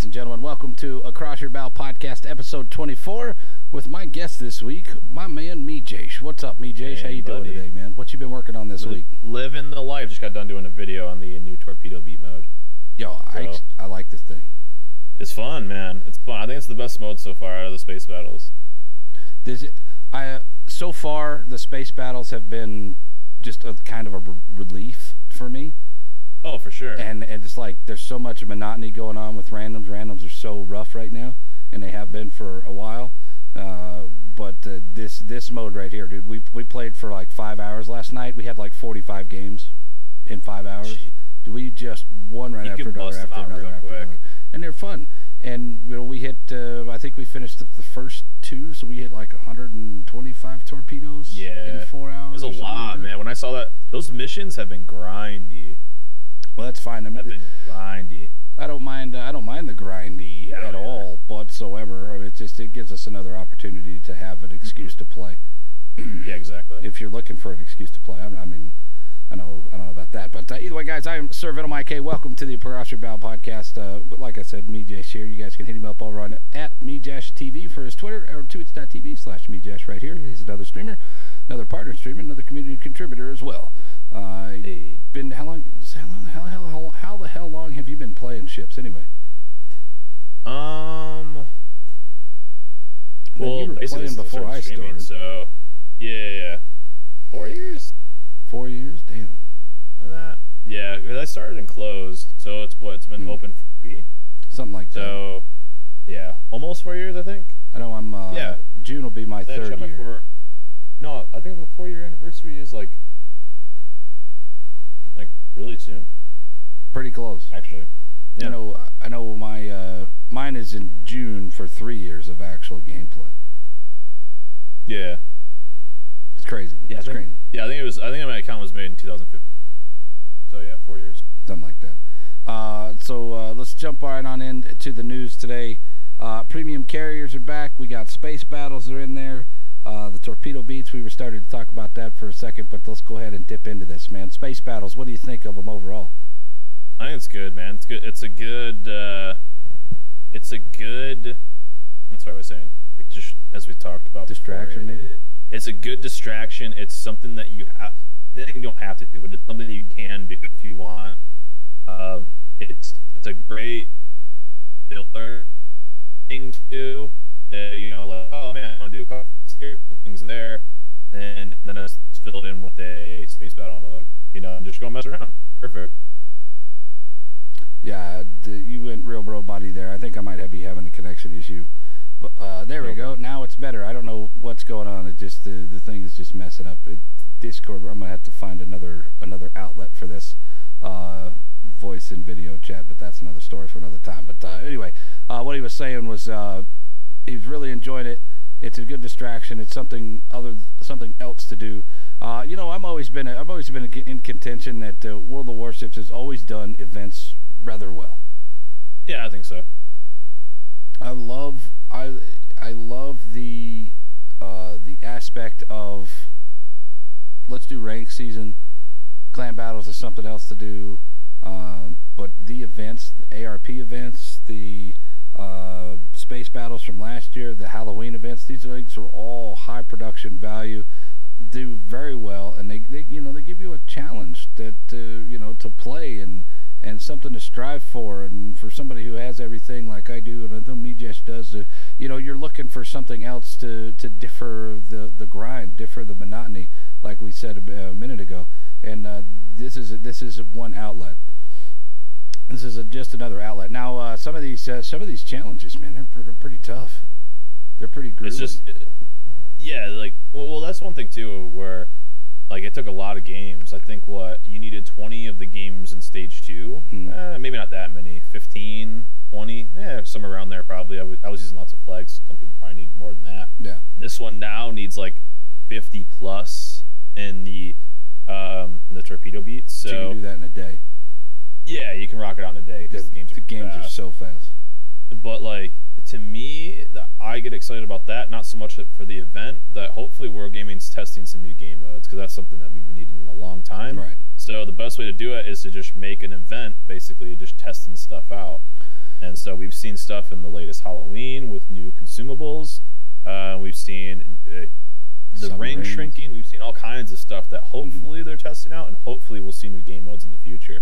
ladies and gentlemen. Welcome to Across Your Bow Podcast, episode 24, with my guest this week, my man MEJASH. What's up, MEJASH? How you doing today, man? What you been working on this week? Living the life. Just got done doing a video on the new torpedo beat mode. Yo, so, I like this thing. It's fun, man. It's fun. I think it's the best mode so far out of the space battles. So far, the space battles have been just a kind of a relief for me. Oh, for sure. And it's like there's so much monotony going on with randoms. Randoms are so rough right now, and they have been for a while. But this mode right here, dude, we played for like 5 hours last night. We had like 45 games in 5 hours. We just one right after another after another, and they're fun. And you know, we hit. I think we finished the first two, so we hit like 125 torpedoes. In 4 hours. It was a lot, man. When I saw that, those missions have been grindy. Well, that's fine. I mean, grindy. I don't mind the grindy at all whatsoever. I mean, it gives us another opportunity to have an excuse to play. Yeah, exactly. If you're looking for an excuse to play, I know about that. But either way, guys, I am Sir Venom IK. Welcome to the Across Your Bow Podcast. Like I said, MEJASH here. You guys can hit him up over on at MEJASH TV for his Twitter, or twitch.tv/MEJASH right here. He's another streamer, another partner streamer, another community contributor as well. Hey. Been how the hell long have you been playing ships anyway? Well, you were playing before I started. So, yeah. 4 years? 4 years? Damn. Like that? Yeah, I started and closed, so it's been open for free. Something like that. So, yeah, almost 4 years, I think. I know I'm, June will be my third year. No, I think the 4-year anniversary is like really soon. Pretty close. Actually. Yeah. I know my, mine is in June for 3 years of actual gameplay. Yeah. It's crazy. Yeah, it's crazy. Yeah, I think my account was made in 2015. So yeah, 4 years. Something like that. So let's jump right on into the news today. Premium carriers are back. We got space battles are in there. The torpedo beats, we were starting to talk about that for a second, but let's go ahead and dip into this, man. Space battles, what do you think of them overall? I think it's good, man. It's good. It's a good, that's what I was saying. Like, just as we talked about distraction, before, maybe? It's a good distraction. It's something that you don't have to do, but it's something that you can do if you want. It's a great filler thing to do. Like, oh man, I want to do a couple things there, and then it's filled in with a space battle mode. And just go mess around. Perfect. Yeah, you went real bro body there. I think I might be having a connection issue. There we go. Now it's better. I don't know what's going on. It just the thing is just messing up. Discord. I'm gonna have to find another outlet for this voice and video chat, but that's another story for another time. But anyway, what he was saying was he was really enjoying it. It's a good distraction. It's something else to do. I've always been in contention that World of Warships has always done events rather well. Yeah, I think so. I love the aspect of let's do rank season. Clan battles is something else to do. But the events, the ARP events, the space battles from last year, the Halloween events, these things are all high production value, do very well, and they give you a challenge that to play and something to strive for. And for somebody who has everything like I do, and I know MEJASH does, you're looking for something else to differ the grind, differ the monotony, like we said a minute ago. And this is one outlet. This is just another outlet. Now, some of these challenges, man, they're pretty tough. They're pretty grueling. It's just, yeah, like, well, that's one thing too, where like it took a lot of games. I think you needed 20 of the games in stage 2. Maybe not that many, 15, 20, somewhere around there probably. I was using lots of flags. Some people probably need more than that. Yeah. This one now needs like 50 plus in the torpedo beats. So you can do that in a day. Yeah, you can rock it out in a day because the games are so fast. But like, to me, I get excited about that, not so much for the event, that hopefully World Gaming's testing some new game modes, because that's something that we've been needing in a long time. Right. So the best way to do it is to just make an event, basically just testing stuff out. And so we've seen stuff in the latest Halloween with new consumables. We've seen the ring shrinking. We've seen all kinds of stuff that hopefully they're testing out, and hopefully we'll see new game modes in the future.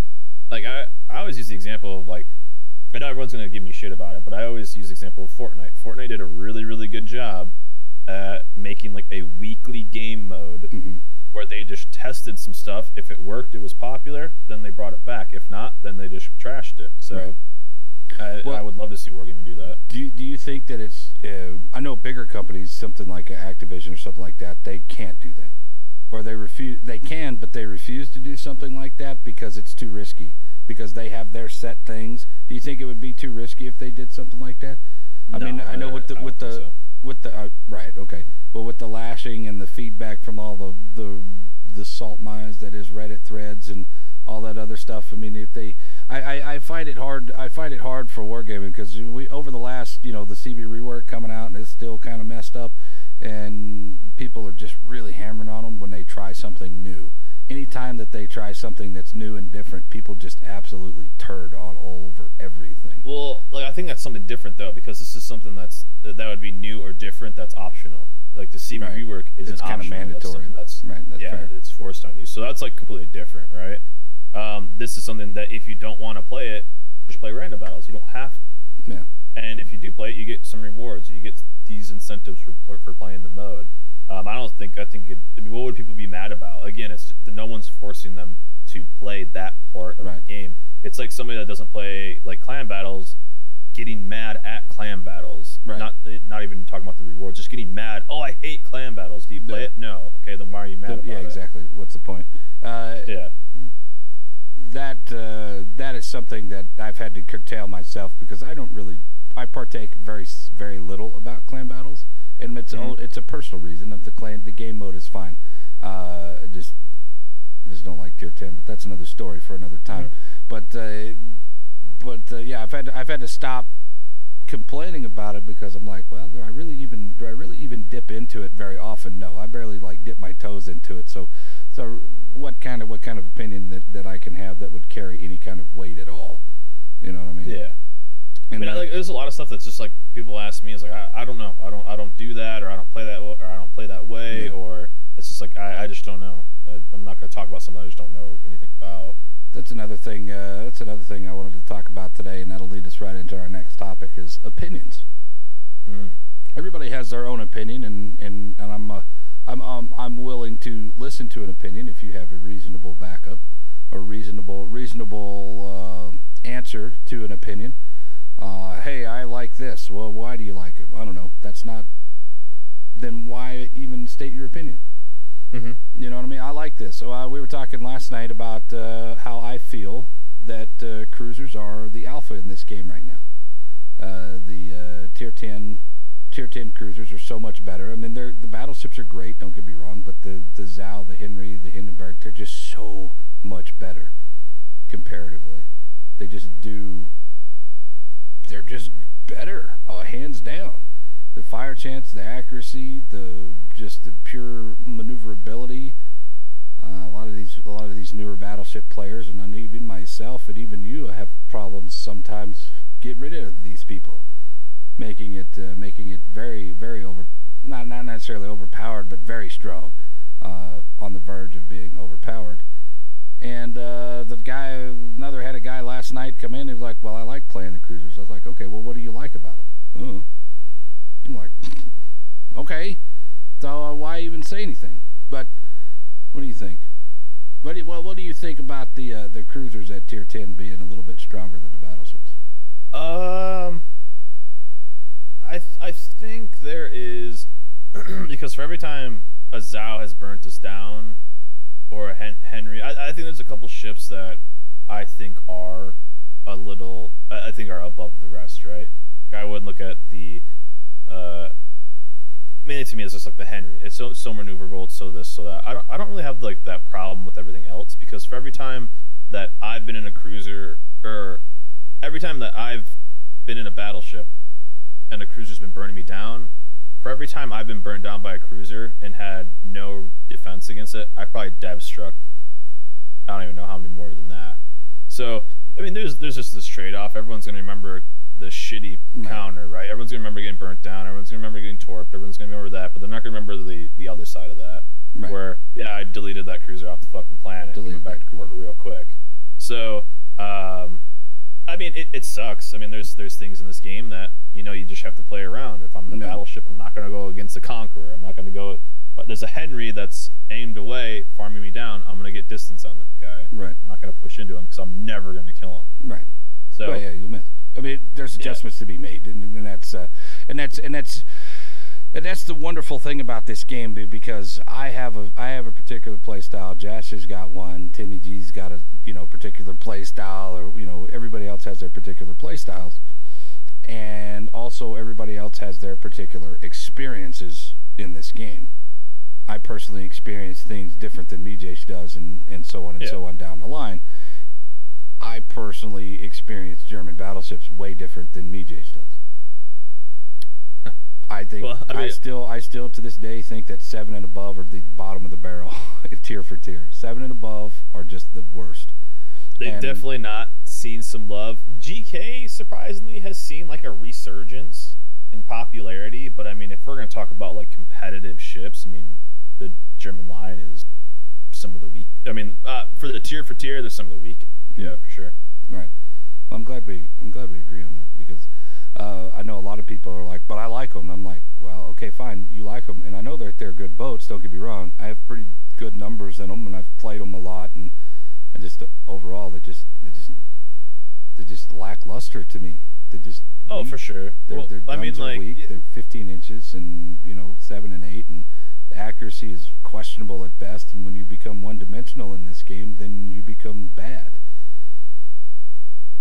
Like I always use the example of, like, I know everyone's gonna give me shit about it, but I always use the example of Fortnite. Fortnite did a really, really good job at making like a weekly game mode where they just tested some stuff. If it worked, it was popular, then they brought it back. If not, then they just trashed it. So I would love to see Wargaming do that. Do you think that it's I know bigger companies, something like Activision or something like that, they can't do that, or they can, but they refuse to do something like that because it's too risky, because they have their set things. Do you think it would be too risky if they did something like that? I mean, I know with the right, okay. Well, with the lashing and the feedback from all the salt mines that is Reddit threads and all that other stuff. I mean, if they, I find it hard. I find it hard for Wargaming because we, over the last, the CB rework coming out, and it's still kind of messed up, and people are just really hammering on them when they try something new. Anytime that they try something that's new and different, people just absolutely turd all over everything. Well, like, I think that's something different though, because this is something that would be new or different. That's optional. Like the CB rework isn't optional. It's kind of mandatory. That's fair. It's forced on you. So that's like completely different, right? This is something that if you don't want to play it, just play random battles. You don't have to. Yeah. And if you do play it, you get some rewards. You get these incentives for playing the mode. I mean, what would people be mad about? Again, it's no one's forcing them to play that part of the game. It's like somebody that doesn't play like clan battles getting mad at clan battles. Right. Not even talking about the rewards, just getting mad. Oh, I hate clan battles. Do you play it? No. Okay, then why are you mad about it? Yeah, exactly. What's the point? That is something that I've had to curtail myself, because I partake very, very little about clan battles, and it's a personal reason. Of the game mode is fine. I just don't like tier 10, but that's another story for another time. But yeah, I've had to stop complaining about it, because I'm like, well, do I really even dip into it very often? No, I barely like dip my toes into it. So what kind of opinion that I can have that would carry any kind of weight at all? You know what I mean? Yeah. And I mean, there's a lot of stuff that's just like people ask me, is like, I don't know, I don't do that, or I don't play that, or I don't play that way, or it's just like I just don't know. I'm not going to talk about something I just don't know anything about. That's another thing. That's another thing I wanted to talk about today, and that'll lead us right into our next topic: is opinions. Everybody has their own opinion, and I'm willing to listen to an opinion if you have a reasonable backup, a reasonable answer to an opinion. Hey, I like this. Well, why do you like it? I don't know. That's not. Then why even state your opinion? You know what I mean? I like this. So we were talking last night about how I feel that cruisers are the alpha in this game right now. The tier 10 cruisers are so much better. I mean, the battleships are great. Don't get me wrong, but the Zao, the Henry, the Hindenburg, they're just so much better comparatively. They're just better, hands down. The fire chance, the accuracy, the pure maneuverability. A lot of these newer battleship players, and even myself, and even you, have problems sometimes get rid of these people, making it very, very not necessarily overpowered, but very strong, on the verge of being overpowered. And had a guy last night come in. He was like, "Well, I like playing the cruisers." I was like, "Okay, well, what do you like about them?" I'm like, "Okay, so why even say anything?" But what do you think? What do you think about the cruisers at tier 10 being a little bit stronger than the battleships? I think there is because for every time a Zao has burnt us down, or a Henry, I think there's a couple ships that I think are are above the rest, right? I wouldn't look at the mainly to me it's just like the Henry. It's so maneuverable, it's so this, so that. I don't really have like that problem with everything else, because for every time that I've been in a cruiser, or every time that I've been in a battleship and a cruiser's been burning me down, for every time I've been burned down by a cruiser and had no defense against it, I probably dev struck I don't even know how many more than that. So I mean, there's just this trade off. Everyone's gonna remember the shitty counter, right? Everyone's gonna remember getting burnt down. Everyone's gonna remember getting torped. Everyone's gonna remember that, but they're not gonna remember the other side of that, where I deleted that cruiser off the fucking planet and went back to work real quick. So I mean, it sucks. I mean, there's things in this game that you just have to play around. If I'm in a battleship, I'm not gonna go against the Conqueror. I'm not gonna go. But there's a Henry that's aimed away, farming me down. I'm gonna get distance on that guy. Right. I'm not gonna push into him because I'm never gonna kill him. Right. So yeah, you'll miss. I mean, there's adjustments to be made, and that's the wonderful thing about this game, because I have a particular play style. Josh has got one. Timmy G's got a particular play style, or everybody else has their particular play styles, and also everybody else has their particular experiences in this game. I personally experience things different than MEJASH does, and so on and so on down the line. I personally experience German battleships way different than MEJASH does. I think I still to this day think that 7 and above are the bottom of the barrel, if tier for tier. 7 and above are just the worst. They've definitely not seen some love. GK surprisingly has seen like a resurgence in popularity, but I mean, if we're gonna talk about like competitive ships, I mean, the German line is some of the weak. I mean, for the tier for tier, there's some of the weak. Yeah, for sure. Right. Well, I'm glad we agree on that, because I know a lot of people are like, but I like them. And I'm like, well, okay, fine, you like them, and I know that they're good boats. Don't get me wrong. I have pretty good numbers in them, and I've played them a lot, and I just overall they're just lackluster to me. They're just weak. For sure. Their guns are weak. They're 15 inches and 7 and 8, and the accuracy is questionable at best. And when you become one-dimensional in this game, then you become bad.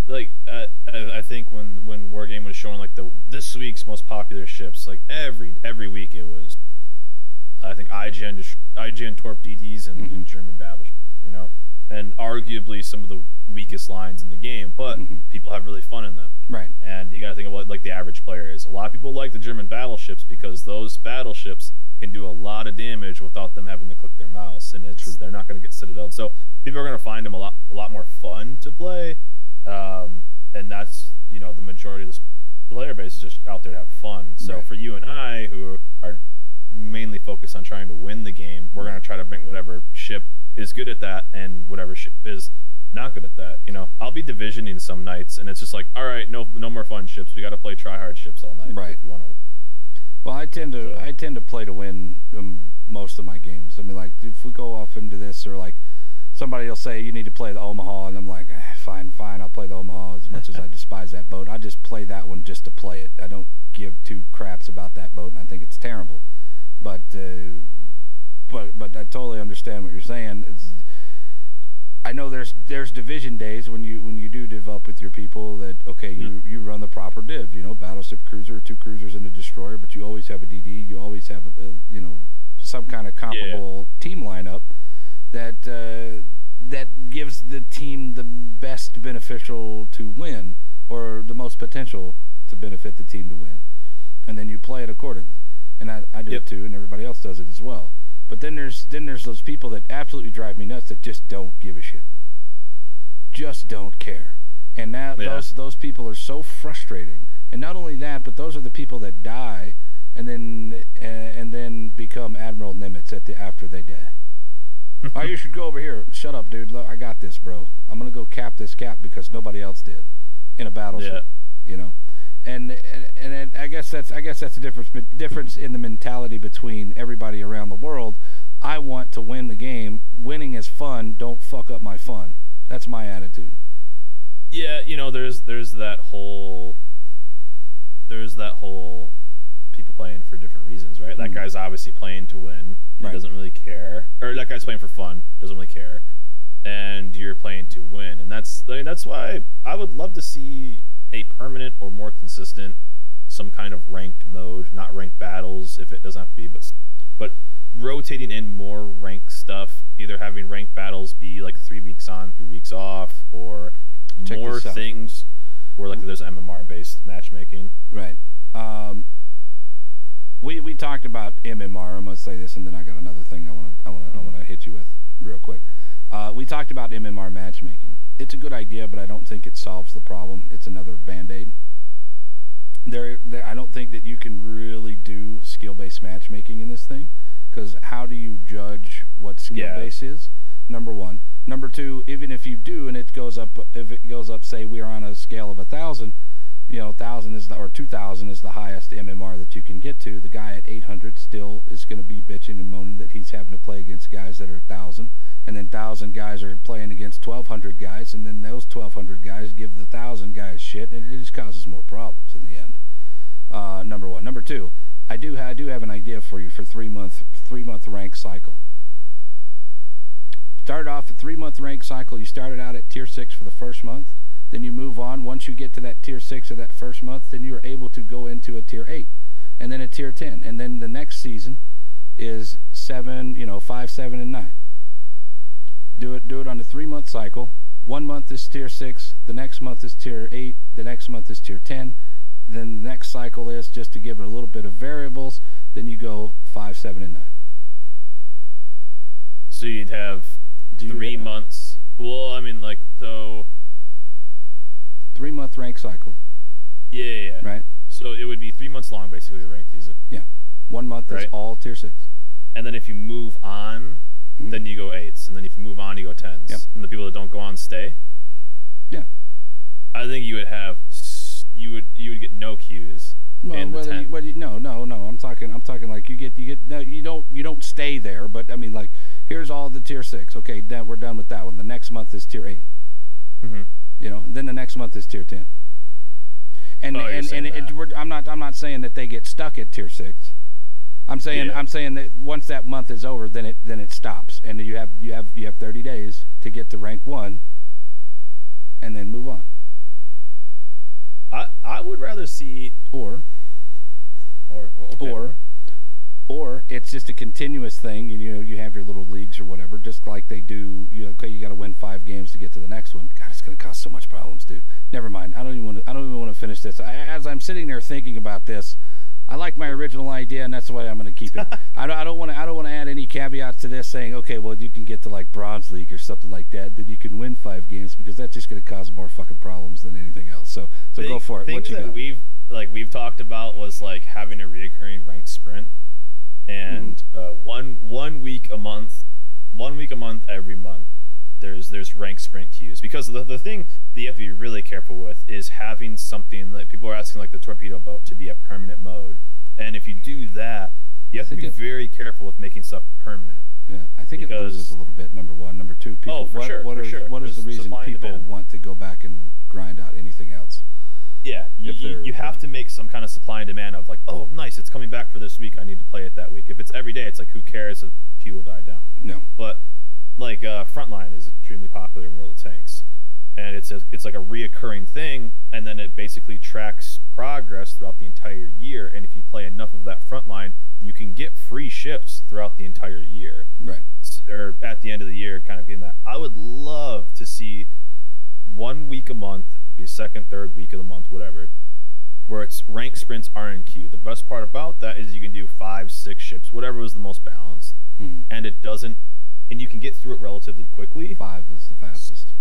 Like I think when Wargame was showing like this week's most popular ships, like every week it was, I think IGN Torp DDs and German battleships, and arguably some of the weakest lines in the game, but people have really fun in them. Right. And you got to think of what like the average player is. A lot of people like the German battleships because those battleships can do a lot of damage without them having to click their mouse, and they're not going to get citadeled. So people are going to find them a lot more fun to play. And that's the majority of the player base is just out there to have fun. So for you and I, who are mainly focused on trying to win the game, we're going to try to bring whatever ship is good at that and whatever ship is not good at that. I'll be divisioning some nights, and it's just like, all right, no more fun ships. We got to play try hard ships all night if we want to win. Well, I tend to play to win most of my games. I mean, like if we go off into this, or like somebody will say you need to play the Omaha, and I'm like, fine, I'll play the Omaha. As much as I despise that boat, I just play that one just to play it. I don't give two craps about that boat, and I think it's terrible. But I totally understand what you're saying. I know there's division days when you do div up with your people that you run the proper div, battleship, cruiser, 2 cruisers and a destroyer, but you always have a DD, you always have some kind of comparable team lineup that gives the team the best beneficial to win, or the most potential to benefit the team to win, and then you play it accordingly. And I do it too, and everybody else does it as well. But then there's those people that absolutely drive me nuts that just don't give a shit, just don't care, and those people are so frustrating. And not only that, but those are the people that die and then become Admiral Nimitz after they die. Oh, you should go over here. Shut up, dude. Look, I got this, bro. I'm gonna go cap this cap because nobody else did in a battleship. And I guess that's the difference in the mentality between everybody around the world. I want to win the game. Winning is fun. Don't fuck up my fun. That's my attitude. Yeah, there's that whole people playing for different reasons, right? That guy's obviously playing to win. He doesn't really care. Or that guy's playing for fun. Doesn't really care. And you're playing to win. And that's why I would love to see a permanent or more consistent, some kind of ranked mode, not ranked battles if it doesn't have to be, but rotating in more ranked stuff, either having ranked battles be like 3 weeks on, 3 weeks off, or more things where like there's MMR based matchmaking. Right. We talked about MMR. I'm gonna say this, and then I got another thing I wanna hit you with real quick. We talked about MMR matchmaking. It's a good idea, but I don't think it solves the problem. It's another Band-Aid. I don't think that you can really do skill-based matchmaking in this thing, because how do you judge what skill-based is? Number one. Number two, even if you do, and it goes up, if it goes up, say we are on a scale of 1,000, 1,000 is or 2,000 is the highest MMR that you can get to. The guy at 800 still is going to be bitching and moaning that he's having to play against guys that are 1,000, and then 1,000 guys are playing against 1,200 guys, and then those 1,200 guys give the 1,000 guys shit, and it just causes more problems in the end. Number one. Number two, I do have an idea for you for 3-month rank cycle. Start off a 3-month rank cycle. You started out at tier 6 for the first month. Then you move on. Once you get to that tier 6 of that first month, then you are able to go into a tier 8, and then a tier 10, and then the next season is 7, 5, 7, and 9. Do it on a 3-month cycle. 1 month is tier 6. The next month is tier 8. The next month is tier 10. Then the next cycle is, just to give it a little bit of variables, then you go 5, 7, and 9. So you'd have 3 months. Well, I mean, like, so 3-month rank cycle. Yeah. Right. So it would be 3 months long, basically, the rank season. Yeah. 1 month is all tier 6. And then if you move on, then you go 8s, and then if you move on, you go 10s. Yep. And the people that don't go on stay. Yeah. I think you would have you would get no queues. No. I'm talking like you don't stay there, but I mean, like, here's all the tier 6. Okay, now we're done with that one. The next month is tier 8. And then the next month is tier 10. I'm not saying that they get stuck at tier 6. I'm saying that once that month is over, then it stops, and you have 30 days to get to rank 1, and then move on. I would rather see or it's just a continuous thing. You have your little leagues or whatever, just like they do. You got to win 5 games to get to the next one. God, it's going to cause so much problems, dude. Never mind. I don't even want to finish this. As I'm sitting there thinking about this, I like my original idea, and that's the way I'm going to keep it. I don't want to add any caveats to this, saying, okay, well, you can get to like Bronze League or something like that, then you can win 5 games, because that's just going to cause more fucking problems than anything else. So go for it. What you got? We've talked about was like having a reoccurring rank sprint, and 1 week a month, every month. There's rank sprint queues, because the thing that you have to be really careful with is having something like people are asking, like the torpedo boat, to be a permanent mode, and if you do that, you have to be very careful with making stuff permanent. Yeah, I think it loses a little bit. Number one, number two, people. What is the reason people want to go back and grind out anything else? Yeah, you have to make some kind of supply and demand of, like, oh, nice, it's coming back for this week, I need to play it that week. If it's every day, it's like, who cares? The queue will die down. No, but like Frontline is extremely popular in World of Tanks, and it's like a reoccurring thing, and then it basically tracks progress throughout the entire year. And if you play enough of that Frontline, you can get free ships throughout the entire year. Right. Or at the end of the year, kind of getting that. I would love to see 1 week a month, be second, third week of the month, whatever, where it's rank sprints are in queue. The best part about that is you can do 5, 6 ships, whatever was the most balanced, and it doesn't. And you can get through it relatively quickly. 5 was the fastest.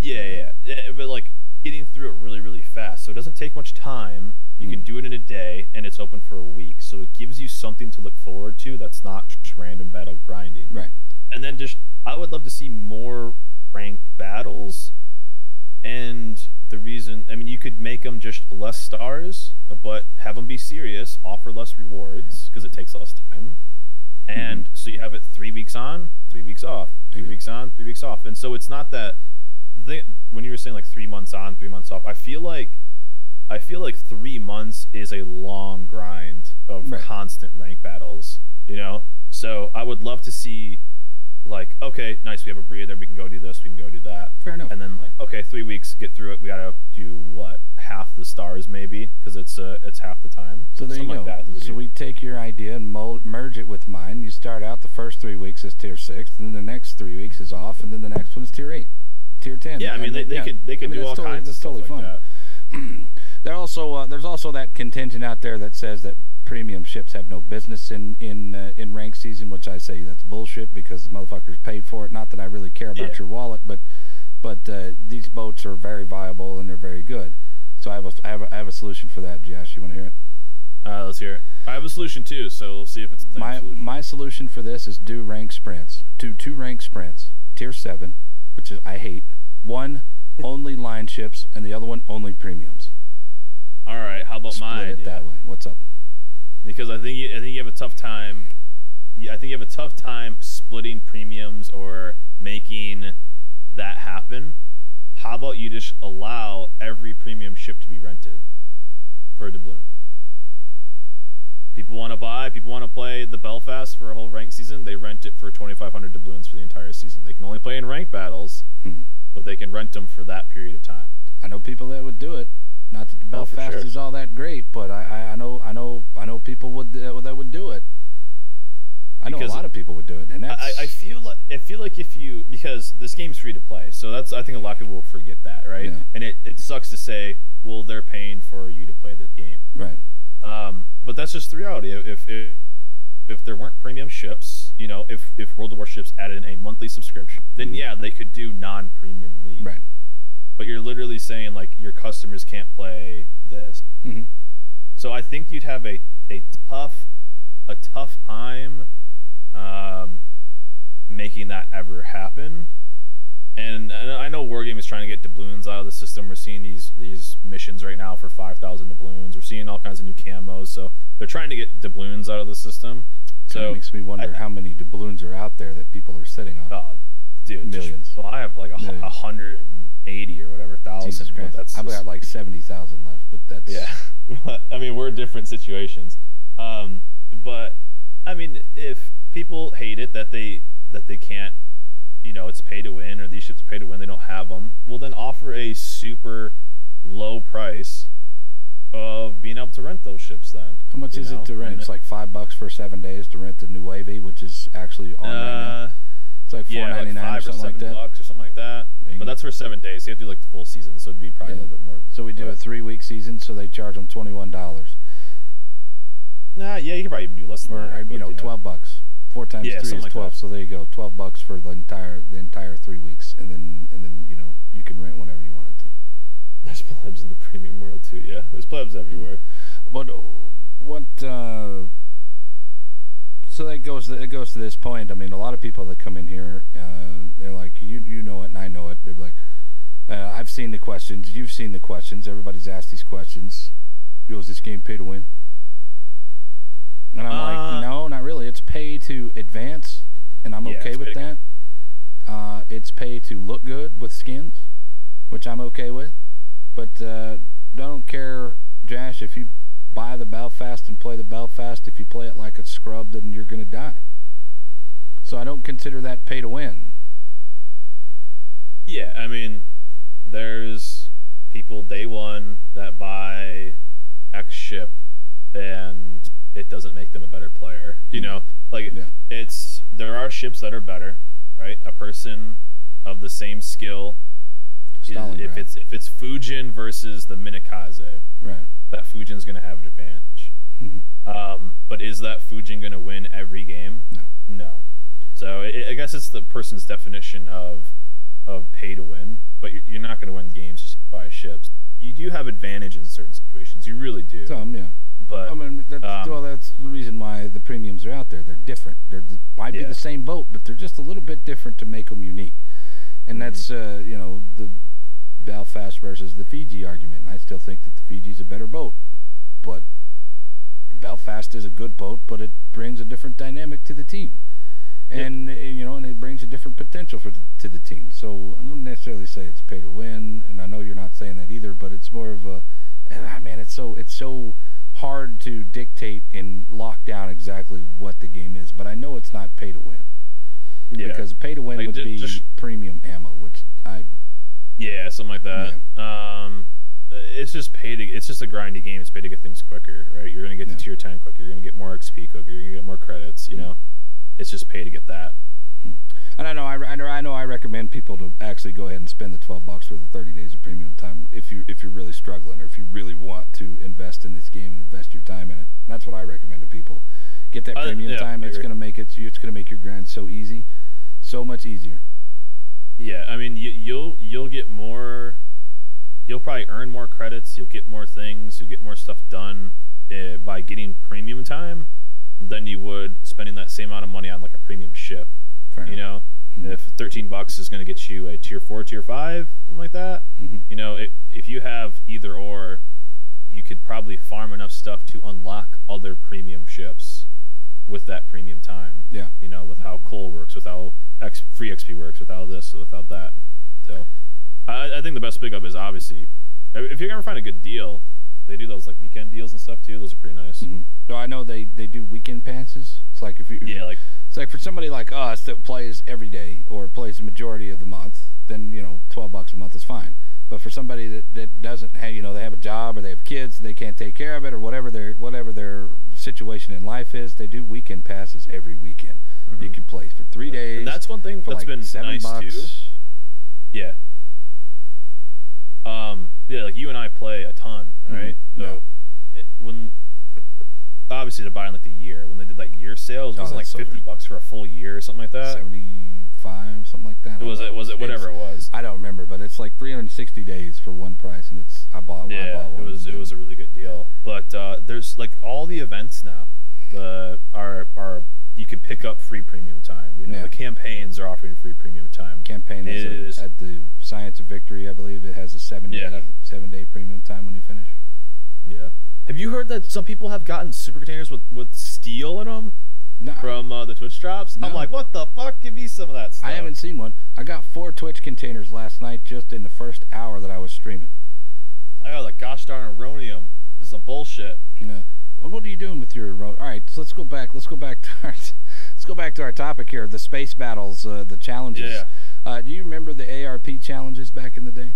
Yeah, but like getting through it really, really fast. So it doesn't take much time. You can do it in a day, and it's open for a week. So it gives you something to look forward to that's not just random battle grinding. Right. And then I would love to see more ranked battles. And the reason, I mean, you could make them just less stars, but have them be serious, offer less rewards, because it takes less time. And so you have it 3 weeks on, 3 weeks off, 3 weeks on, 3 weeks off. And so it's not that the thing, when you were saying like 3 months on, 3 months off, I feel like 3 months is a long grind of constant rank battles, So I would love to see, like, okay, nice, we have a breather, we can go do this, we can go do that. Fair enough. And then, like, okay, 3 weeks, get through it, we gotta do what, half the stars maybe, because it's half the time. So there you go. Like that so we take your idea and merge it with mine. You start out the first 3 weeks as tier 6, and then the next 3 weeks is off, and then the next one is tier 8, tier 10. Yeah, I mean, they could do all kinds of stuff like that. There's also that contingent out there that says that premium ships have no business in rank season, which I say that's bullshit because the motherfuckers paid for it. Not that I really care about your wallet, but these boats are very viable and they're very good. So I have a solution for that, Josh. You want to hear it? Let's hear it. I have a solution too, so we'll see if it's the same solution. My solution for this is do rank sprints. Do 2 rank sprints. Tier 7, which is I hate. 1 only line ships, and the other one only premiums. All right, how about my idea? Split it that way. What's up? Because I think you have a tough time. I think you have a tough time splitting premiums or making that happen. How about you just allow every premium ship to be rented for a doubloon? People want to buy, people want to play the Belfast for a whole ranked season, they rent it for 2,500 doubloons for the entire season. They can only play in ranked battles, but they can rent them for that period of time. I know people that would do it. Not that the Belfast is all that great, but I know people that would do it. I know a lot of people would do it, and that's... I feel like if you, because this game's free to play, so I think a lot of people will forget that, right? Yeah. And it sucks to say, well, they're paying for you to play this game, right? But that's just the reality. If there weren't premium ships, you know, if World of Warships added in a monthly subscription, then yeah, they could do non-premium league, right? But you're literally saying like your customers can't play this. So I think you'd have a tough time making that ever happen. And I know Wargame is trying to get doubloons out of the system. We're seeing these missions right now for 5,000 doubloons. We're seeing all kinds of new camos. So they're trying to get doubloons out of the system. So it makes me wonder how many doubloons are out there that people are sitting on. Oh, dude, millions. Well, I have like 180 or whatever thousand. Jesus Christ. I've got like 70,000 left, but that's I mean, we're different situations. But I mean, if people hate it that they can't, you know, it's pay to win, or these ships are pay to win, they don't have them, well then offer a super low price of being able to rent those ships then. How much is it to rent? It's like $5 for 7 days to rent the New Wavy, which is actually on right now. It's like $4.99 like or something like that. $5 or something like that. But that's for 7 days. So you have to do like the full season, so it'd be probably a little bit more. So we do a 3-week season, so they charge them $21. Nah, yeah, you could probably even do less than that. Or, you know, $12. 4 times 3 is 12, like so there you go. $12 for the entire 3 weeks, and then you know, you can rent whenever you wanted to. There's plebs in the premium world too. Yeah, there's plebs everywhere. But what? So it goes to this point. I mean, a lot of people that come in here, they're like, you know it, and I know it. They're like, I've seen the questions. You've seen the questions. Everybody's asked these questions. Was this game pay to win? And I'm like, no, not really. It's pay to advance, and I'm okay with that. It's pay to look good with skins, which I'm okay with. But don't care, Josh, if you buy the Belfast and play the Belfast. If you play it like a scrub, then you're going to die. So I don't consider that pay to win. Yeah, I mean, there's people day one that buy X ship and it doesn't make them a better player. You know, like there are ships that are better, right? A person of the same skill, if it's Fujin versus the Minakaze, right? That Fujin's going to have an advantage. But is that Fujin going to win every game? No. So I guess it's the person's definition of pay to win. But you're not going to win games just by ships. You do have advantage in certain situations. You really do. Some, yeah. But I mean, that's the reason why the premiums are out there. They're different. Might be the same boat, but they're just a little bit different to make them unique. And that's you know, the Belfast versus the Fiji argument. And I still think that the Fiji's a better boat, but Belfast is a good boat, but it brings a different dynamic to the team, and you know, and it brings a different potential to the team. So I don't necessarily say it's pay to win, and I know you're not saying that either, but it's more of a, man, it's so hard to dictate and lock down exactly what the game is. But I know it's not pay to win, because pay to win would be premium ammo, which something like that. It's just it's just a grindy game. It's pay to get things quicker, right? You're gonna get to tier 10 quicker. You're gonna get more XP quicker. You're gonna get more credits. You know, it's just pay to get that. And I know I recommend people to actually go ahead and spend the $12 for the 30 days of premium time if you're really struggling, or if you really want to invest in this game and invest your time in it. That's what I recommend to people. Get that premium time. It's gonna make your grind so easy, so much easier. Yeah, I mean, you'll get more. You'll probably earn more credits. You'll get more things. You'll get more stuff done by getting premium time than you would spending that same amount of money on like a premium ship. Fair you know, if $13 is going to get you a tier 4, tier 5, something like that. You know, if you have either or, you could probably farm enough stuff to unlock other premium ships with that premium time. Yeah. You know, with how coal works, with how free XP works, without this, without that. So, I think the best pickup is obviously, if you're gonna find a good deal, they do those like weekend deals and stuff too. Those are pretty nice. So I know they do weekend passes. It's like it's like for somebody like us that plays every day or plays the majority of the month, then $12 a month is fine. But for somebody that doesn't have, they have a job or they have kids, they can't take care of it, or whatever their situation in life is, they do weekend passes every weekend. You can play for 3 days. And that's one thing that's like been nice $7. too. Yeah. Yeah, like you and I play a ton, right? So when obviously to buy in like the year, when they did that year sale, it wasn't like $50 for a full year or something like that. 75, something like that. Was it whatever it was? I don't remember, but it's like 360 days for one price, and I bought one. It was a really good deal. But there's like all the events now. Are you can pick up free premium time. The campaigns are offering free premium time. Campaign is at the Science of Victory, I believe. It has a 7-day premium time when you finish. Yeah. Have you heard that some people have gotten super containers with steel in them? No. From the Twitch drops? No. I'm like, what the fuck? Give me some of that stuff. I haven't seen one. I got 4 Twitch containers last night just in the first hour that I was streaming. I got like gosh darn Aronium. This is a bullshit. Yeah. Well, what are you doing with your All right, so let's go back to our topic here, the space battles, the challenges. Yeah. Do you remember the ARP challenges back in the day?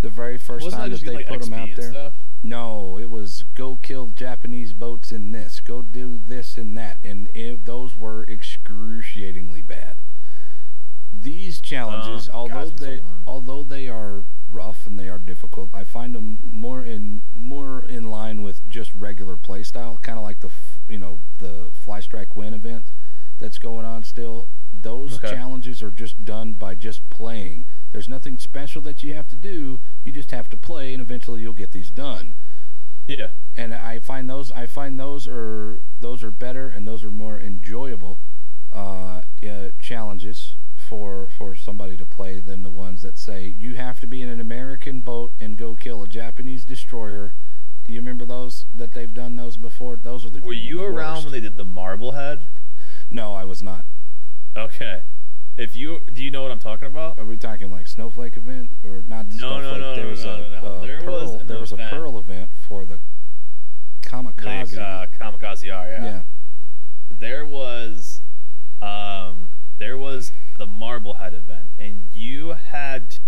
The very first time that they put them out there? Stuff? No, it was go kill Japanese boats in this, go do this and that, and those were excruciatingly bad. These challenges, although they are rough and they are difficult, I find them more in line with just regular play style, kind of like the Fly Strike Win event that's going on still. Those challenges are just done by just playing. There's nothing special that you have to do. You just have to play, and eventually you'll get these done. Yeah. And I find those are better, and those are more enjoyable challenges for somebody to play than the ones that say you have to be in an American boat and go kill a Japanese destroyer. You remember those that they've done those before? Those are the Were you worst. Around when they did the Marblehead? No, I was not. Okay. Do you know what I'm talking about? Are we talking like Snowflake event or not? Snowflake? No. There was a Pearl event for the Kamikaze. Like, Kamikaze R, yeah. There was the Marblehead event, and you had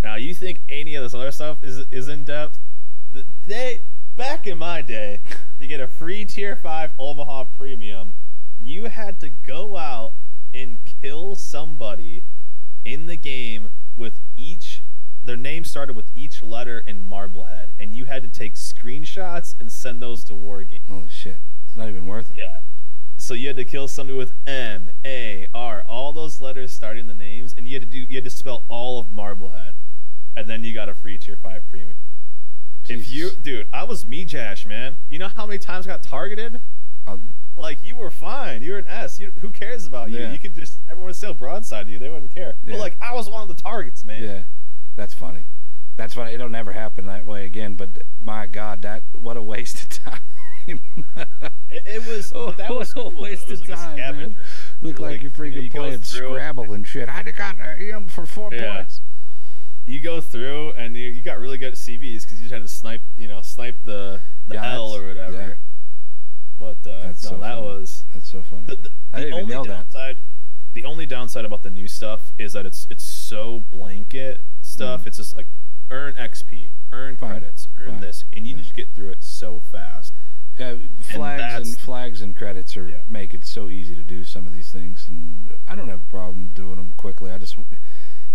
now you think any of this other stuff is in depth? Back in my day, to get a free tier 5 Omaha premium, you had to go out and kill somebody in the game with their name started with each letter in Marblehead, and you had to take screenshots and send those to Wargame. Holy shit. It's not even worth it. Yeah. So you had to kill somebody with M, A, R, all those letters starting the names, and you had to spell all of Marblehead. And then you got a free tier 5 premium. Dude, I was MEJASH, man. You know how many times I got targeted? Like, you were fine. You were an S. Who cares about you? You could just, everyone would still broadside to you. They wouldn't care. Yeah. But, like, I was one of the targets, man. Yeah. That's funny. That's funny. It'll never happen that way again, but my God, what a waste of time. It was, but that was cool. A waste of time, man. Look like you're freaking playing Scrabble and shit. I got him for 4 points. You go through and you got really good CVs because you just had to snipe the L or whatever. Yeah. But that's so funny. The only downside about the new stuff is that it's so blanket stuff. It's just like earn XP, earn credits, earn this, and you just get through it so fast. Yeah, flags and credits are make it so easy to do some of these things, and I don't have a problem doing them quickly. I just,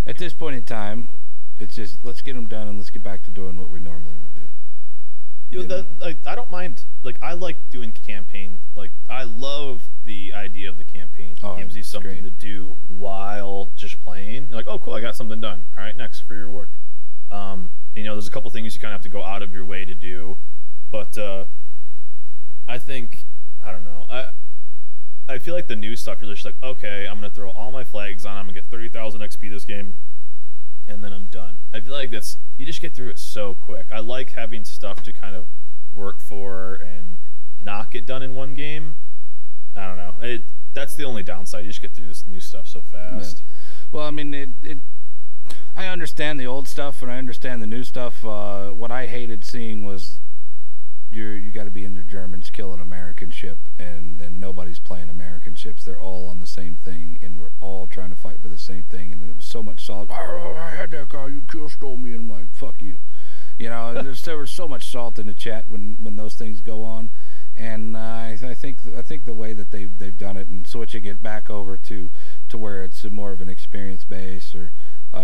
at this point in time, it's just let's get them done and let's get back to doing what we normally would do. I don't mind. Like, I like doing campaign. Like, I love the idea of the campaign. It gives you something to do while just playing. You're like, oh, cool, I got something done. All right, next for your reward. You know, there's a couple things you kind of have to go out of your way to do, but I think, I don't know. I feel like the new stuff, you're just like, okay, I'm gonna throw all my flags on. I'm gonna get 30,000 XP this game, and then I'm done. I feel like you just get through it so quick. I like having stuff to kind of work for and not get done in one game. I don't know. That's the only downside. You just get through this new stuff so fast. Yeah. Well, I mean, I understand the old stuff and I understand the new stuff. What I hated seeing was you got to be in the Germans kill an American ship, and then nobody's playing American ships. They're all on the same thing, and we're all trying to fight for the same thing. And then it was so much salt. Oh, I had that guy. You stole me, and I'm like, fuck you. You know, there was so much salt in the chat when those things go on, and I think the way that they've done it and switching it back over to where it's more of an experience base, or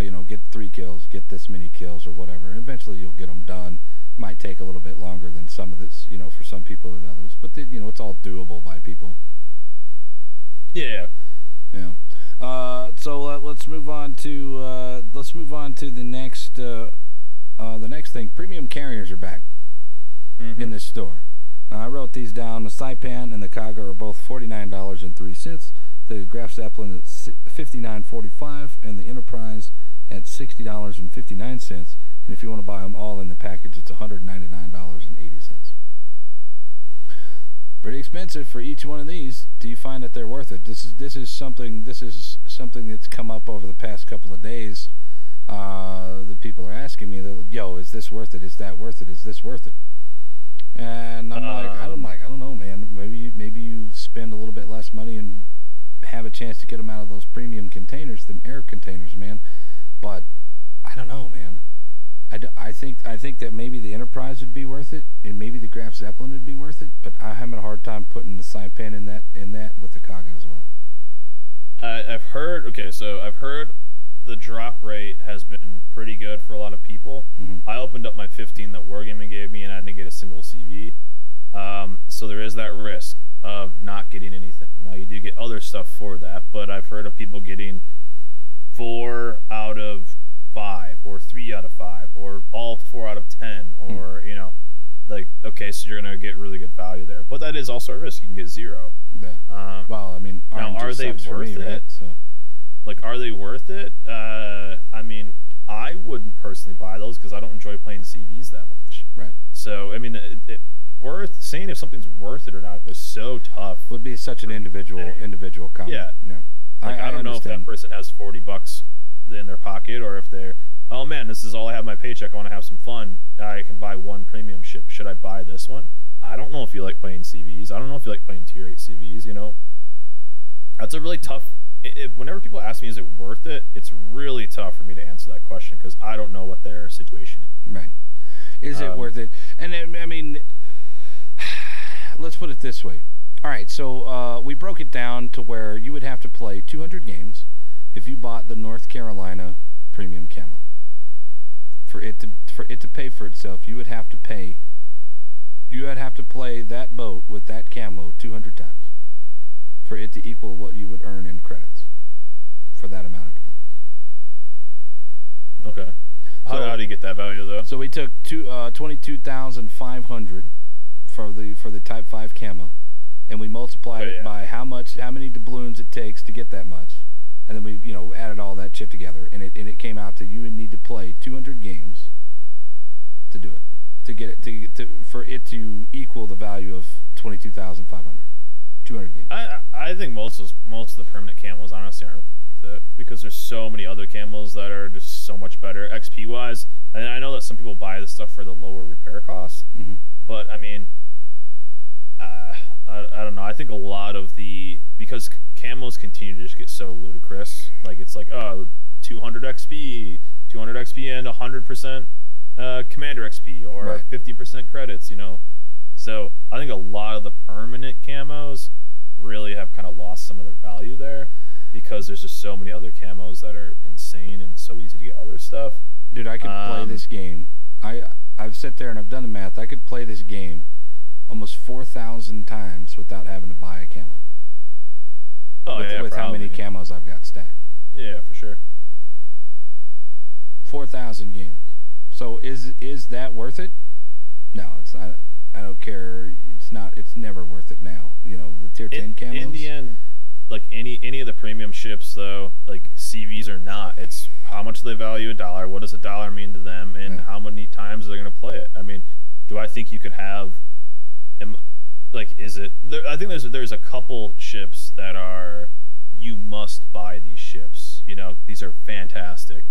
you know, get 3 kills, get this many kills, or whatever. And eventually, you'll get them done. It might take a little bit longer than some of this, you know, for some people and others, but you know, it's all doable by people. Yeah. Yeah. So let's move on to the next thing. Premium carriers are back in this store. Now, I wrote these down. The Saipan and the Kaga are both $49.03. The Graf Zeppelin at $59.45, and the Enterprise at $60.59. And if you want to buy them all in the package, it's $199.80. Pretty expensive for each one of these. Do you find that they're worth it? This is something that's come up over the past couple of days. The people are asking me, yo, is this worth it? Is that worth it? Is this worth it? And I'm like, I don't know, man. Maybe you spend a little bit less money and have a chance to get them out of those premium containers, them air containers, man. But I don't know, man. I think that maybe the Enterprise would be worth it, and maybe the Graf Zeppelin would be worth it. But I'm having a hard time putting the Saipan in that with the Kaga as well. I've heard the drop rate has been pretty good for a lot of people. I opened up my 15 that Wargaming gave me, and I didn't get a single CV. So there is that risk of not getting anything. Now, you do get other stuff for that, but I've heard of people getting 4 out of 5, or 3 out of 5, or all 4 out of 10, or you know, like, okay, so you're gonna get really good value there. But that is also a risk. You can get 0. Yeah. Well, I mean, now, are they worth it? Right? So. Like, are they worth it? I mean, I wouldn't personally buy those because I don't enjoy playing CVs that much. Right. So, I mean, saying if something's worth it or not is so tough. Would be such an individual comment. Yeah. Like, I don't know if that person has $40 in their pocket, or if they're, oh man, this is all I have in my paycheck. I want to have some fun. I can buy one premium ship. Should I buy this one? I don't know if you like playing CVs. I don't know if you like playing tier 8 CVs. You know, that's a really tough. Whenever people ask me, is it worth it? It's really tough for me to answer that question because I don't know what their situation is. Right. Is it worth it? And I mean, let's put it this way. All right, so we broke it down to where you would have to play 200 games if you bought the North Carolina premium camo. For it to pay for itself, you would have to play that boat with that camo 200 times for it to equal what you would earn in credits for that amount of doubloons. Okay. How do you get that value though? So we took 22,500 for the Type 5 camo, and we multiplied it by how many doubloons it takes to get that much, and then we added all that shit together, and it came out to you would need to play 200 games to do it, to get it for it to equal the value of 22,500. 200 games. I think most of the permanent camos honestly aren't worth it because there's so many other camos that are just so much better XP wise. And I know that some people buy this stuff for the lower repair costs, but I mean, I don't know. I think a lot of because camos continue to just get so ludicrous. Like it's like 200 XP and 100% commander XP or 50% credits. So I think a lot of the permanent camos really have kind of lost some of their value there because there's just so many other camos that are insane and it's so easy to get other stuff. Dude, I could play this game. I've sat there and I've done the math. I could play this game almost 4,000 times without having to buy a camo. Oh, with how many camos I've got stashed. Yeah, for sure. 4,000 games. So is that worth it? No, it's not. I don't care. It's not. It's never worth it now. You know, the tier 10 camos. In the end, like any of the premium ships though, like CVs or not, it's how much they value $1. What does $1 mean to them, and how many times they're going to play it? I mean, do I think you could have? Like, is it? I think there's a couple ships that are you must buy these ships. You know, these are fantastic.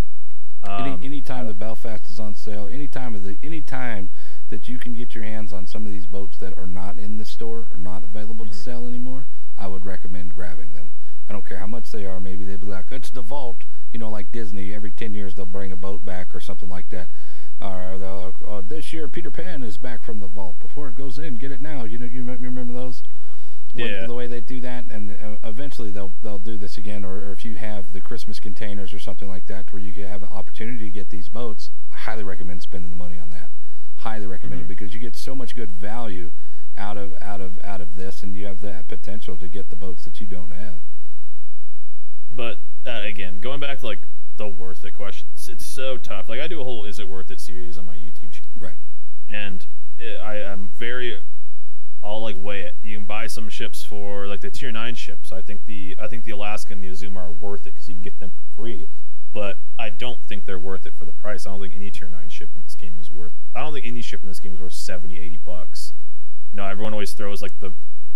Anytime the Belfast is on sale, anytime that you can get your hands on some of these boats that are not in the store or not available to sell anymore, I would recommend grabbing them. I don't care how much they are. Maybe they'd be like, it's the vault. You know, like Disney, every 10 years they'll bring a boat back or something like that. Or this year Peter Pan is back from the vault. Before it goes in, get it now. You know, you remember those? Yeah. The way they do that, and eventually they'll do this again. Or if you have the Christmas containers or something like that, where you can have an opportunity to get these boats, I highly recommend spending the money on that. Highly recommend it because you get so much good value out of this, and you have that potential to get the boats that you don't have. But again, going back to like the worth it question, it's so tough. Like I do a whole "Is it worth it" series on my YouTube channel, right? And I'll like weigh it. You can buy some ships for like the tier 9 ships. I think the Alaska and the Azuma are worth it because you can get them for free. But I don't think they're worth it for the price. I don't think any tier 9 ship in this game is worth. I don't think any ship in this game is worth $70-$80. You know, everyone always throws like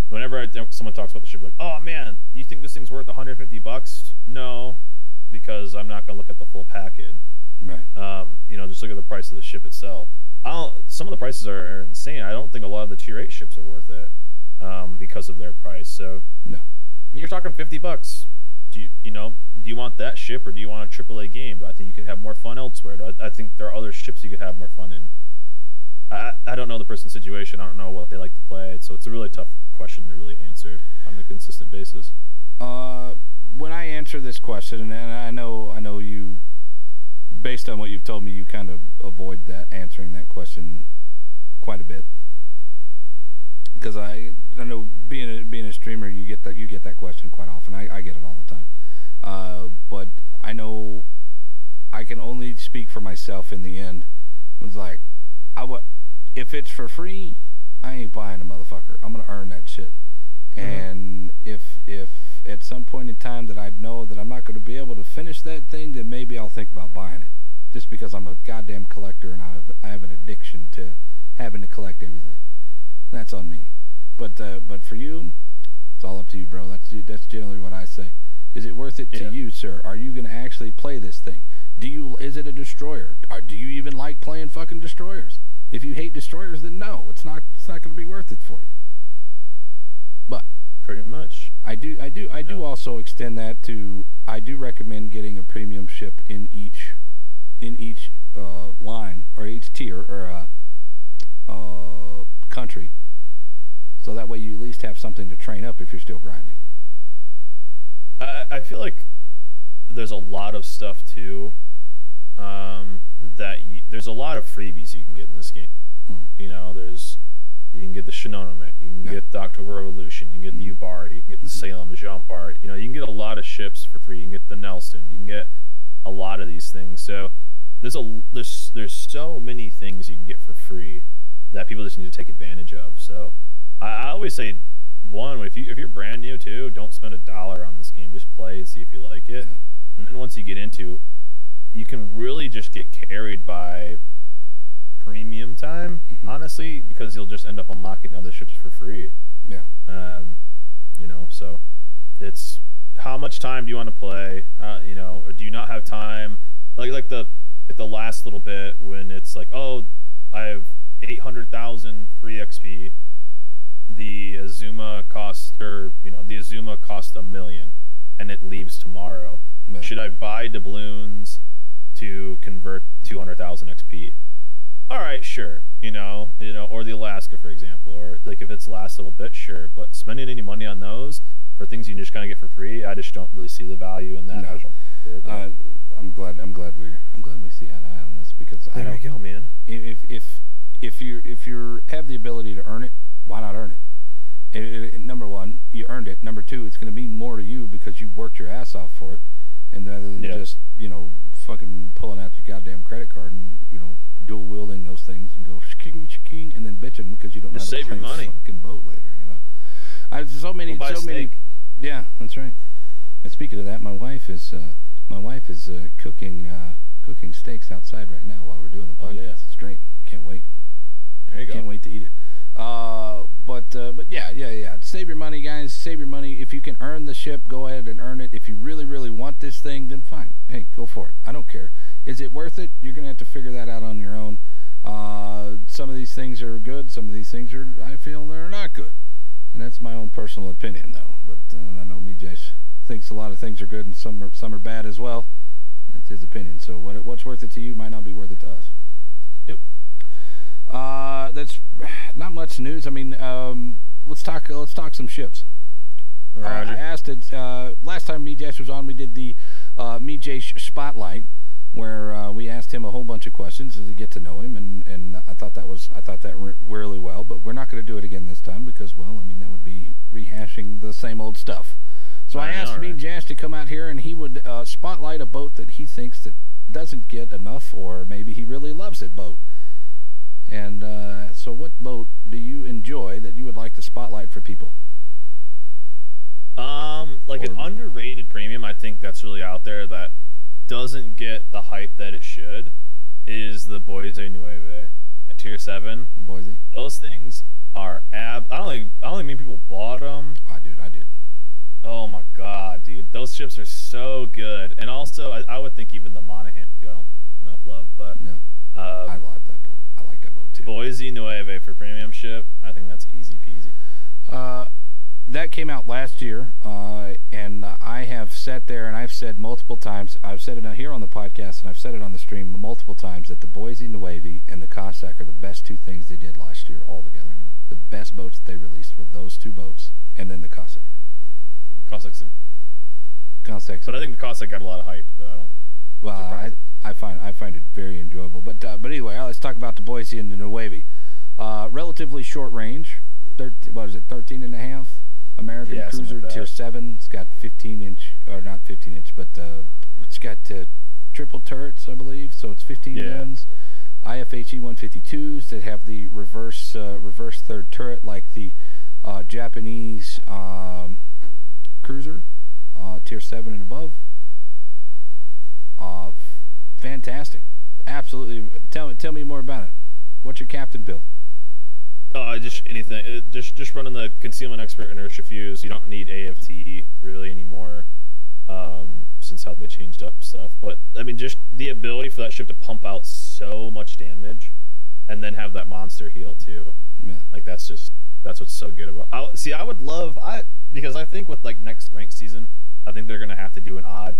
whenever someone talks about the ship, like, oh man, do you think this thing's worth $150? No, because I'm not gonna look at the full package. Right. You know, just look at the price of the ship itself. Some of the prices are insane. I don't think a lot of the tier 8 ships are worth it because of their price. So no, I mean, you're talking $50. Do you want that ship or do you want a AAA game? Do I think you could have more fun elsewhere? I think there are other ships you could have more fun in. I don't know the person's situation. I don't know what they like to play. So it's a really tough question to really answer on a consistent basis. When I answer this question, and I know you, based on what you've told me, you kind of avoid answering that question quite a bit. Because I know being a streamer, you get that question quite often. I get it all the time. But I know I can only speak for myself in the end. It's like if it's for free, I ain't buying a motherfucker. I'm gonna earn that shit. And if at some point in time that I know that I'm not going to be able to finish that thing, then maybe I'll think about buying it. Just because I'm a goddamn collector and I have an addiction to having to collect everything. That's on me. But for you, it's all up to you, bro. That's generally what I say. Is it worth it to you, sir? Are you going to actually play this thing? Is it a destroyer? Or do you even like playing fucking destroyers? If you hate destroyers, then no, it's not going to be worth it for you. But pretty much, I do also extend that to, I do recommend getting a premium ship in each line or each tier or country, so that way you at least have something to train up if you're still grinding. I feel like there's a lot of stuff too. There's a lot of freebies you can get in this game. You know, you can get the Shinonome, you can get the October Revolution, you can get the Ubari, you can get the Salem, the Jean Bart. You know, you can get a lot of ships for free. You can get the Nelson, you can get a lot of these things. So there's so many things you can get for free that people just need to take advantage of. So I always say, one, if you're brand new too, don't spend $1 on this game. Just play and see if you like it. And then once you get into, you can really just get carried by premium time, honestly, because you'll just end up unlocking other ships for free. Yeah. You know, so it's how much time do you want to play? You know, or do you not have time? Like the last little bit when it's like, oh, I have 800,000 free XP. The Azuma cost, or the Azuma cost $1 million, and it leaves tomorrow. Yeah. Should I buy doubloons to convert 200,000 XP? all right, sure, or the Alaska, for example, or like if it's the last little bit, sure. But spending any money on those for things you can just kind of get for free, I just don't really see the value in that. No. I'm glad we see eye to eye on this, because there we go, man. If you have the ability to earn it, why not earn it? Number one, you earned it. Number two, it's going to mean more to you because you worked your ass off for it, and rather than just fucking pulling out your goddamn credit card and dual wielding those things and go king and then bitching because you don't know how to save play your money. the fucking boat later. I've so many. Yeah, that's right. And speaking of that, my wife is cooking steaks outside right now while we're doing the podcast. Yeah. It's great. Can't wait. There you go. Can't wait to eat it. But yeah. Save your money, guys. Save your money. If you can earn the ship, go ahead and earn it. If you really, really want this thing, then fine. Hey, go for it. I don't care. Is it worth it? You're gonna have to figure that out on your own. Some of these things are good. Some of these things I feel they're not good, and that's my own personal opinion, though. But I know MEJASH thinks a lot of things are good and some are bad as well. That's his opinion. So what's worth it to you might not be worth it to us. Yep. That's not much news. I mean, let's talk some ships. I asked it last time MEJASH was on. We did the MEJASH Spotlight, where we asked him a whole bunch of questions to get to know him, and I thought that went really well. But we're not going to do it again this time because, well, I mean, that would be rehashing the same old stuff. So I asked MEJASH to come out here, and he would spotlight a boat that he thinks that doesn't get enough, or maybe he really loves it boat. And so what boat do you enjoy that you would like to spotlight for people? An underrated premium, I think that's really out there that doesn't get the hype that it should, is the Boise Nueve at Tier 7. The Boise? Those things are I don't mean people bought them. I did. Oh my god, dude. Those ships are so good. And also, I would think even the Monahan, too. I don't have enough love, but... No. I love that boat. I like that boat, too. Boise Nueve for premium ship, I think that's easy peasy. That came out last year, and I have sat there and I've said multiple times, I've said it here on the podcast and I've said it on the stream multiple times, that the Boise Nueve and the Cossack are the best two things they did last year altogether. The best boats that they released were those two boats, and then the Cossack. Cossack's. But I think the Cossack got a lot of hype, so I don't think. Well, I find it very enjoyable. But anyway, let's talk about the Boise and the Nueve. Relatively short range. 13 and a half? American cruiser, like Tier 7. It's got 15-inch, or not 15-inch, but it's got triple turrets, I believe, so it's 15 guns. IFHE 152s that have the reverse third turret, like the Japanese cruiser, Tier 7 and above. Fantastic, absolutely. Tell me more about it. What's your captain build? Just anything. Just running the Concealment Expert inertia fuse. You don't need AFT really anymore, since how they changed up stuff. But I mean, just the ability for that ship to pump out so much damage, and then have that monster heal too. Yeah. Like that's what's so good about. I would love because I think with like next rank season, I think they're gonna have to do an odd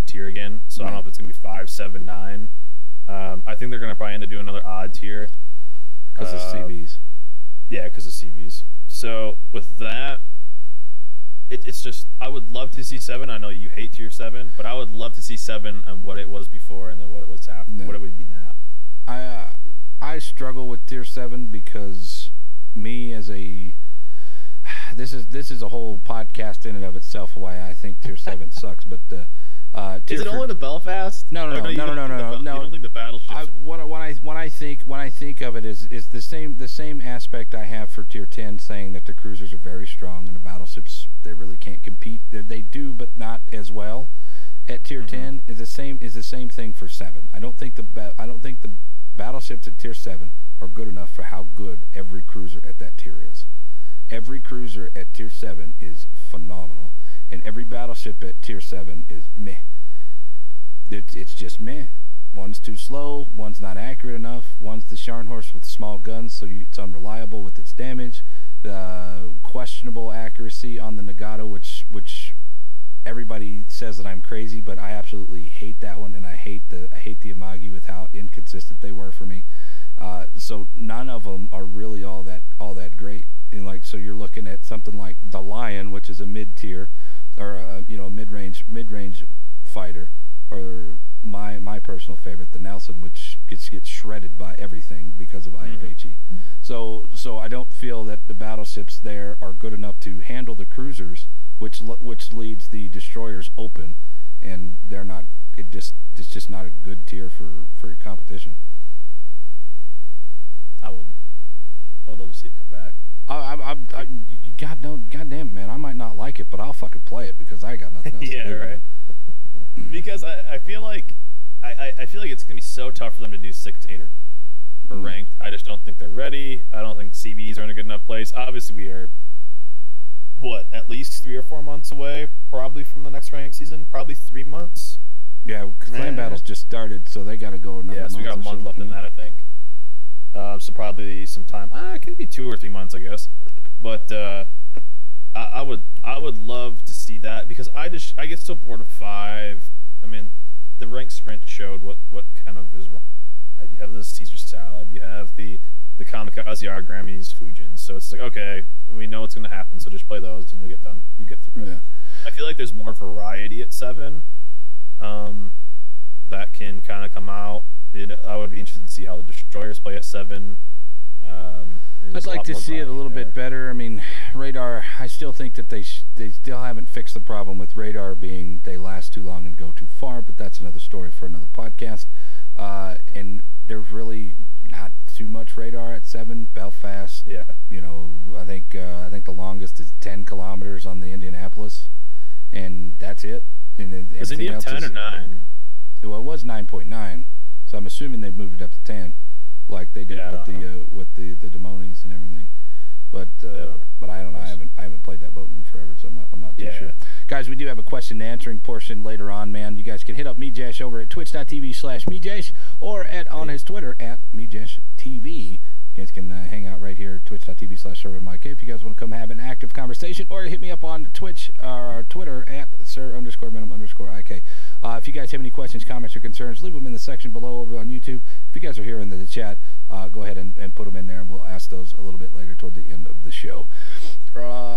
tier again. So I don't know if it's gonna be 5, 7, 9. I think they're gonna probably end up doing another odd tier because of CVs. Yeah, because of CVs. So with that, it's just I would love to see 7. I know you hate Tier 7, but I would love to see 7 and what it was before and then what it was after. No. What it would be now. I struggle with Tier 7 because me as a this is a whole podcast in and of itself why I think Tier 7 sucks. But is it only the Belfast? No. You don't think the battleships? When I think of it is the same aspect I have for Tier 10, saying that the cruisers are very strong and the battleships they really can't compete. They do, but not as well. At Tier 10 is the same thing for 7. I don't think the battleships at Tier 7 are good enough for how good every cruiser at that tier is. Every cruiser at Tier 7 is phenomenal, and every battleship at Tier 7 is meh. It's just meh. One's too slow, one's not accurate enough, one's the Scharnhorst with small guns, so it's unreliable with its damage. The questionable accuracy on the Nagato, which everybody says that I'm crazy, but I absolutely hate that one, and I hate the Amagi with how inconsistent they were for me. so none of them are really all that great. And like, so you're looking at something like the Lion, which is a mid tier, or a mid range fighter, or my personal favorite, the Nelson, which gets shredded by everything because of IFHE. So I don't feel that the battleships there are good enough to handle the cruisers, which leads the destroyers open, and they're not. It's just not a good tier for your competition. I would love to see it come back. Goddamn, man, I might not like it, but I'll fucking play it because I got nothing else to do. Right. Because I feel like it's gonna be so tough for them to do 6, 8, or ranked. I just don't think they're ready. I don't think CVs are in a good enough place. Obviously, we are at least 3 or 4 months away, probably from the next ranked season. Probably 3 months. Yeah, because clan battles just started, so they got to go another month. Yeah, so we got a month left in that, I think. So probably some time. It could be 2 or 3 months, I guess. But I would love to see that, because I get so bored of 5. I mean, the ranked sprint showed what kind of is wrong. You have the Caesar salad. You have the kamikaze Grammys Fujins. So it's like, okay, we know what's going to happen, so just play those and you'll get done. You get through it. Yeah. I feel like there's more variety at 7. That can kind of come out. I would be interested to see how the destroyers play at 7. I'd like to see it a little bit better. I mean, radar, I still think that they still haven't fixed the problem with radar being they last too long and go too far, but that's another story for another podcast. And there's really not too much radar at 7. Belfast, yeah. I think the longest is 10 kilometers on the Indianapolis, and that's it. And was India 10 or 9? Well, it was 9.9, so I'm assuming they've moved it up to 10, like they did with the Demonies and everything. But I don't know. I haven't played that boat in forever, so I'm not too sure. Guys, we do have a question and answering portion later on, man. You guys can hit up MEJASH over at twitch.tv/MEJASH or on his Twitter at MEJASHTV. You guys can hang out right here at twitch.tv/SirVinMike if you guys want to come have an active conversation, or hit me up on Twitch or Twitter at Sir_Venom_IK. If you guys have any questions, comments, or concerns, leave them in the section below over on YouTube. If you guys are here in the chat, go ahead and put them in there, and we'll ask those a little bit later toward the end of the show.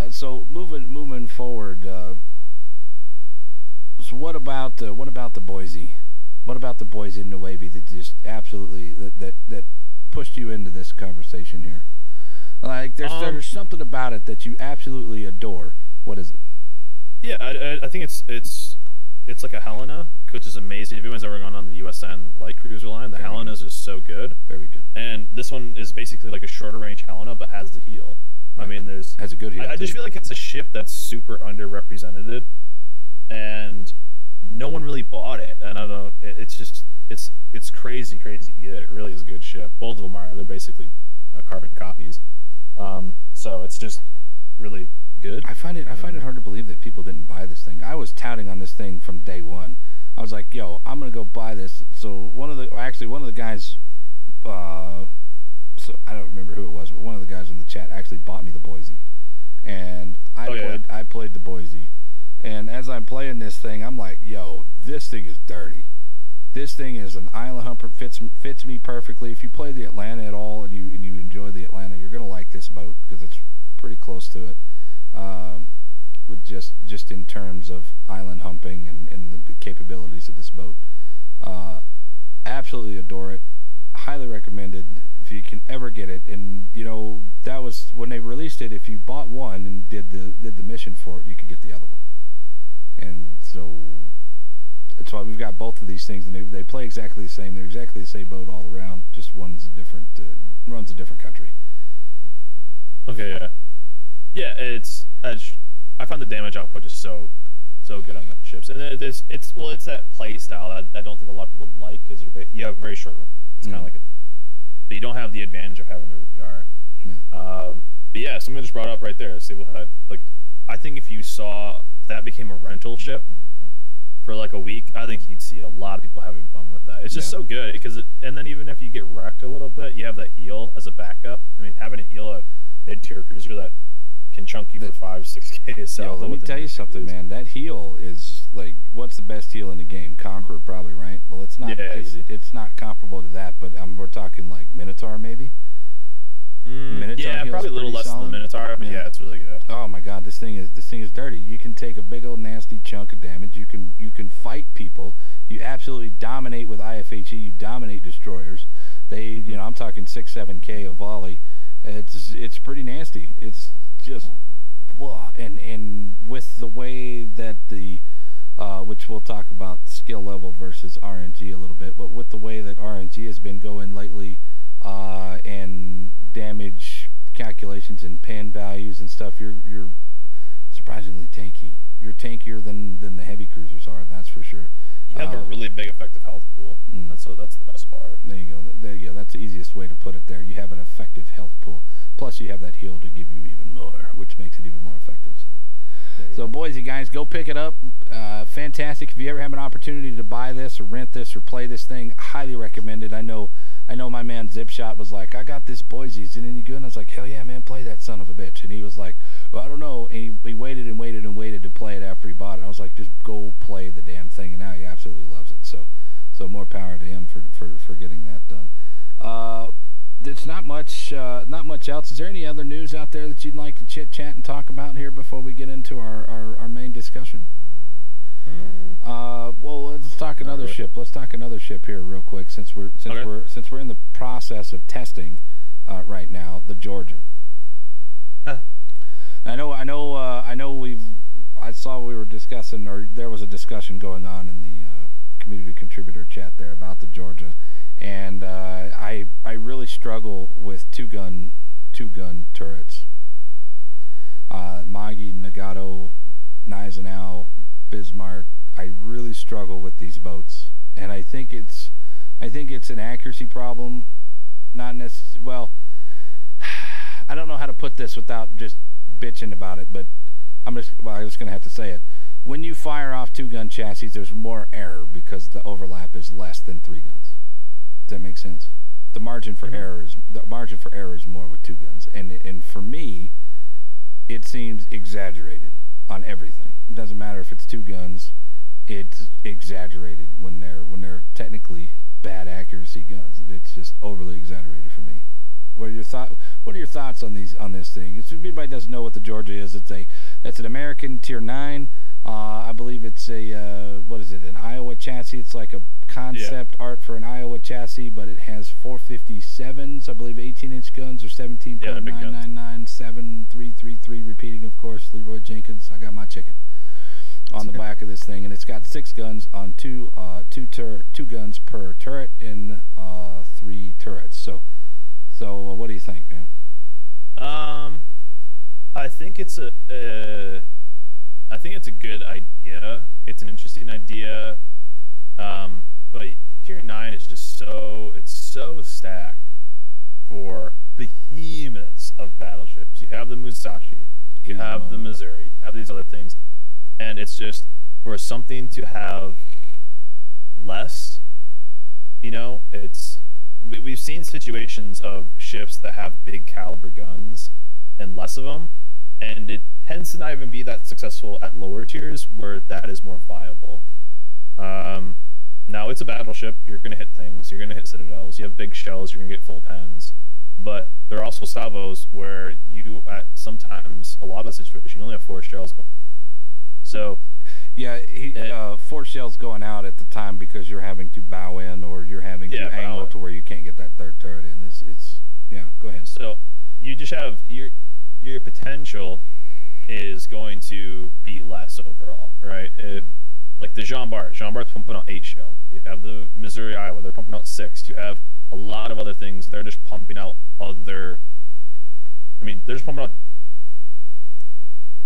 So moving forward, so what about the Boise? What about the Boise and the Wavy that just absolutely that pushed you into this conversation here? Like there's something about it that you absolutely adore. What is it? Yeah, I think it's like a Helena, which is amazing. If anyone's ever gone on the USN light cruiser line, the Helenas is so good. Very good. And this one is basically like a shorter range Helena, but has the heel. Right. I mean, has a good heel. I just feel like it's a ship that's super underrepresented, and no one really bought it. And I don't know, it's crazy good. It really is a good ship. Both of them are. They're basically carbon copies. So it's just really good. I find it hard to believe that people didn't buy this thing. I was touting on this thing from day one. I was like, yo, I'm gonna go buy this. So one of the guys, so I don't remember who it was, but one of the guys in the chat actually bought me the Boise, and I played the Boise, and as I'm playing this thing, I'm like, yo, this thing is dirty. This thing is an island humper. Fits me perfectly. If you play the Atlanta at all and you enjoy the Atlanta, you're gonna like this boat because it's pretty close to it. With just in terms of island humping and the capabilities of this boat, absolutely adore it. Highly recommended if you can ever get it. And that was when they released it. If you bought one and did the mission for it, you could get the other one. And so that's why we've got both of these things, and they play exactly the same. They're exactly the same boat all around. Just one's a different runs a different country. Okay, yeah. I found the damage output just so good on the ships, and it's that play style that I don't think a lot of people like, because you have very short range. It's kind of like but you don't have the advantage of having the radar. Yeah. But yeah, someone just brought up right there. I think if that became a rental ship for like a week, I think you'd see a lot of people having fun with that. It's just so good and then even if you get wrecked a little bit, you have that heel as a backup. I mean, having a heel at mid-tier cruiser that can chunk you for 5-6K. Let me tell you something, man. That heel is like, what's the best heal in the game? Conqueror, probably, right? Well, it's not. Yeah, easy. It's not comparable to that, but we're talking like Minotaur, maybe. Minotaur yeah, probably a little less solid. than the Minotaur, but yeah, it's really good. Oh my God, this thing is dirty. You can take a big old nasty chunk of damage. You can fight people. You absolutely dominate with IFHE. You dominate destroyers. They, I'm talking 6-7K a volley. It's pretty nasty. It's just, and with the way that the which we'll talk about skill level versus RNG a little bit, but with the way that RNG has been going lately, and damage calculations and pan values and stuff, you're surprisingly tanky. You're tankier than the heavy cruisers are, that's for sure. You have a really big effective health pool. That's the best part. There you go. There you go. That's the easiest way to put it there. You have an effective health pool. Plus you have that heal to give you even more, which makes it even more effective. So boys and guys, go pick it up. Fantastic. If you ever have an opportunity to buy this or rent this or play this thing, highly recommend it. I know my man Zipshot was like, I got this Boise. Is it any good? And I was like, hell yeah, man, play that son of a bitch. And he was like, well, I don't know. And he waited and waited and waited to play it after he bought it. I was like, just go play the damn thing. And now he absolutely loves it. So more power to him for getting that done. There's not much else. Is there any other news out there that you'd like to chit chat and talk about here before we get into our main discussion? Well, let's talk another ship. Let's talk another ship here real quick, since we're in the process of testing right now, the Georgia. I saw we were discussing, or there was a discussion going on in the community contributor chat there about the Georgia, and I really struggle with two gun turrets. Magi, Nagato, Gneisenau, Bismarck. I really struggle with these boats, and I think it's an accuracy problem, not necessarily. Well, I don't know how to put this without just bitching about it, but I'm just gonna have to say it. When you fire off 2-gun chassis, there's more error because the overlap is less than 3 guns. Does that make sense? The margin for error is more with 2 guns, and for me, it seems exaggerated on everything. It doesn't matter if it's 2 guns. It's exaggerated when they're technically bad accuracy guns. It's just overly exaggerated for me. What are your thoughts on this thing? If anybody doesn't know what the Georgia is, it's an American Tier 9. I believe it's an Iowa chassis. It's like a concept art for an Iowa chassis, but it has 457s, I believe 18-inch guns, or 17.999, 7333, repeating, of course, Leroy Jenkins. I got my chicken on the back of this thing, and it's got 6 guns on two guns per turret and 3 turrets. So what do you think, man? I think it's a good idea. It's an interesting idea. But Tier 9 is just so stacked for behemoths of battleships. You have the Musashi, you have the Missouri, you have these other things, and it's just for something to have less. We've seen situations of ships that have big caliber guns and less of them, and it tends to not even be that successful at lower tiers where that is more viable. Now it's a battleship. You're going to hit things. You're going to hit citadels. You have big shells. You're going to get full pens. But there are also salvos where sometimes a lot of situations, you only have 4 shells going. So yeah, 4 shells going out at the time because you're having to bow in, or you're having to angle to where you can't get that 3rd turret in. Go ahead. So you just have your potential is going to be less overall, right? Like the Jean Bart's pumping out 8 shells. You have the Missouri, Iowa, they're pumping out 6. You have a lot of other things. They're just pumping out they're just pumping out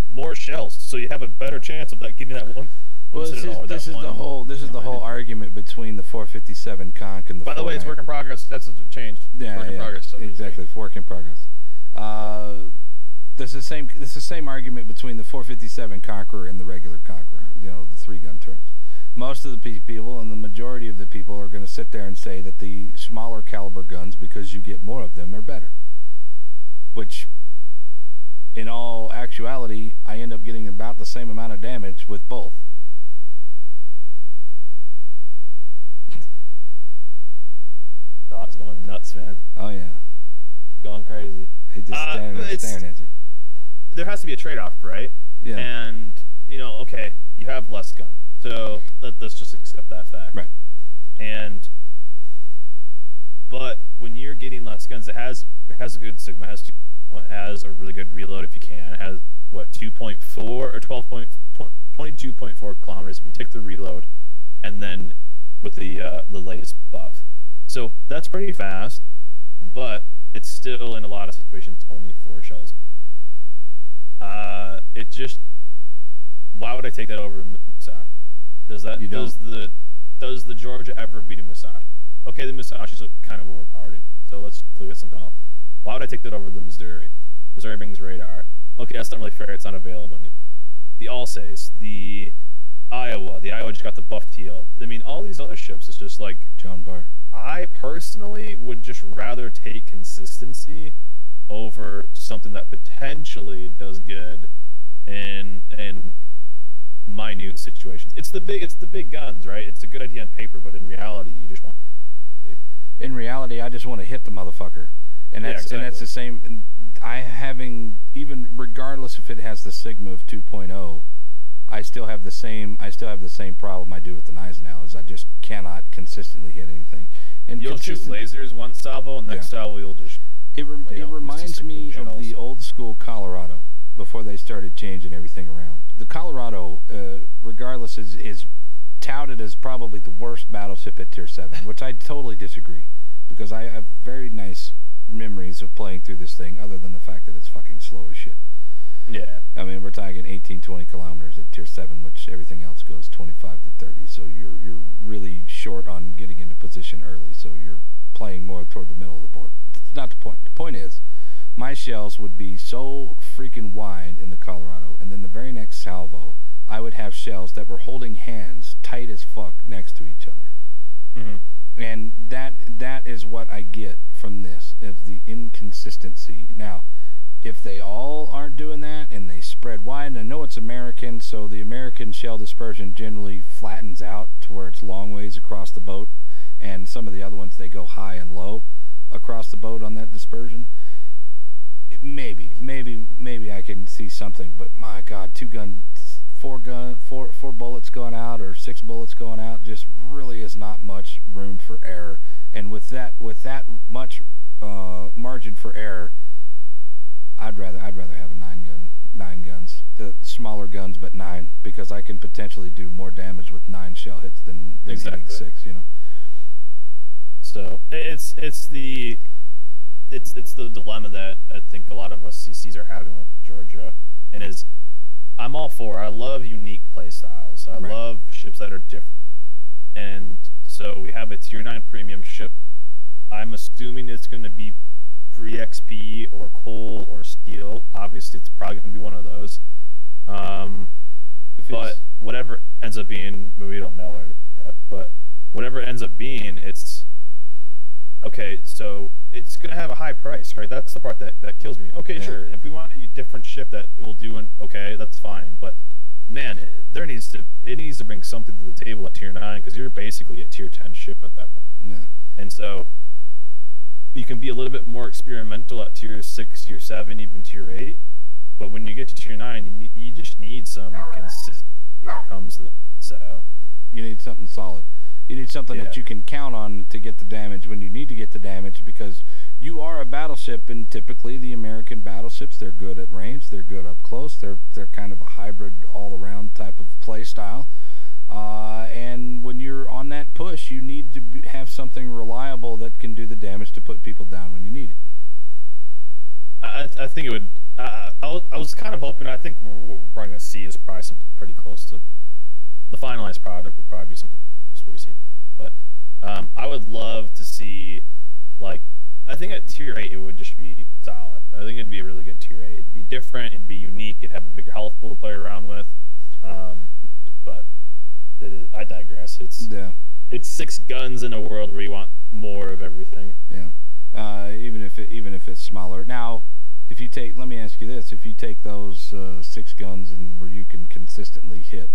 more shells, so you have a better chance of getting that one. Well, this is the whole argument between the 457 conch and the. By the way, it's work in progress. That's changed. Yeah, work in progress, so exactly. It's work in progress. This is the same argument between the 457 Conqueror and the regular Conqueror. The 3-gun turrets. Most of the people, and the majority of the people, are going to sit there and say that the smaller caliber guns, because you get more of them, are better. Which, in all actuality, I end up getting about the same amount of damage with both. nuts, man. Oh yeah, Going crazy. he just staring at you. There has to be a trade-off, right? Yeah. And okay, you have less gun, so let's just accept that fact. Right. But when you're getting less guns, it has a good Sigma. It has a really good reload if you can. It has what 2.4 or 22.4 kilometers if you take the reload, and then with the latest buff. So that's pretty fast, but it's still in a lot of situations only 4 shells. It just, why would I take that over Musashi? Does the Georgia ever beat a Musashi? Okay, the Musashi is kind of overpowered, so let's look at something else. Why would I take that over the Missouri? Missouri brings radar. Okay, that's not really fair. It's not available. The Alsace, the Iowa just got the buff teal. I mean, all these other ships is just like John Bart. I personally would just rather take consistency over something that potentially does good in minute situations. It's the big guns, right? It's a good idea on paper, but in reality, you just want. In reality, I just want to hit the motherfucker, and that's the same. Even regardless if it has the Sigma of 2.0, I still have the same problem I do with the Eisenhower, is I just cannot consistently hit anything. And you'll shoot lasers one salvo, and next salvo you'll just. It reminds me of the old school Colorado before they started changing everything around. The Colorado, regardless, is touted as probably the worst battleship at Tier 7, which I totally disagree, because I have very nice memories of playing through this thing, other than the fact that it's fucking slow as shit. Yeah. I mean, we're talking 18-20 kilometers at Tier 7, which everything else goes 25 to 30, so you're really short on getting into position early, so you're playing more toward the middle of the board. That's not the point. The point is, my shells would be so freaking wide in the Colorado, and then the very next salvo, I would have shells that were holding hands tight as fuck next to each other. Mm-hmm. And that is what I get from this, of the inconsistency. Now, if they all aren't doing that and they spread wide, and I know it's American, so the American shell dispersion generally flattens out to where it's long ways across the boat, and some of the other ones, they go high and low across the boat on that dispersion. Maybe I can see something, but my God, four bullets going out or 6 bullets going out just really is not much room for error. And with that much margin for error, I'd rather have a 9 guns, smaller guns, but 9, because I can potentially do more damage with 9 shell hits than hitting 6. So it's the dilemma that I think a lot of us CCs are having with Georgia, and I'm all for. I love unique play styles. I love ships that are different, and so we have a Tier 9 premium ship. I'm assuming it's going to be free XP or coal or steel. Obviously, it's probably going to be one of those. But whatever ends up being, we don't know it yet. But whatever it ends up being, it's okay. So it's going to have a high price, right? That's the part that kills me. Okay, sure. If we want a different ship that will do okay, that's fine. But man, it needs to bring something to the table at Tier 9, because you're basically a Tier 10 ship at that point. Yeah. And so you can be a little bit more experimental at Tier 6, Tier 7, even Tier 8. But when you get to Tier 9, you just need some consistency when it comes to that. So you need something solid. You need something that you can count on to get the damage when you need to get the damage, because you are a battleship, and typically the American battleships, they're good at range, they're good up close, they're kind of a hybrid all-around type of play style. And when you're on that push, you need to have something reliable that can do the damage to put people down when you need it. I think it would. I was kind of hoping. I think what we're probably going to see is probably something pretty close to the finalized product. Will probably be something close to what we see. But I would love to see, like, I think at Tier 8 it would just be solid. I think it'd be a really good Tier 8. It'd be different. It'd be unique. It'd have a bigger health pool to play around with. But it is. I digress. It's 6 guns in a world where you want more of everything. Yeah. Even if it's smaller. Now, if you take, let me ask you this: if you take those 6 guns and where you can consistently hit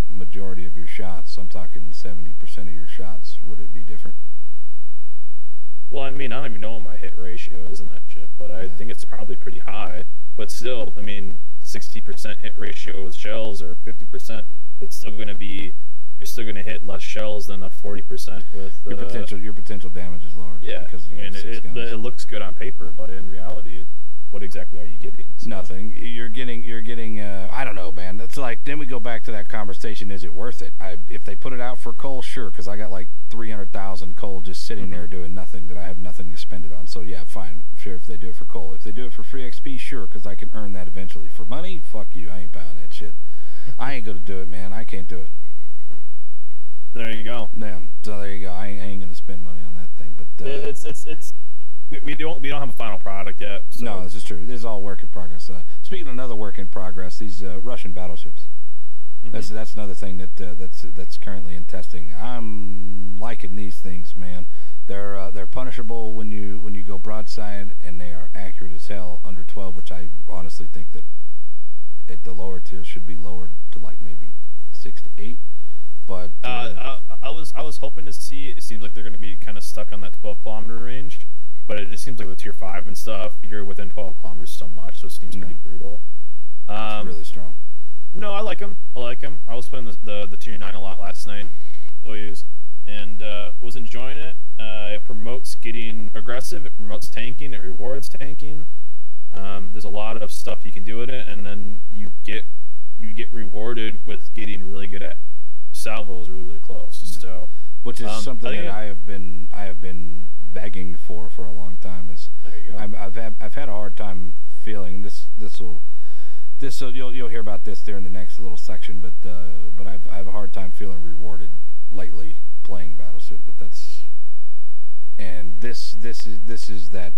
majority of your shots, I'm talking 70% of your shots, would it be different? Well, I mean, mean, I don't even know what my hit ratio is in that ship, but I think it's probably pretty high. But still, I mean, 60% hit ratio with shells or 50%, it's still going to be, you're still going to hit less shells than a 40% with your potential damage is lower. Yeah, because it looks good on paper, but in reality, what exactly are you getting? So. Nothing. You're getting. I don't know, man. It's like then we go back to that conversation. Is it worth it? If they put it out for coal, sure, because I got like 300,000 coal just sitting there doing nothing that I have nothing to spend it on. So yeah, fine, sure. If they do it for coal, if they do it for free XP, sure, because I can earn that eventually. For money, fuck you. I ain't buying that shit. I ain't gonna do it, man. I can't do it. There you go. Yeah. So there you go. I ain't gonna spend money on that thing. But it's. We don't have a final product yet. So. No, this is true. This is all work in progress. Speaking of another work in progress, these Russian battleships. Mm-hmm. That's another thing that's currently in testing. I'm liking these things, man. They're punishable when you go broadside, and they are accurate as hell under 12, which I honestly think that at the lower tiers should be lowered to like maybe 6 to 8. But I was hoping to see. It seems like they're going to be kind of stuck on that 12-kilometer range. But it just seems like the tier 5 and stuff, you're within 12 kilometers so much, so it seems pretty brutal. It's really strong. No, I like him. I was playing the tier 9 a lot last night, and was enjoying it. It promotes getting aggressive. It promotes tanking. It rewards tanking. There's a lot of stuff you can do with it, and then you get rewarded with getting really good at salvos really close. Yeah. So, which is something that I have been begging for a long time. Is I've had a hard time feeling you'll hear about this during the next little section, but I have a hard time feeling rewarded lately playing Battleship. But this is that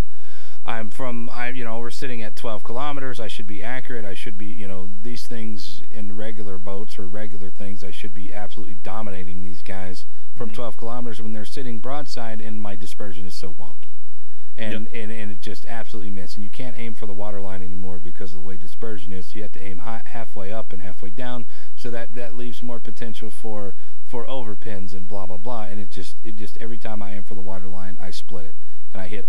we're sitting at 12 kilometers. I should be accurate. I should be, these things in regular boats or regular things, I should be absolutely dominating these guys from 12 kilometers when they're sitting broadside, and my dispersion is so wonky. And it just absolutely misses. And you can't aim for the water line anymore because of the way dispersion is. So you have to aim halfway up and halfway down. So that leaves more potential for overpins and blah blah blah. And it just every time I aim for the water line, I split it. And I hit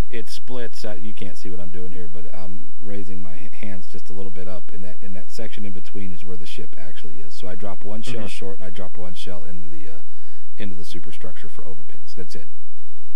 it splits. You can't see what I'm doing here, but I'm raising my hands just a little bit up. In that section in between is where the ship actually is. So I drop one shell short, and I drop one shell into the superstructure for overpins. That's it.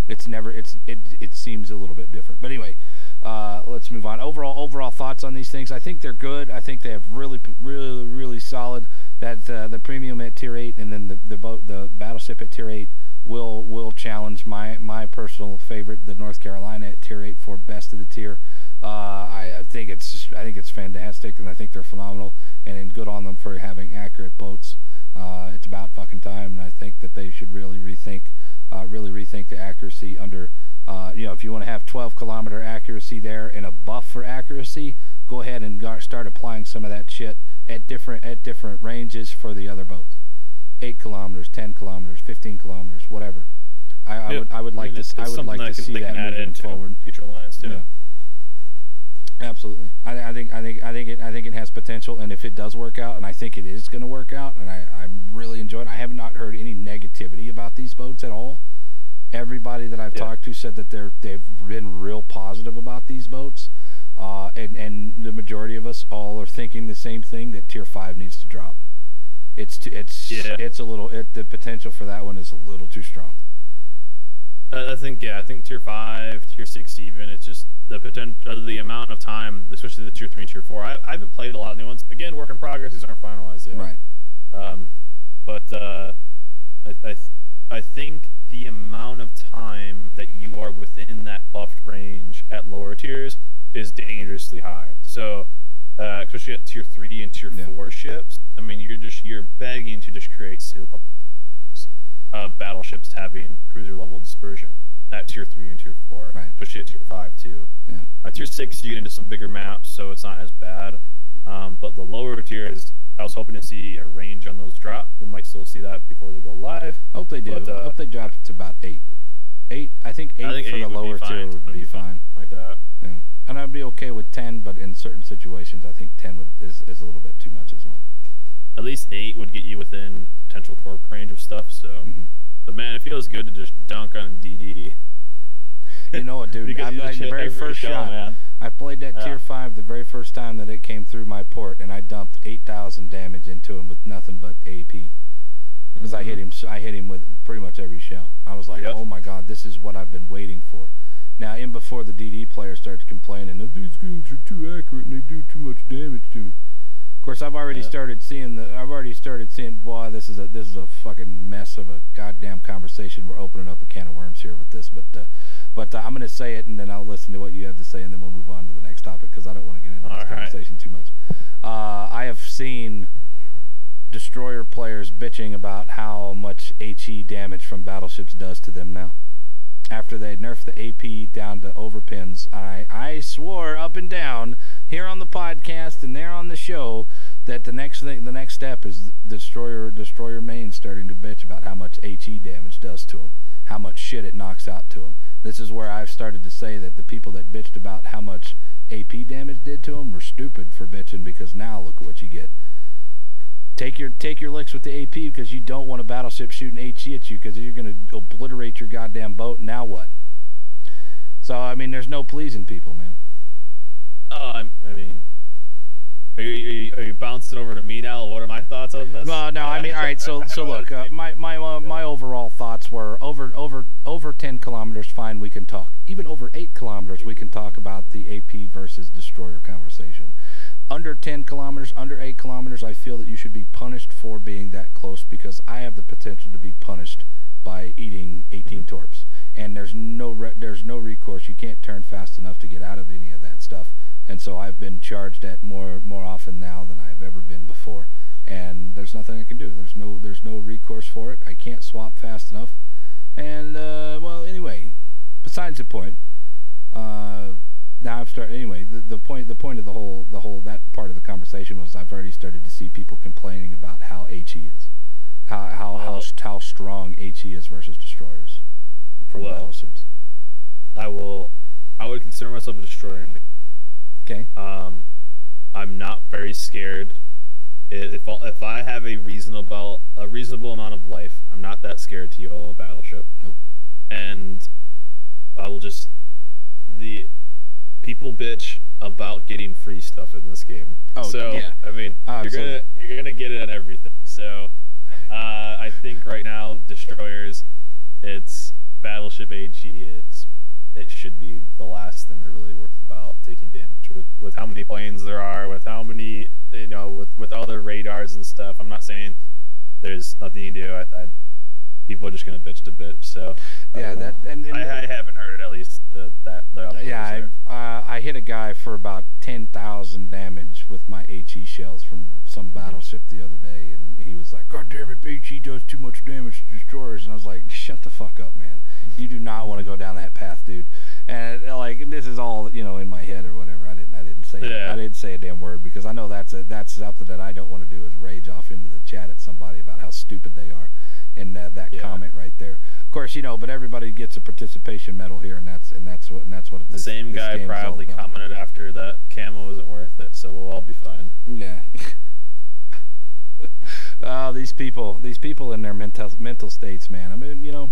It seems a little bit different, but anyway, let's move on. Overall thoughts on these things. I think they're good. I think they have really solid. That the premium at tier 8, and then the battleship at tier 8 will challenge my personal favorite, the North Carolina at tier 8 for best of the tier. I think it's fantastic, and I think they're phenomenal, and good on them for having accurate boats. It's about fucking time, and I think that they should really rethink the accuracy under, if you want to have 12-kilometer accuracy there and a buff for accuracy, go ahead and start applying some of that shit at different ranges for the other boats. 8 kilometers, 10 kilometers, 15 kilometers, whatever. I would like to see that moving forward. Future lines too. Yeah. Absolutely. I think it has potential, and if it does work out, and I think it is going to work out, and I'm really enjoying it. I have not heard any negativity about these boats at all. Everybody that I've talked to said that they've been real positive about these boats, and the majority of us all are thinking the same thing, that tier 5 needs to drop. The potential for that one is a little too strong. I think tier 5, tier 6 even, it's just the potential, the amount of time, especially the tier 3 and tier 4. I haven't played a lot of new ones. Again, work in progress. These aren't finalized yet. Right. I think the amount of time that you are within that buffed range at lower tiers is dangerously high. So, especially at tier 3 and tier 4 ships, I mean, you're begging to just create seal battleships having cruiser level dispersion at tier 3 and tier 4, right. Especially at tier 5 too. Yeah. At tier 6, you get into some bigger maps, so it's not as bad. But the lower tiers, I was hoping to see a range on those drop. We might still see that before they go live. I hope they do. I hope they drop it to about 8. I think 8 for the lower tier would be fine. Like that. Yeah. And I'd be okay with 10, but in certain situations, I think 10 is a little bit too much as well. At least 8 would get you within potential torp range of stuff. So, But man, it feels good to just dunk on a DD. You know what, dude? I'm like the very first shot. Man. I played that tier 5 the very first time that it came through my port, and I dumped 8,000 damage into him with nothing but AP. Because I hit him with pretty much every shell. I was like, oh my god, this is what I've been waiting for. Now, in before the DD player starts complaining, oh, these things are too accurate and they do too much damage to me. Of course, I've already started seeing boy, this is a fucking mess of a goddamn conversation. We're opening up a can of worms here with this, but I'm going to say it and then I'll listen to what you have to say and then we'll move on to the next topic because I don't want to get into this conversation too much. I have seen destroyer players bitching about how much HE damage from battleships does to them now. After they nerfed the AP down to overpins, I swore up and down here on the podcast and there on the show that the next step is destroyer main starting to bitch about how much HE damage does to them, how much shit it knocks out to them. This is where I've started to say that the people that bitched about how much AP damage did to them were stupid for bitching because now look at what you get. Take your licks with the AP because you don't want a battleship shooting HE at you because you're going to obliterate your goddamn boat. Now what? So, I mean, there's no pleasing people, man. I mean, are you bouncing over to me now? What are my thoughts on this? No, I mean, all right. So look, my overall thoughts were over 10 kilometers, fine, we can talk. Even over 8 kilometers, we can talk about the AP versus destroyer conversation. Under 10 kilometers, under 8 kilometers, I feel that you should be punished for being that close because I have the potential to be punished by eating 18 torps. And there's no recourse. You can't turn fast enough to get out of any of that stuff. And so I've been charged at more often now than I've ever been before. And there's nothing I can do. There's no recourse for it. I can't swap fast enough. And well, anyway, besides the point. Now I've started anyway. The point of the whole that part of the conversation was I've already started to see people complaining about how HE is, how strong HE is versus destroyers from battleships. I would consider myself a destroyer. Okay. I'm not very scared. If I have a reasonable amount of life, I'm not that scared to YOLO a battleship. Nope. And I will just people bitch about getting free stuff in this game. Oh, so, yeah. I mean, you're gonna get it on everything. So, I think right now, destroyers, it's battleship HE it should be the last thing they're really worried about taking damage with how many planes there are, with how many with other radars and stuff. I'm not saying there's nothing you do. People are just gonna bitch to bitch. So yeah, I haven't heard it at least. I hit a guy for about 10,000 damage with my HE shells from some battleship the other day, and he was like, "God damn it, HE does too much damage to destroyers." And I was like, "Shut the fuck up, man. You do not want to go down that path, dude." And like, this is all in my head or whatever. I didn't say a damn word because I know that's something that I don't want to do is rage off into the chat at somebody about how stupid they are. In that comment right there, of course, but everybody gets a participation medal here, and that's what the same guy proudly commented after that camo isn't worth it, so we'll all be fine. Yeah. These people in their mental states, man. I mean,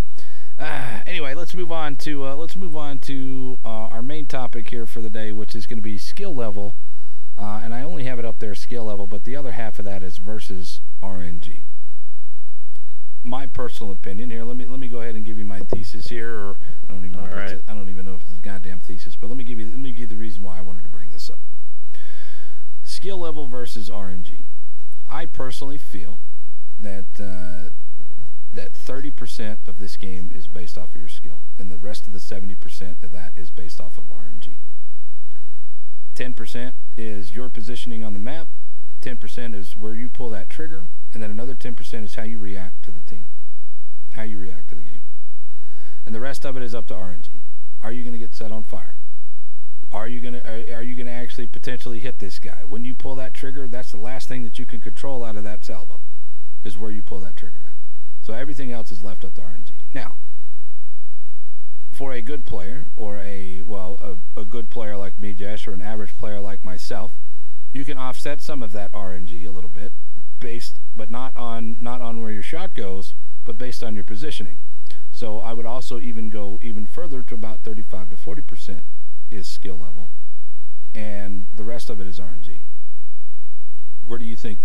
anyway, let's move on to our main topic here for the day, which is going to be skill level, and I only have it up there skill level, but the other half of that is versus RNG. My personal opinion here. Let me go ahead and give you my thesis here, or I don't even know if it's a goddamn thesis, but let me give you the reason why I wanted to bring this up. Skill level versus RNG. I personally feel that 30% of this game is based off of your skill, and the rest of the 70% of that is based off of RNG. 10% is your positioning on the map. 10% is where you pull that trigger, and then another 10% is how you react to the team, how you react to the game. And the rest of it is up to RNG. Are you going to get set on fire? Are you going to actually potentially hit this guy? When you pull that trigger, that's the last thing that you can control out of that salvo, is where you pull that trigger at. So everything else is left up to RNG. Now, for a good player, or a good player like MEJASH, or an average player like myself, you can offset some of that RNG a little bit, but not on where your shot goes, but based on your positioning. So I would also even go even further to about 35 to 40% is skill level, and the rest of it is RNG. Where do you think?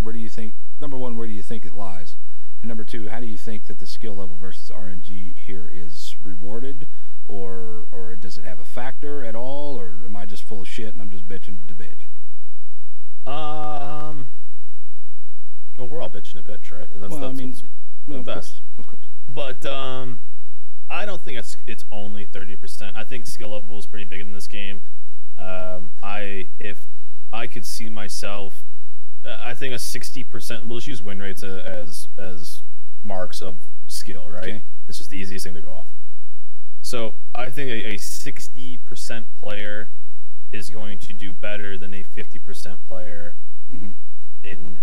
Number one, where do you think it lies? And number two, how do you think that the skill level versus RNG here is rewarded, or does it have a factor at all, or am I just full of shit and I'm just bitching to bitch? Well, we're all bitching to bitch, right? That's the best, of course. But I don't think it's only 30%. I think skill level is pretty big in this game. If I could see myself, I think a 60%. We'll just use win rates as marks of skill, right? Okay. This is the easiest thing to go off. So I think a 60% player is going to do better than a 50% player in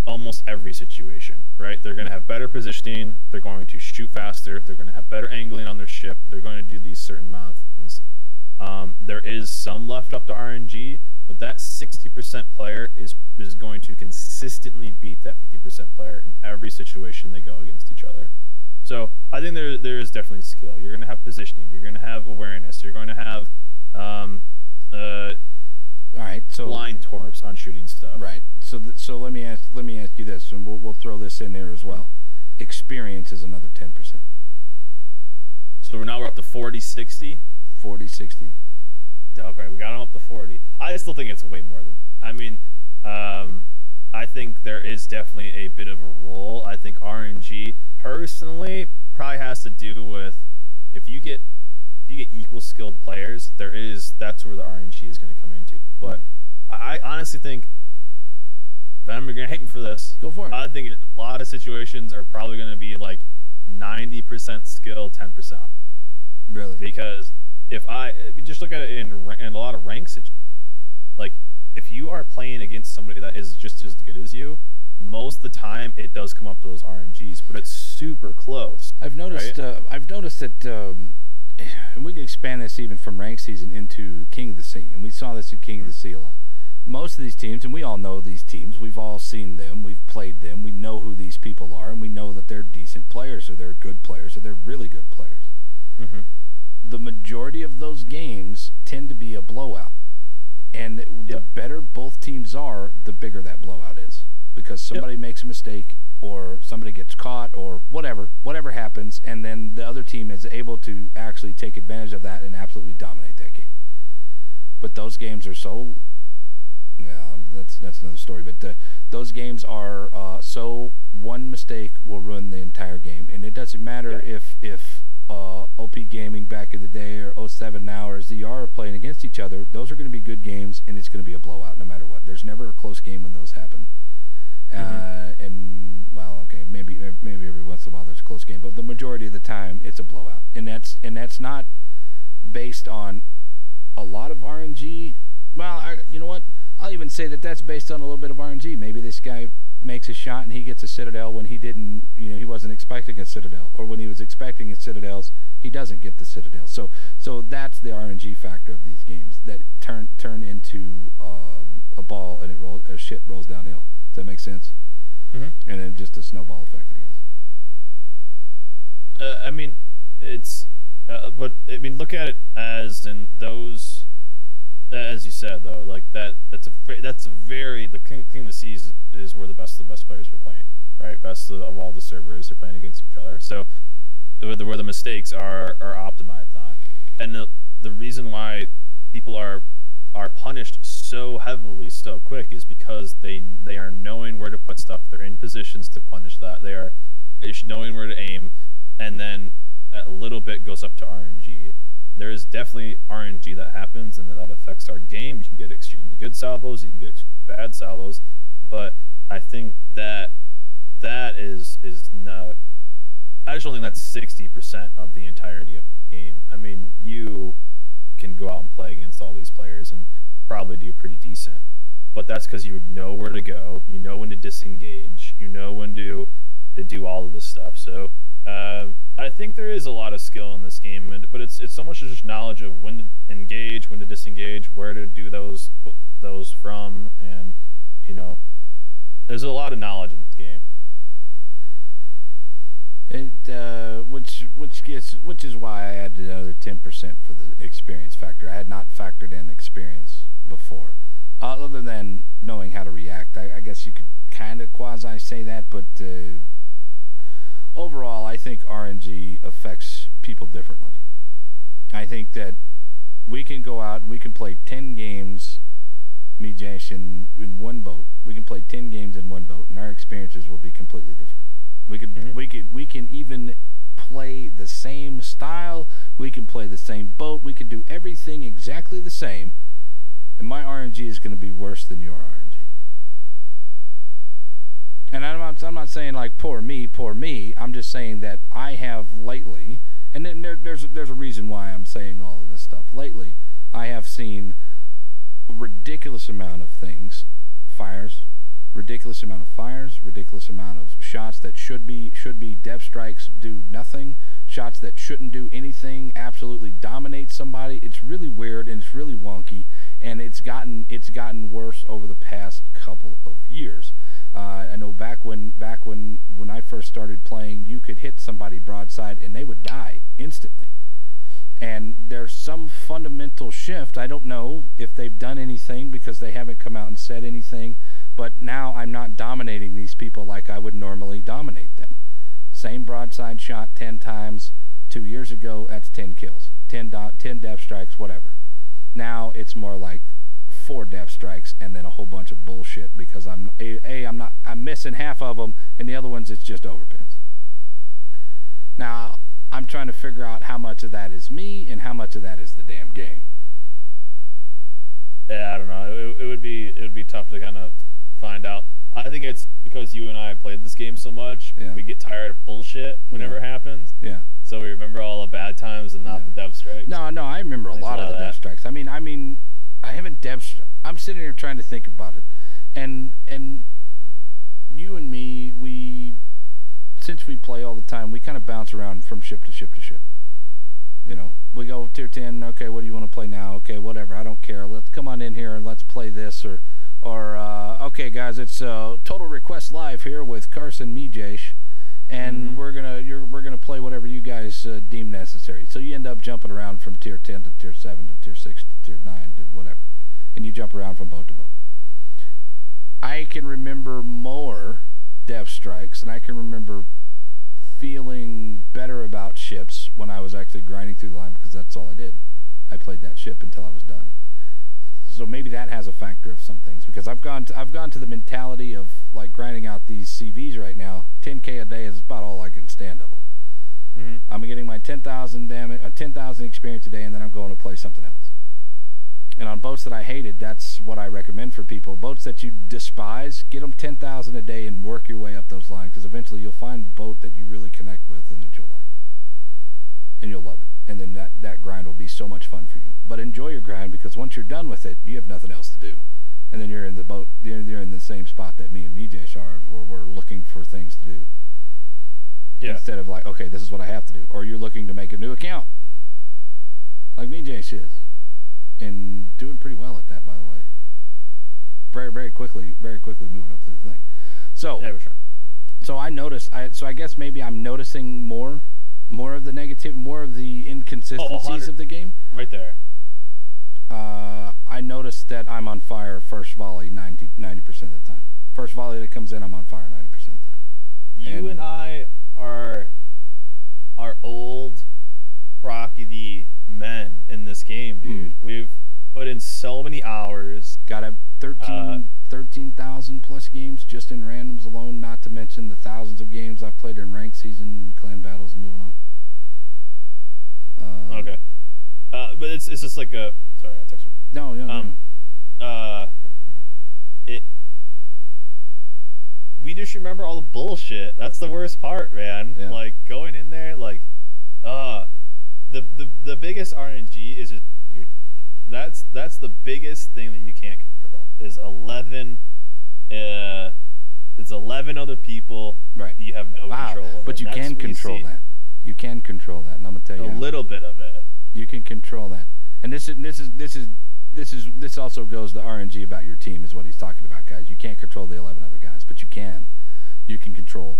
almost every situation, right? They're going to have better positioning. They're going to shoot faster. They're going to have better angling on their ship. They're going to do these certain amount of things. There is some left up to RNG, but that 60% player is going to consistently beat that 50% player in every situation they go against each other. So I think there is definitely skill. You're going to have positioning. You're going to have awareness. You're going to have all right, so blind torps on shooting stuff. Right. So let me ask you this, and we'll throw this in there as well. Experience is another 10%. So we're up to 40, 60? 40, 60. Okay, we got them up to 40. I still think it's way more than. I mean, I think there is definitely a bit of a role. I think RNG personally probably has to do with if you get equal skilled players, that's where the RNG is going to come into. But I honestly think, Venom, you're going to hate me for this. Go for it. I think a lot of situations are probably going to be like 90% skill, 10%. Really? Because if you just look at it in a lot of rank situations, like if you are playing against somebody that is just as good as you, most of the time it does come up to those RNGs, but it's super close. I've noticed. Right? I've noticed that, and we can expand this even from rank season into King of the Sea, and we saw this in King of the Sea a lot. Most of these teams, and we all know these teams, we've all seen them, we've played them, we know who these people are, and we know that they're decent players, or they're good players, or they're really good players. The majority of those games tend to be a blowout. And the better both teams are, the bigger that blowout is. Because somebody makes a mistake, or somebody gets caught, or whatever happens, and then the other team is able to actually take advantage of that and absolutely dominate that game. But those games are so... Yeah, that's another story. But those games are so one mistake will ruin the entire game. And it doesn't matter if OP Gaming back in the day or 07 now or ZR are playing against each other. Those are going to be good games, and it's going to be a blowout no matter what. There's never a close game when those happen. And well, okay, maybe every once in a while there's a close game, but the majority of the time it's a blowout, and that's not based on a lot of RNG. Well, you know what? I'll even say that's based on a little bit of RNG. Maybe this guy makes a shot and he gets a Citadel when he didn't, he wasn't expecting a Citadel, or when he was expecting a Citadels, he doesn't get the Citadel. So that's the RNG factor of these games that turn into a ball and shit rolls downhill. Does that make sense? And then just a snowball effect, I guess. I mean, it's, but I mean, look at it as in those, as you said though, like that's a very the King of the Seas is where the best players are playing, right? Best of all the servers are playing against each other. So where the mistakes are optimized on, and the reason why people are punished so heavily so quick is because they are knowing where to put stuff. They're in positions to punish that. They are knowing where to aim, and then a little bit goes up to RNG. There is definitely RNG that happens, and that affects our game. You can get extremely good salvos, you can get extremely bad salvos, but I think that is not. I just don't think that's 60% of the entirety of the game. I mean, you can go out and play against all these players and probably do pretty decent, but that's because you know where to go, you know when to disengage, you know when to do all of this stuff. So I think there is a lot of skill in this game, but it's so much just knowledge of when to engage, when to disengage, where to do those from, and there's a lot of knowledge in this game. Which is why I added another 10% for the experience factor. I had not factored in experience before, other than knowing how to react. I guess you could kind of quasi say that, but overall, I think RNG affects people differently. I think that we can go out and we can play 10 games, MEJASH, in one boat. We can play 10 games in one boat, and our experiences will be completely different. We can even play the same style. We can play the same boat. We can do everything exactly the same, and my RNG is going to be worse than your RNG. And I'm not saying like poor me. I'm just saying that I have lately, and then there's a reason why I'm saying all of this stuff. Lately, I have seen a ridiculous amount of things, ridiculous amount of shots that should be depth strikes do nothing, shots that shouldn't do anything absolutely dominate somebody. It's really weird and it's really wonky, and it's gotten worse over the past couple of years. I know back when I first started playing, you could hit somebody broadside and they would die instantly. And there's some fundamental shift. I don't know if they've done anything because they haven't come out and said anything, but now I'm not dominating these people like I would normally dominate them. Same broadside shot 10 times. 2 years ago, that's 10 kills, 10 depth strikes, whatever. Now it's more like 4 depth strikes and then a whole bunch of bullshit because I'm missing half of them, and the other ones it's just overpins. Now I'm trying to figure out how much of that is me and how much of that is the damn game. Yeah, I don't know. It would be tough to kind of find out. I think it's because you and I played this game so much. Yeah. We get tired of bullshit whenever it happens. Yeah. So we remember all the bad times and not the depth strikes. No, I remember a lot of the depth strikes. I mean, I haven't depth. I'm sitting here trying to think about it, and you and me, since we play all the time, we kind of bounce around from ship to ship to ship. You know, we go tier 10. Okay, what do you want to play now? Okay, whatever. I don't care. Let's come on in here and let's play this or okay, guys, it's Total Request Live here with Carson MEJASH, and we're gonna play whatever you guys deem necessary. So you end up jumping around from tier 10 to tier 7 to tier 6 to tier 9 to whatever, and you jump around from boat to boat. I can remember more depth strikes, and I can remember feeling better about ships when I was actually grinding through the line because that's all I did. I played that ship until I was done. So maybe that has a factor of some things because I've gone to the mentality of like grinding out these CVs right now. 10K a day is about all I can stand of them. I'm getting my 10,000 damage, 10,000 experience a day, and then I'm going to play something else. And on boats that I hated, that's what I recommend for people. Boats that you despise, get them 10,000 a day and work your way up those lines because eventually you'll find a boat that you really connect with and that you'll like. And you'll love it. And then that grind will be so much fun for you. But enjoy your grind because once you're done with it, you have nothing else to do. And then you're in the boat, you're in the same spot that me and MEJASH are, where we're looking for things to do. Yeah. Instead of like, okay, this is what I have to do. Or you're looking to make a new account. Like MEJASH is. And doing pretty well at that, by the way. Very quickly moving up to the thing. So, yeah, sure. So I noticed. So I guess maybe I'm noticing more of the negative, more of the inconsistencies of the game. Right there. I noticed that I'm on fire first volley 90% of the time. First volley that comes in, I'm on fire 90% of the time. You and I are old prockety men in this game, dude. We've put in so many hours. Got a 13,000 plus games just in randoms alone, not to mention the thousands of games I've played in ranked season, clan battles, and moving on. Okay. But it's just like a... Sorry, I texted. No. We just remember all the bullshit. That's the worst part, man. Yeah. Like, going in there, like... The biggest RNG is just... That's the biggest thing that you can't control. Is 11... it's 11 other people that you have no control over. But you can control that. You can control that, and I'm gonna tell you a little bit of it. You can control that, and this also goes to RNG about your team, is what he's talking about, guys. You can't control the 11 other guys, but you can control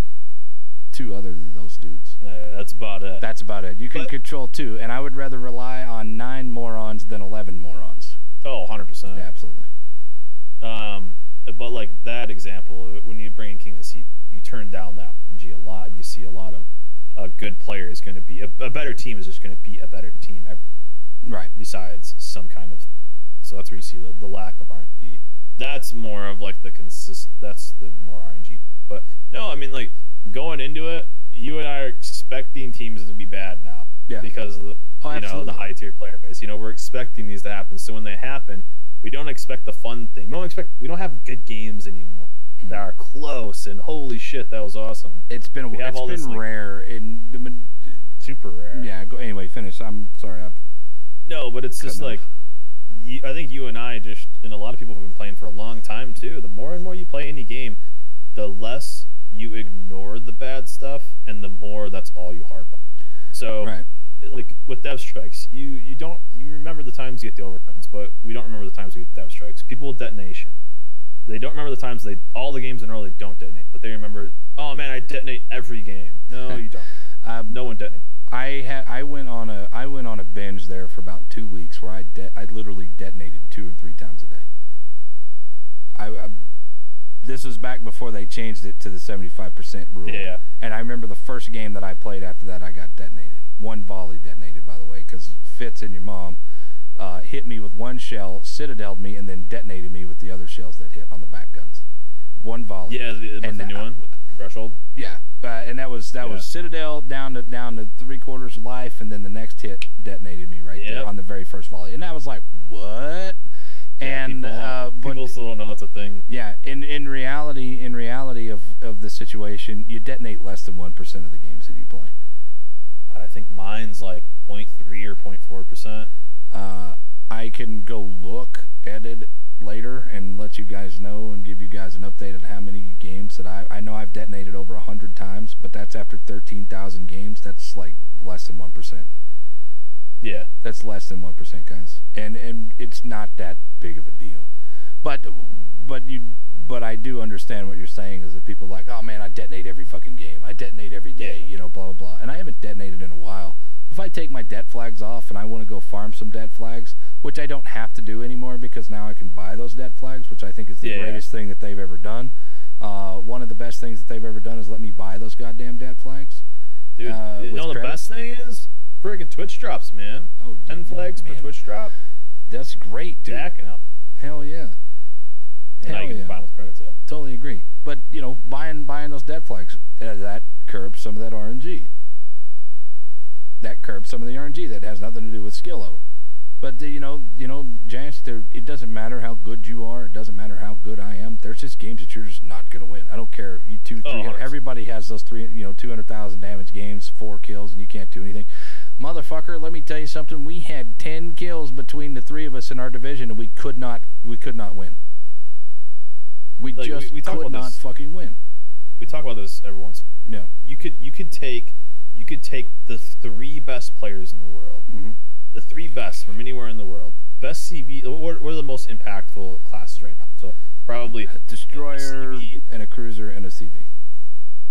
2 other of those dudes. That's about it. That's about it. You can control 2, and I would rather rely on 9 morons than 11 morons. Oh, 100%. Yeah, absolutely. But like that example, when you bring in King of the Sea, you turn down that RNG a lot. You see a lot of a good player is going to be a better team is just going to be a better team every right. Besides some kind of, so that's where you see the lack of RNG. That's more of like that's the more RNG. But no, I mean, like going into it, you and I are expecting teams to be bad now. Yeah. Because of the the high tier player base. We're expecting these to happen. So when they happen, we don't expect the fun thing. We don't have good games anymore that are close and holy shit, that was awesome. It's been rare and super rare. Yeah. Anyway, finish. I'm sorry. No, but it's just like I think you and I and a lot of people have been playing for a long time too. The more and more you play any game, the less you ignore the bad stuff, and the more that's all you harp on. So, like with dev strikes, you remember the times you get the overfins, but we don't remember the times we get dev strikes. People with detonation, they don't remember the times all the games in a row they don't detonate, but they remember, oh man, I detonate every game. No, you don't. No one detonates. I went on a binge there for about 2 weeks where I literally detonated 2 or 3 times a day. This was back before they changed it to the 75% rule. Yeah. And I remember the first game that I played after that, I got detonated. 1 volley detonated, by the way, because Fitz and your mom hit me with 1 shell, citadeled me, and then detonated me with the other shells that hit on the back guns. 1 volley. Yeah, the new one with the threshold. Yeah, and that was citadel down to 3/4 life, and then the next hit detonated me there on the very first volley, and I was like, what? Yeah, and people still don't know that's a thing. Yeah, in reality of the situation, you detonate less than 1% of the games that you play. God, I think mine's like 0.3 or 0.4%. I can go look at it later and let you guys know and give you guys an update on how many games that I know I've detonated over 100 times, but that's after 13,000 games. That's like less than 1%. Yeah, that's less than 1%, guys, and it's not that big of a deal. But I do understand what you're saying is that people are like, oh man, I detonate every fucking game. I detonate every day, blah blah blah. And I haven't detonated in a while. If I take my det flags off and I want to go farm some det flags, which I don't have to do anymore because now I can buy those det flags, which I think is the greatest thing that they've ever done. One of the best things that they've ever done is let me buy those goddamn det flags. Dude, you know the best thing is friggin' Twitch drops, man. Oh, 10 flags per Twitch drop. That's great, dude. Stacking up. Hell yeah. And I can buy with credit too. Totally agree. But buying those det flags, that curbs some of that RNG. That curbs some of the RNG. That has nothing to do with skill level. But Giants, it doesn't matter how good you are. It doesn't matter how good I am. There's just games that you're just not gonna win. I don't care. You 300. Everybody has those 200,000 damage games, 4 kills, and you can't do anything. Motherfucker, let me tell you something. We had 10 kills between the 3 of us in our division, and we could not win. We could not fucking win. We talk about this every once. Yeah. You could take the 3 best players in the world. Mm-hmm. The 3 best from anywhere in the world. Best CV. What are the most impactful classes right now? So probably a destroyer and a cruiser and a CV.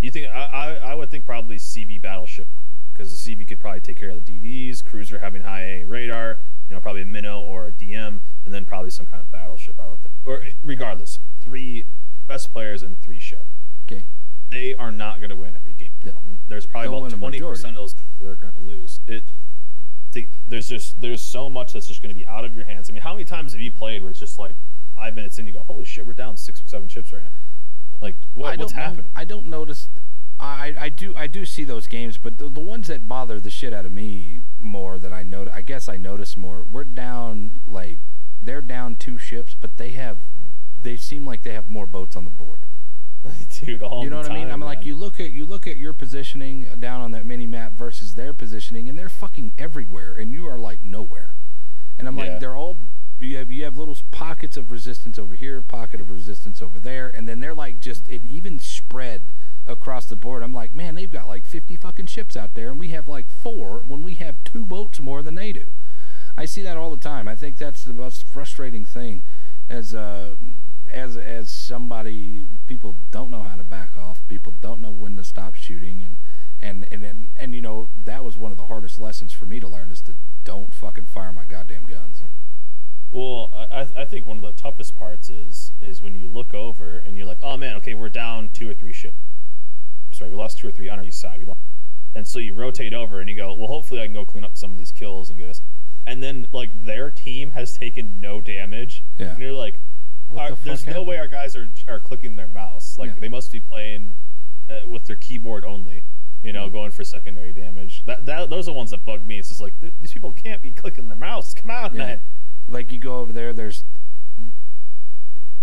You think I would think probably CV battleship, because the CV could probably take care of the DDs. Cruiser having high A radar. Probably a minnow or a DM, and then probably some kind of battleship. I would think. Or regardless, 3 best players and 3 ship. Okay. They are not going to win every game. No. There's probably about 20% of those that are going to lose. There's so much that's just going to be out of your hands. I mean, how many times have you played where it's just like 5 minutes in, you go, holy shit, we're down 6 or 7 ships right now? Like, what's happening? I don't notice. I do see those games, but the ones that bother the shit out of me more that I notice more. We're down they're down 2 ships, but they seem like they have more boats on the board. Dude, all you know the what time, I mean? I'm like, you look at your positioning down on that mini map versus their positioning, and they're fucking everywhere, and you are like nowhere. And I'm like, they're all you have little pockets of resistance over here, pocket of resistance over there, and then they're like just an even spread across the board. I'm like, man, they've got like 50 fucking ships out there, and we have like 4 when we have 2 boats more than they do. I see that all the time. I think that's the most frustrating thing as somebody. People don't know how to back off. People don't know when to stop shooting, and was one of the hardest lessons for me to learn, is to don't fucking fire my goddamn guns. Well, I think one of the toughest parts is when you look over and you're like, oh man, okay, we're down 2 or 3 ships, right? We lost 2 or 3 on our east side. And so you rotate over and you go, well, hopefully I can go clean up some of these kills and get us. And then like their team has taken no damage. Yeah. And you're like, there's no way our guys are clicking their mouse. Like they must be playing with their keyboard only. You know, going for secondary damage. Those are the ones that bug me. It's just like these people can't be clicking their mouse. Come on, man. Like you go over there.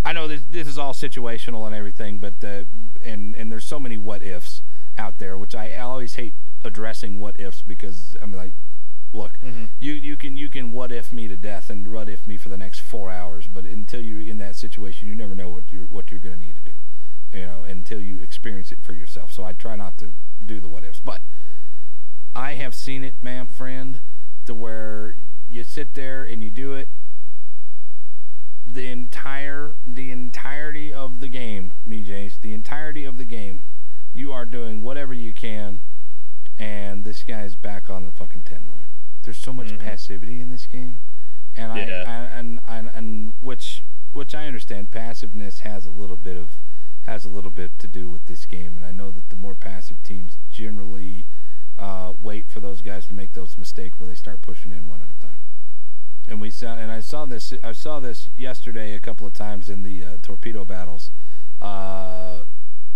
I know this is all situational and everything, but and there's so many what ifs out there, which I always hate addressing what ifs, because I mean, like, look, you can what if me to death and what if me for the next 4 hours, but until you're in that situation, you never know what you're going to need to do, you know, until you experience it for yourself. So I try not to do the what ifs, but I have seen it, man, friend, to where you sit there and you do it the entirety of the game, MEJASH, the entirety of the game. You are doing whatever you can, and this guy's back on the fucking 10 line. There's so much passivity in this game, and and which I understand. Passiveness has a little bit to do with this game, and I know that the more passive teams generally wait for those guys to make those mistakes where they start pushing in one at a time. And I saw this yesterday a couple of times in the torpedo battles.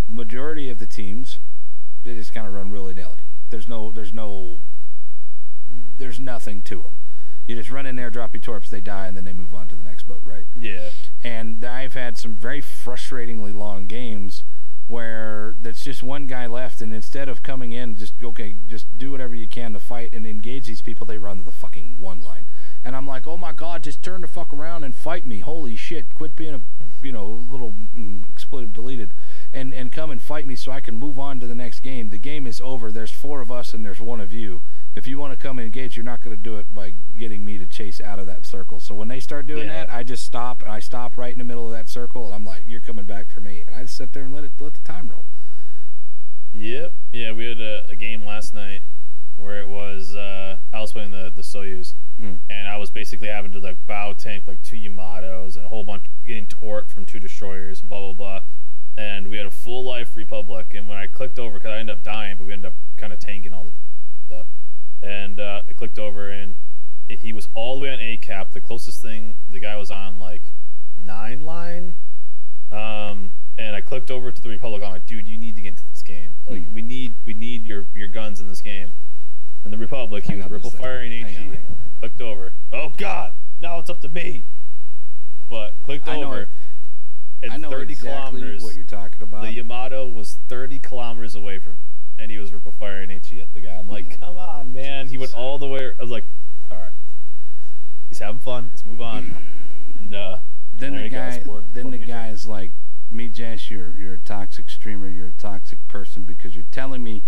Majority of the teams, they just kind of run willy-nilly. There's nothing to them. You just run in there, drop your torps, they die, and then they move on to the next boat, right? Yeah. And I've had some very frustratingly long games where there's just one guy left, and instead of coming in, just do whatever you can to fight and engage these people, they run to the fucking one line. And I'm like, oh my god, just turn the fuck around and fight me. Holy shit, quit being a little expletive deleted, and come and fight me so I can move on to the next game. The game is over. There's 4 of us and there's 1 of you. If you want to come and engage, you're not going to do it by getting me to chase out of that circle. So when they start doing that, I just stop, and I stop right in the middle of that circle, and I'm like, you're coming back for me. And I just sit there and let the time roll. Yep. Yeah, we had a game last night where it was I was playing the Soyuz, and I was basically having to like bow tank like 2 Yamatos and a whole bunch, getting torqued from 2 destroyers and blah blah blah. And we had a full life Republic, and when I clicked over, because I ended up dying, but we ended up kind of tanking all the stuff, and I clicked over, and he was all the way on A cap. The closest thing, the guy was on like 9 line, and I clicked over to the Republic. I'm like, dude, you need to get into this game. Like, we need your guns in this game. And the Republic, he was ripple firing HE. Clicked over. Oh god, now it's up to me. But clicked over. I know 30 exactly kilometers, what you're talking about. The Yamato was 30 kilometers away from me, and he was ripple firing HE at the guy. I'm like, come on, man. He went all the way. I was like, all right, he's having fun. Let's move on. And then the guy's like, MEJASH, you're a toxic streamer. You're a toxic person because you're telling me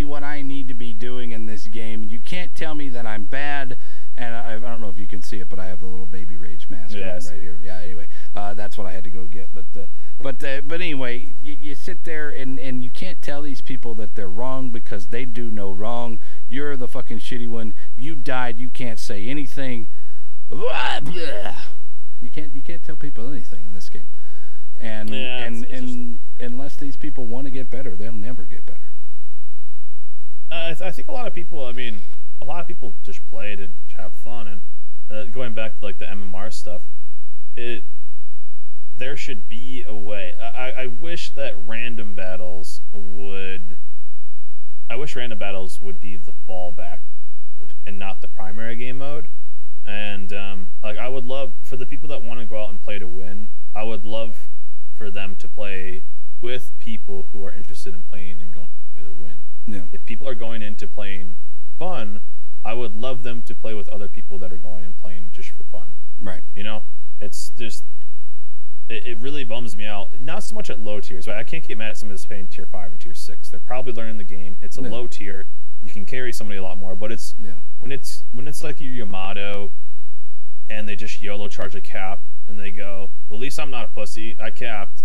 what I need to be doing in this game. You can't tell me that I'm bad. And I don't know if you can see it, but I have the little baby rage mask on right here. Yeah. Anyway, that's what I had to go get. But anyway, you sit there and you can't tell these people that they're wrong because they do no wrong. You're the fucking shitty one. You died. You can't say anything. You can't tell people anything in this game. And unless these people want to get better, they'll never get better. I think a lot of people. I mean, a lot of people just play to have fun, and going back to like the MMR stuff, there should be a way. I wish that random battles would. I wish random battles would be the fallback mode and not the primary game mode. And like, I would love for the people that want to go out and play to win. I would love for them to play with people who are interested in playing and going to play to win. Yeah. If people are going into playing fun, I would love them to play with other people that are going and playing just for fun. Right. You know, it's just, it really bums me out. Not so much at low tiers. Right? I can't get mad at somebody that's playing tier 5 and tier 6. They're probably learning the game. It's a low tier. You can carry somebody a lot more, but it's when it's like your Yamato and they just YOLO charge a cap and they go, well, at least I'm not a pussy. I capped.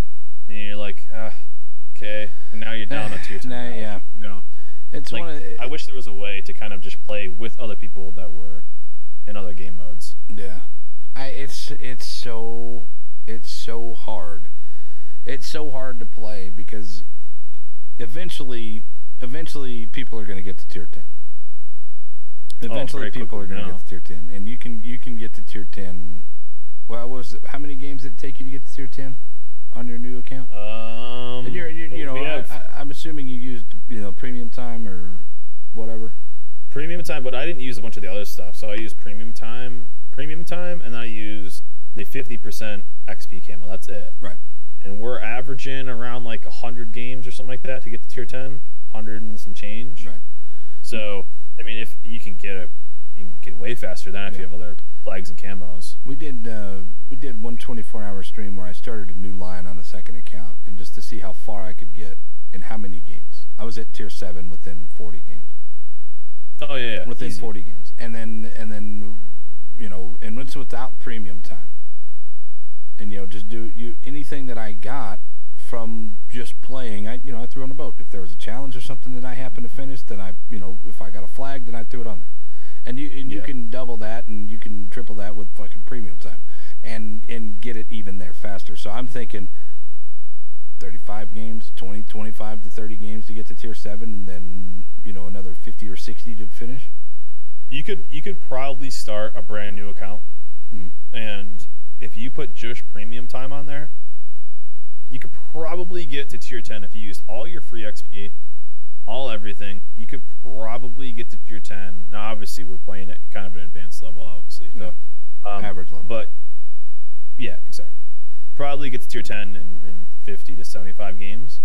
And you're like, okay. And now you're down a tier 2. Yeah. You know. It's it's like, one of I wish there was a way to kind of just play with other people that were in other game modes. Yeah, it's so hard. It's so hard to play because eventually people are going to get to tier 10. Eventually people are going to get to tier 10, and you can get to tier 10. Well, how many games did it take you to get to tier 10 on your new account? And you know, I'm assuming you used premium time or whatever. Premium time, but I didn't use a bunch of the other stuff. So I used premium time, and I used the 50% XP camo. That's it. Right. And we're averaging around like 100 games or something like that to get to tier 10, 100 and some change. Right. So I mean, if you can get it, you can get way faster than if you have other flags and camos. We did one 24-hour stream where I started a new line on a second account, and just to see how far I could get in how many games. I was at tier 7 within 40 games. Oh yeah, within easy. 40 games, and then and it's without premium time, and just do anything that I got from just playing. I threw on a boat. If there was a challenge or something that I happened to finish, then I if I got a flag, then I threw it on there, and you can double that and you can triple that with fucking premium time, and get it even there faster. So I'm thinking 35 games, 25 to 30 games to get to tier 7, and then another 50 or 60 to finish. You could probably start a brand new account, and if you put just premium time on there, you could probably get to tier 10 if you used all your free XP, all everything. You could probably get to tier 10. Now, obviously, we're playing at kind of an advanced level, obviously. So, average level. But yeah, exactly. Probably get to tier 10 in 50 to 75 games.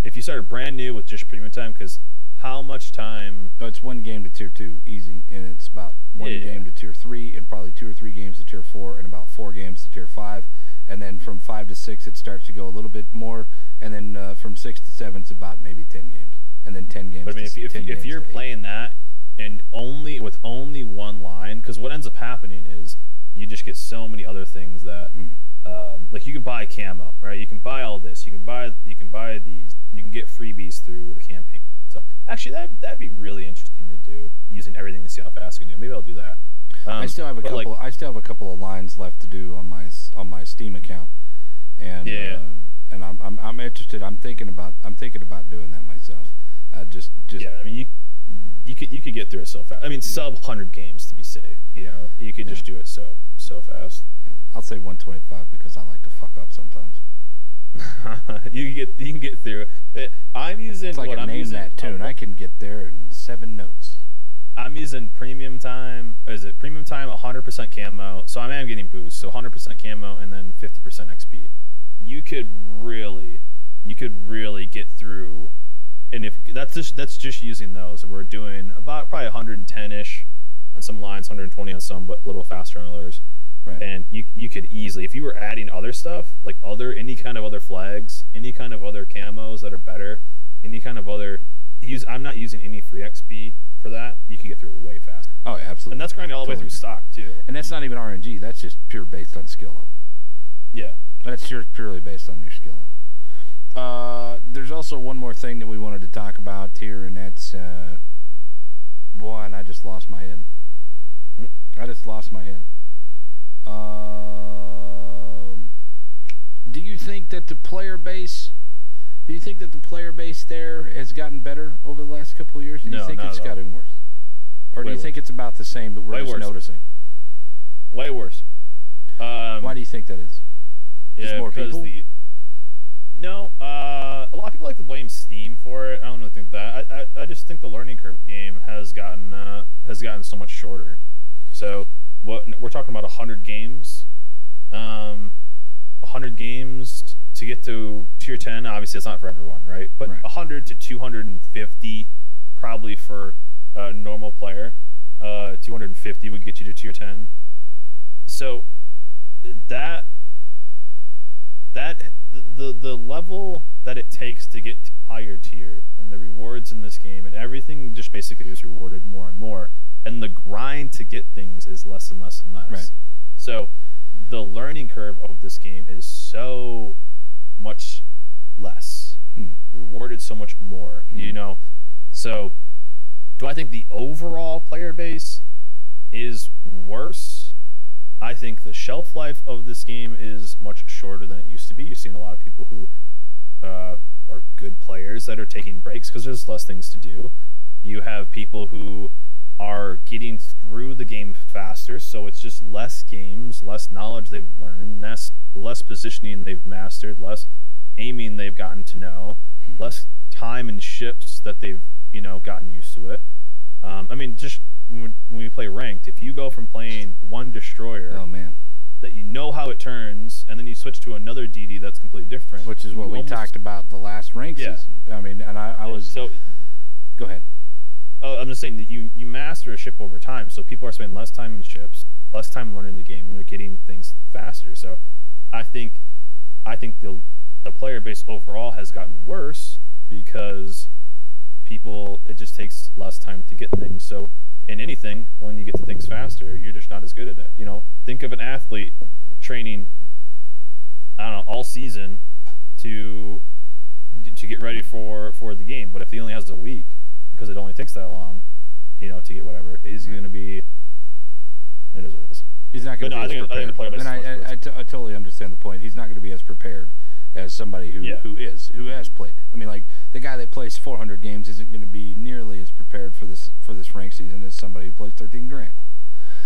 If you started brand new with just premium time, because how much time? Oh, it's 1 game to tier 2, easy, and it's about 1 game to tier 3, and probably 2 or 3 games to tier 4, and about 4 games to tier 5, and then from 5 to 6 it starts to go a little bit more, and then from 6 to 7 it's about maybe 10 games, and then 10 games. But I mean, if you're playing that and only 1 line, because what ends up happening is you just get so many other things that. Like you can buy camo, right? You can buy all this. You can buy these. You can get freebies through the campaign. So actually, that'd be really interesting to do, using everything to see how fast I can do. Maybe I'll do that. I still have a couple. I still have a couple of lines left to do on my Steam account, and and I'm interested. I'm thinking about doing that myself. Just yeah. I mean, you could get through it so fast. I mean, sub 100 games to be safe. You could just do it so fast. I'll say 125 because I like to fuck up sometimes. you can get through it. I'm using. It's like what a I'm name using, that tune. I can get there in 7 notes. I'm using premium time. Is it premium time? 100% camo. So I am getting boosts. So 100% camo and then 50% XP. You could really get through. And if that's just using those, we're doing about probably 110-ish on some lines, 120 on some, but a little faster on others. Right. And you could easily, if you were adding other stuff, like any kind of other flags, any kind of other camos that are better, any kind of other I'm not using any free XP for that. You can get through it way faster. Oh, absolutely. And that's grinding all the way through stock too. And that's not even RNG. That's just pure based on skill level. Yeah. That's just purely based on your skill level. There's also one more thing that we wanted to talk about here, and that's boy, and I just lost my head. I just lost my head. Do you think that the player base there has gotten better over the last couple of years? Or do you think it's gotten worse? Or do you think it's about the same, but we're just noticing? Way worse. Why do you think that is? Just more people? No, a lot of people like to blame Steam for it. I don't really think that. I just think the learning curve game has gotten so much shorter. So what we're talking about 100 games. 100 games to get to tier 10. Obviously, it's not for everyone, right? But 100 to 250 probably for a normal player. 250 would get you to tier 10. So the level that it takes to get to higher tier and the rewards in this game and everything just basically is rewarded more and more, and the grind to get things is less and less and less. Right. So the learning curve of this game is so much less, rewarded so much more. So Do I think the overall player base is worse? I think the shelf life of this game is much shorter than it used to be. You've seen a lot of people who are good players that are taking breaks because there's less things to do. You have people who are getting through the game faster, so it's just less games, less knowledge they've learned, less positioning they've mastered, less aiming they've gotten to know, less time and ships that they've, you know, gotten used to it. I mean, just when we play ranked, if you go from playing one destroyer, oh man, that you know how it turns, and then you switch to another DD that's completely different, which is what we talked about the last rank season. I mean, and I was so. Go ahead. Oh, I'm just saying that you master a ship over time, so people are spending less time in ships, less time learning the game, and they're getting things faster. So, I think the player base overall has gotten worse because it just takes less time to get things. So in anything, when you get to things faster, you're just not as good at it. You know, think of an athlete training, I don't know, all season to get ready for the game. But if he only has a week, because it only takes that long, you know, to get whatever, is he going to be? It is what it is. He's not going to be as prepared. I think the player base and I totally understand the point. He's not going to be as prepared as somebody who has played. I mean, like the guy that plays 400 games isn't going to be nearly as prepared for this rank season as somebody who plays 13 grand.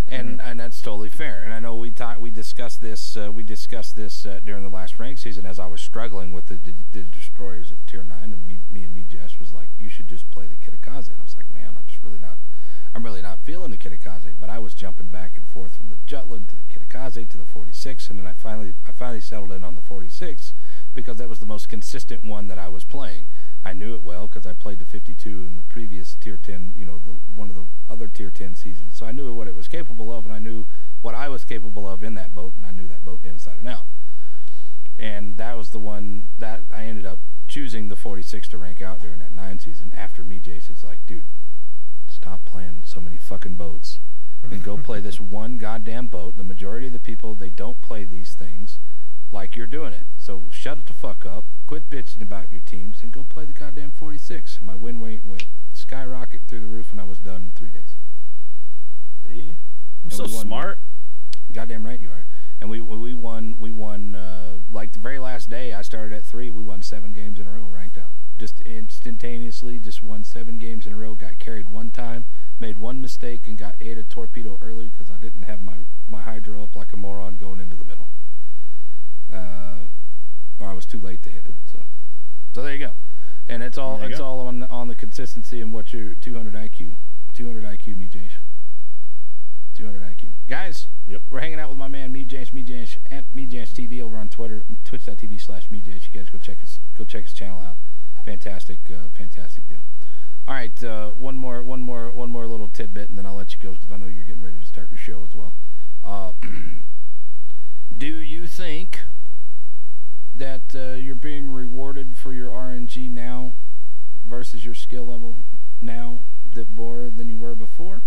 And and that's totally fair. And I know we discussed this during the last rank season as I was struggling with the destroyers at tier 9, and me and MEJASH was like, you should just play the Kitakaze. And I was like, man, I'm really not feeling the Kitakaze. But I was jumping back and forth from the Jutland to the Kitakaze to the 46, and then I finally settled in on the 46 because that was the most consistent one that I was playing. I knew it well because I played the 52 in the previous tier 10, you know, one of the other tier 10 seasons. So I knew what it was capable of, and I knew what I was capable of in that boat, and I knew that boat inside and out. And that was the one that I ended up choosing the 46 to rank out during that 9 season. After MEJASH, it's like, dude, stop playing so many fucking boats and go play this one goddamn boat. The majority of the people, they don't play these things like you're doing it. So shut it the fuck up, quit bitching about your teams, and go play the goddamn 46. My win rate went skyrocket through the roof, and I was done in 3 days. See? I'm so smart. Goddamn right you are. And we won like the very last day I started at 3, we won 7 games in a row ranked out. Just instantaneously, just won 7 games in a row, got carried 1 time, made 1 mistake, and got ate a torpedo early because I didn't have my hydro up like a moron going into the middle. Or I was too late to hit it. So there you go. And it's all on the consistency and what your 200 IQ, MEJASH. 200 IQ. Guys, we're hanging out with my man MEJASH at MEJASH TV over on Twitter, twitch.tv/MEJASH. You guys go check his channel out. Fantastic deal. All right, one more little tidbit, and then I'll let you go because I know you're getting ready to start your show as well. Do you think that you're being rewarded for your RNG now versus your skill level now more than you were before?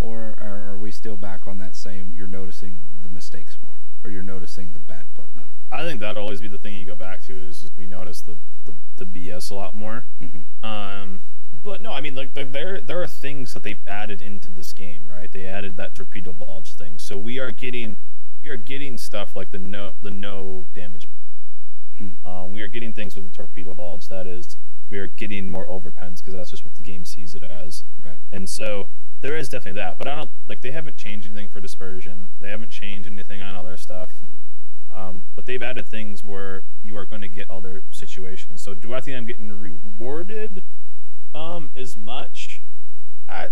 Or are we still back on that same, you're noticing the mistakes more, or you're noticing the bad part more? I think that'd always be the thing you go back to, is we notice the BS a lot more. But no, I mean, like there are things that they've added into this game, right? They added that torpedo bulge thing, so we are getting stuff like the no damage. We are getting things with the torpedo bulge. That is, we are getting more overpens because that's just what the game sees it as. Right. And so there is definitely that, but I don't like they haven't changed anything for dispersion. They haven't changed anything on other stuff. But they've added things where you are going to get other situations. So do I think I'm getting rewarded as much? I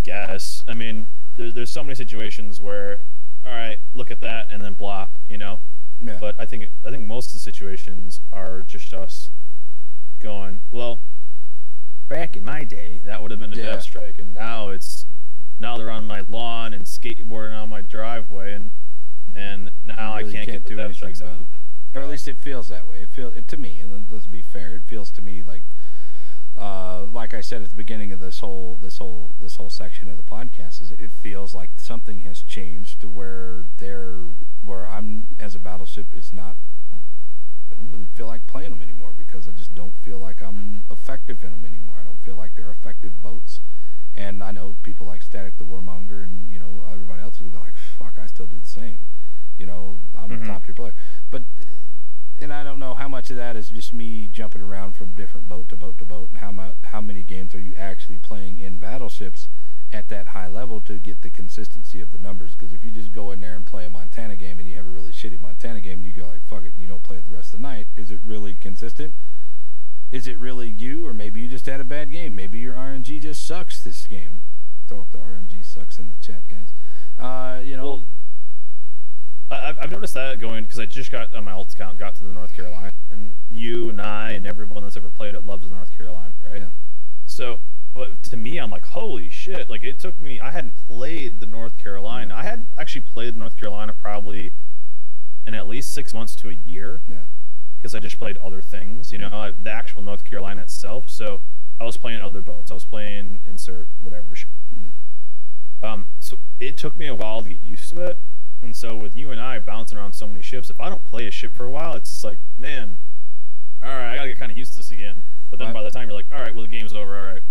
guess. I mean, there's so many situations where, all right, look at that, and then blop, you know. Yeah. But I think most of the situations are just us going, well, back in my day, that would have been a death strike, and now they're on my lawn and skateboarding on my driveway, and now I can't get the death strikes out. Or at least it feels that way. It to me, and let's be fair, it feels to me like I said at the beginning of this whole section of the podcast, is it feels like something has changed to where I'm as a battleship is not. I don't really feel like playing them anymore because I just don't feel like I'm effective in them anymore. I don't feel like they're effective boats, And I know people like Static the Warmonger and, you know, everybody else will be like, fuck, I still do the same. You know, I'm a top tier player. But, and I don't know how much of that is just me jumping around from different boat to boat to boat, and how many games are you actually playing in battleships at that high level to get the consistency of the numbers. Because if you just go in there and play a Montana game and you have a really shitty Montana game and you go like, fuck it, and you don't play it the rest of the night, is it really consistent? Is it really you, or maybe you just had a bad game? Maybe your RNG just sucks this game. Throw up the RNG sucks in the chat, guys. You know. Well, I've noticed that going, because I just got on my alt account, got to the North Carolina, and you and I and everyone that's ever played it loves North Carolina, right? Yeah. So, but to me, I'm like, holy shit! Like, it took me. I hadn't played the North Carolina. I had actually played North Carolina probably in at least 6 months to a year. Yeah. Because I just played other things, you know, the actual North Carolina itself. So I was playing other boats. I was playing insert whatever ship. Yeah. So it took me a while to get used to it. And so with you and I bouncing around so many ships, if I don't play a ship for a while, it's just like, man, all right, I gotta get kind of used to this again. But then by the time you're like, all right, well, the game's over, all right.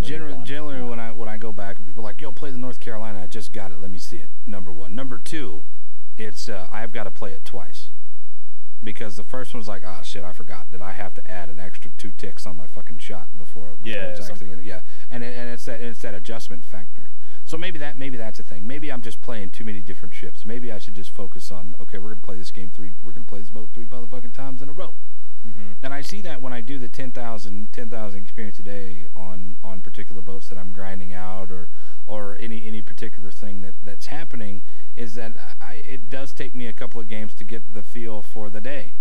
Generally, when I go back, and people are like, yo, play the North Carolina, I just got it, let me see it. Number one. Number two, it's I've got to play it twice. Because the first one's like, oh shit, I forgot that I have to add an extra 2 ticks on my fucking shot before it's actually gonna, and it's that adjustment factor. So maybe that's a thing. Maybe I'm just playing too many different ships. Maybe I should just focus on, okay, we're gonna play this game we're gonna play this boat 3 motherfucking times in a row. And I see that when I do the 10,000 experience a day on particular boats that I'm grinding out, or any particular thing that's happening, is that it does take me a couple of games to get the feel for the day.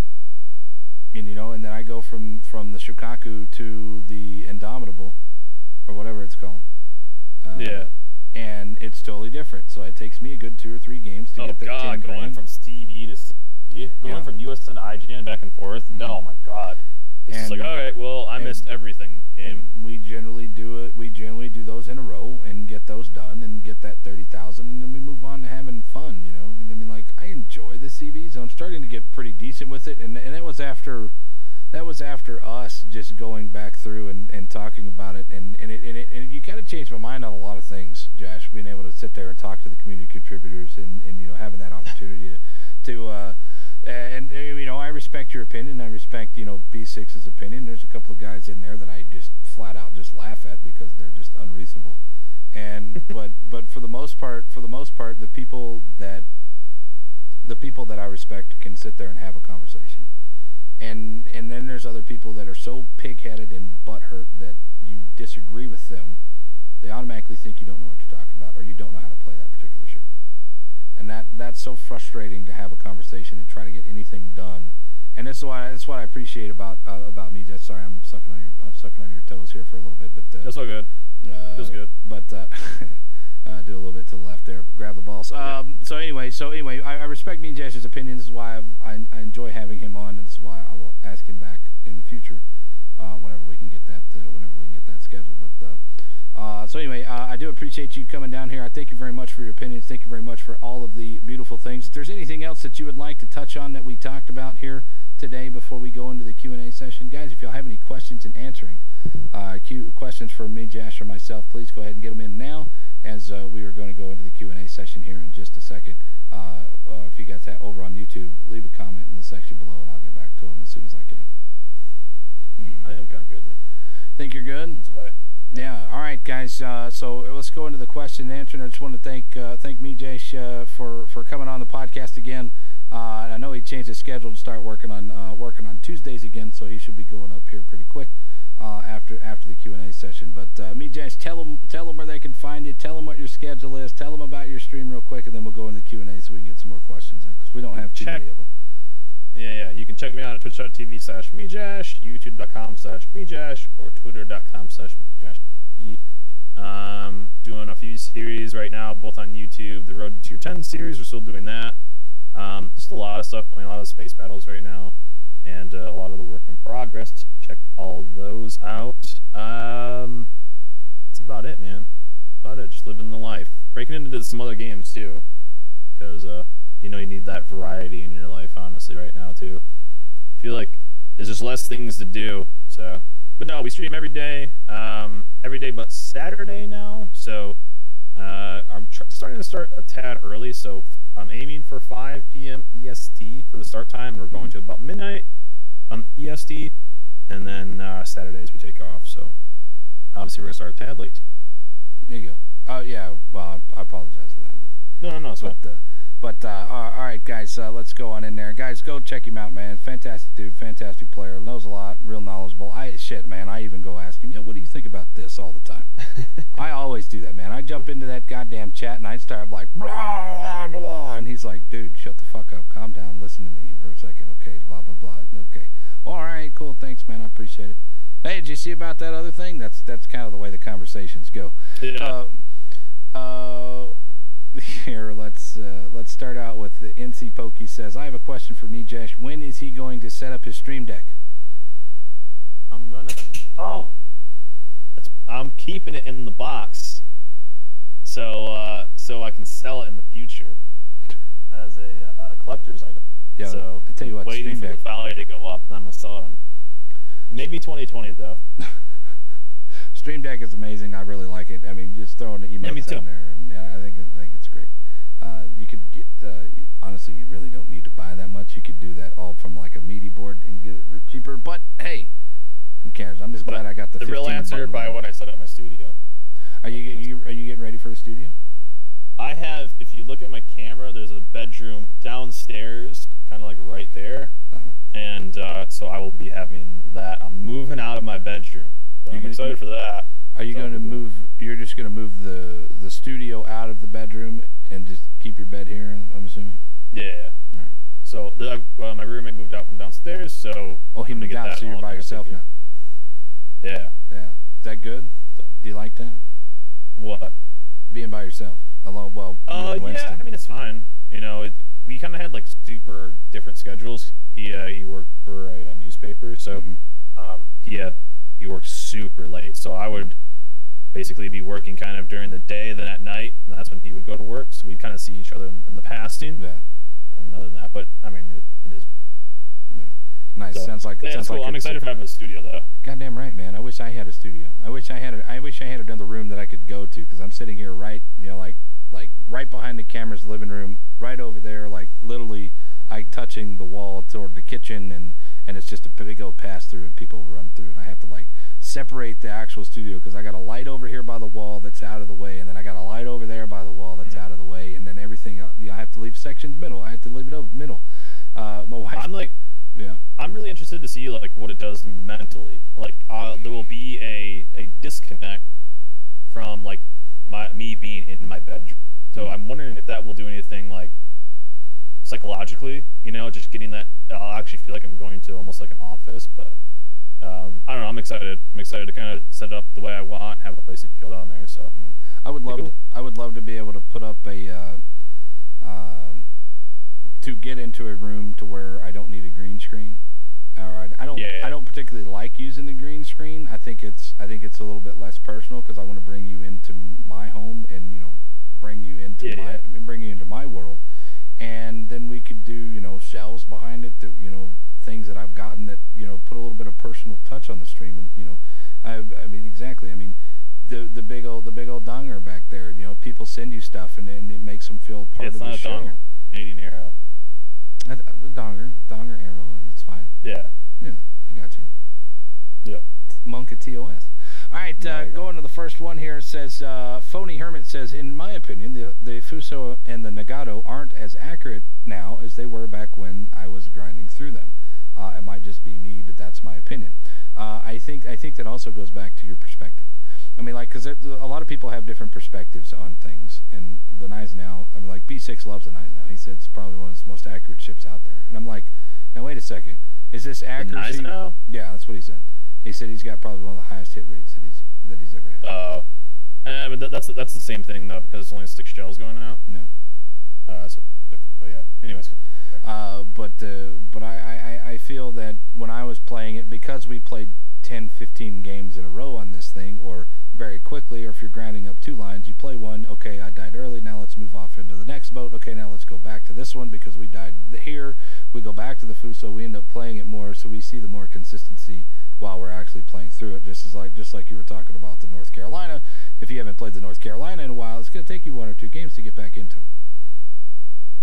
And you know, and then I go from the Shukaku to the Indomitable, or whatever it's called. And it's totally different. So it takes me a good 2 or 3 games to get that 10 grand. Going from Steve E to Steve E, going from USN to IGN back and forth. Oh my god. It's just like, all right, well, I missed everything in the game. We generally do it. We generally do those in a row and get those done and get that 30,000, and then we move on to having fun. You know, and I mean, like, I enjoy the CVs, and I'm starting to get pretty decent with it. And that was after us just going back through and talking about it, and you kind of changed my mind on a lot of things, Josh. Being able to sit there and talk to the community contributors, and you know, having that opportunity to and you know, I respect your opinion. I respect, you know, B6's opinion. There's a couple of guys in there that I just flat out just laugh at because they're just unreasonable. And but for the most part, the people that I respect can sit there and have a conversation. And then there's other people that are so pig-headed and butthurt that you disagree with them. They automatically think you don't know what you're talking about, or you don't know how to play that particular ship. And that's so frustrating to have a conversation and try to get anything done. And that's what I appreciate about me. Sorry, I'm sucking on your toes here for a little bit, but that's all good. Feels good. But do a little bit to the left there, but grab the balls. So anyway, I respect me and Jash's opinion. This is why I enjoy having him on, and this is why I will ask him back in the future, whenever we can get that scheduled. But so anyway, I do appreciate you coming down here. I thank you very much for your opinions. Thank you very much for all of the beautiful things. If there's anything else that you would like to touch on that we talked about here today before we go into the Q&A session, guys, if y'all have any questions and answering questions for me, Jash, or myself, please go ahead and get them in now, as we are going to go into the Q&A session here in just a second. If you guys have over on YouTube, leave a comment in the section below, and I'll get back to them as soon as I can. I am kind of good, man. Think you're good? Yeah. All right, guys. So let's go into the question and answer. And I just want to thank MEJASH for coming on the podcast again. I know he changed his schedule to start working on Tuesdays again, so he should be going up here pretty quick after the Q&A session. But MEJASH, tell them where they can find you. Tell them what your schedule is. Tell them about your stream real quick, and then we'll go into the Q&A so we can get some more questions in, because we don't have too many of them. Yeah. You can check me out at twitch.tv/MEJASH, youtube.com/MEJASH, or twitter.com/MEJASH. Doing a few series right now, both on YouTube. The Road to Tier 10 series, we're still doing that. Just a lot of stuff, playing a lot of space battles right now, and a lot of the work in progress. Check all those out. That's about it, man. About it. Just living the life. Breaking into some other games too, because you know, you need that variety in your life, honestly, right now too. I feel like there's just less things to do. So, but no, we stream every day but Saturday now, so I'm starting to start a tad early. So I'm aiming for 5 p.m. EST for the start time, and we're going to about midnight EST, and then Saturdays we take off. So obviously we're gonna start a tad late. There you go. Oh yeah. Well, I apologize for that, but No, it's fine. All right, guys, let's go on in there. Guys, go check him out, man. Fantastic dude, fantastic player, knows a lot, real knowledgeable. I even go ask him, what do you think about this all the time? I always do that, man. I jump into that goddamn chat and I start like, blah, blah, blah, and he's like, dude, shut the fuck up, calm down, listen to me for a second, okay, blah, blah, blah, okay. All right, cool, thanks, man, I appreciate it. Hey, did you see about that other thing? That's kind of the way the conversations go. Yeah. Here, let's start out with the NC Pokey says, I have a question for MEJASH. When is he going to set up his stream deck? I'm keeping it in the box, so I can sell it in the future as a collector's item. Yeah, so I tell you what, waiting for the value to go up, then I'm gonna sell it on maybe 2020 though. Stream Deck is amazing. I really like it. I mean, just throwing the emotes down there, and I think it's great. You could get honestly, you really don't need to buy that much. You could do that all from like a meaty board and get it cheaper. But hey, who cares? I'm just glad I got the real answer by when I set up my studio. Are you getting ready for the studio? I have. If you look at my camera, there's a bedroom downstairs, kind of like right there, and so I will be having that. I'm moving out of my bedroom. So I'm excited for that. Are you going to move? You're just going to move the studio out of the bedroom and just keep your bed here? I'm assuming. Yeah. All right. So my roommate moved out from downstairs. So he moved out, so you're by yourself now. Yeah. Yeah. Is that good? Do you like that? What? Being by yourself alone. Well. Yeah. I mean, it's fine. We kind of had like super different schedules. He worked for a newspaper, so he worked super late. So I would basically be working kind of during the day, then at night, and that's when he would go to work. So we'd kind of see each other in the passing. Yeah. And other than that, but I mean, it is. Yeah. Nice. So, sounds like cool. I'm excited to have a studio though. Goddamn right, man. I wish I had a studio. I wish I had another room that I could go to, because I'm sitting here right right behind the camera's living room, right over there, like literally touching the wall toward the kitchen, and it's just a big old pass through and people run through, and I have to like separate the actual studio because I got a light over here by the wall that's out of the way, and then I got a light over there by the wall that's out of the way, and then everything else, I have to leave sections middle. I have to leave it open middle. My wife, I'm really interested to see like what it does mentally. Like there will be a disconnect from like me being in my bedroom. So I'm wondering if that will do anything like psychologically, just getting that. I'll actually feel like I'm going to almost like an office, but I don't know. I'm excited. I'm excited to kind of set it up the way I want, have a place to chill down there. So I would love to be able to put up to get into a room to where I don't need a green screen. Or I don't particularly like using the green screen. I think it's a little bit less personal because I want to bring you into my home and bring you into my world, and then we could do shelves behind it, that things that I've gotten that put a little bit of personal touch on the stream, and I mean exactly. I mean the big old donger back there. People send you stuff and it makes them feel part of the show. Donger. Canadian arrow. The donger arrow, and it's fine. Yeah, I got you. Yep. Monka TOS. All right, going to the first one here. It says, Phony Hermit says, in my opinion, the Fuso and the Nagato aren't as accurate now as they were back when I was grinding through them. It might just be me, but that's my opinion. I think that also goes back to your perspective. I mean, like, because a lot of people have different perspectives on things, and the Gneisenau, I mean, like, B6 loves the Gneisenau. He said it's probably one of the most accurate ships out there. And I'm like, now, wait a second. Is this accuracy? The Gneisenau? Yeah, that's what he said. He said he's got probably one of the highest hit rates that he's ever had. I mean, that's the same thing, though, because it's only 6 shells going out. No. But yeah. Anyways. But I feel that when I was playing it, because we played 10, 15 games in a row on this thing, or very quickly, or if you're grinding up 2 lines, you play one, okay, I died early, now let's move off into the next boat, okay, now let's go back to this one because we died here, we go back to the Fuso, we end up playing it more, so we see the more consistency while we're actually playing through it, just like you were talking about the North Carolina, if you haven't played the North Carolina in a while, it's going to take you 1 or 2 games to get back into it.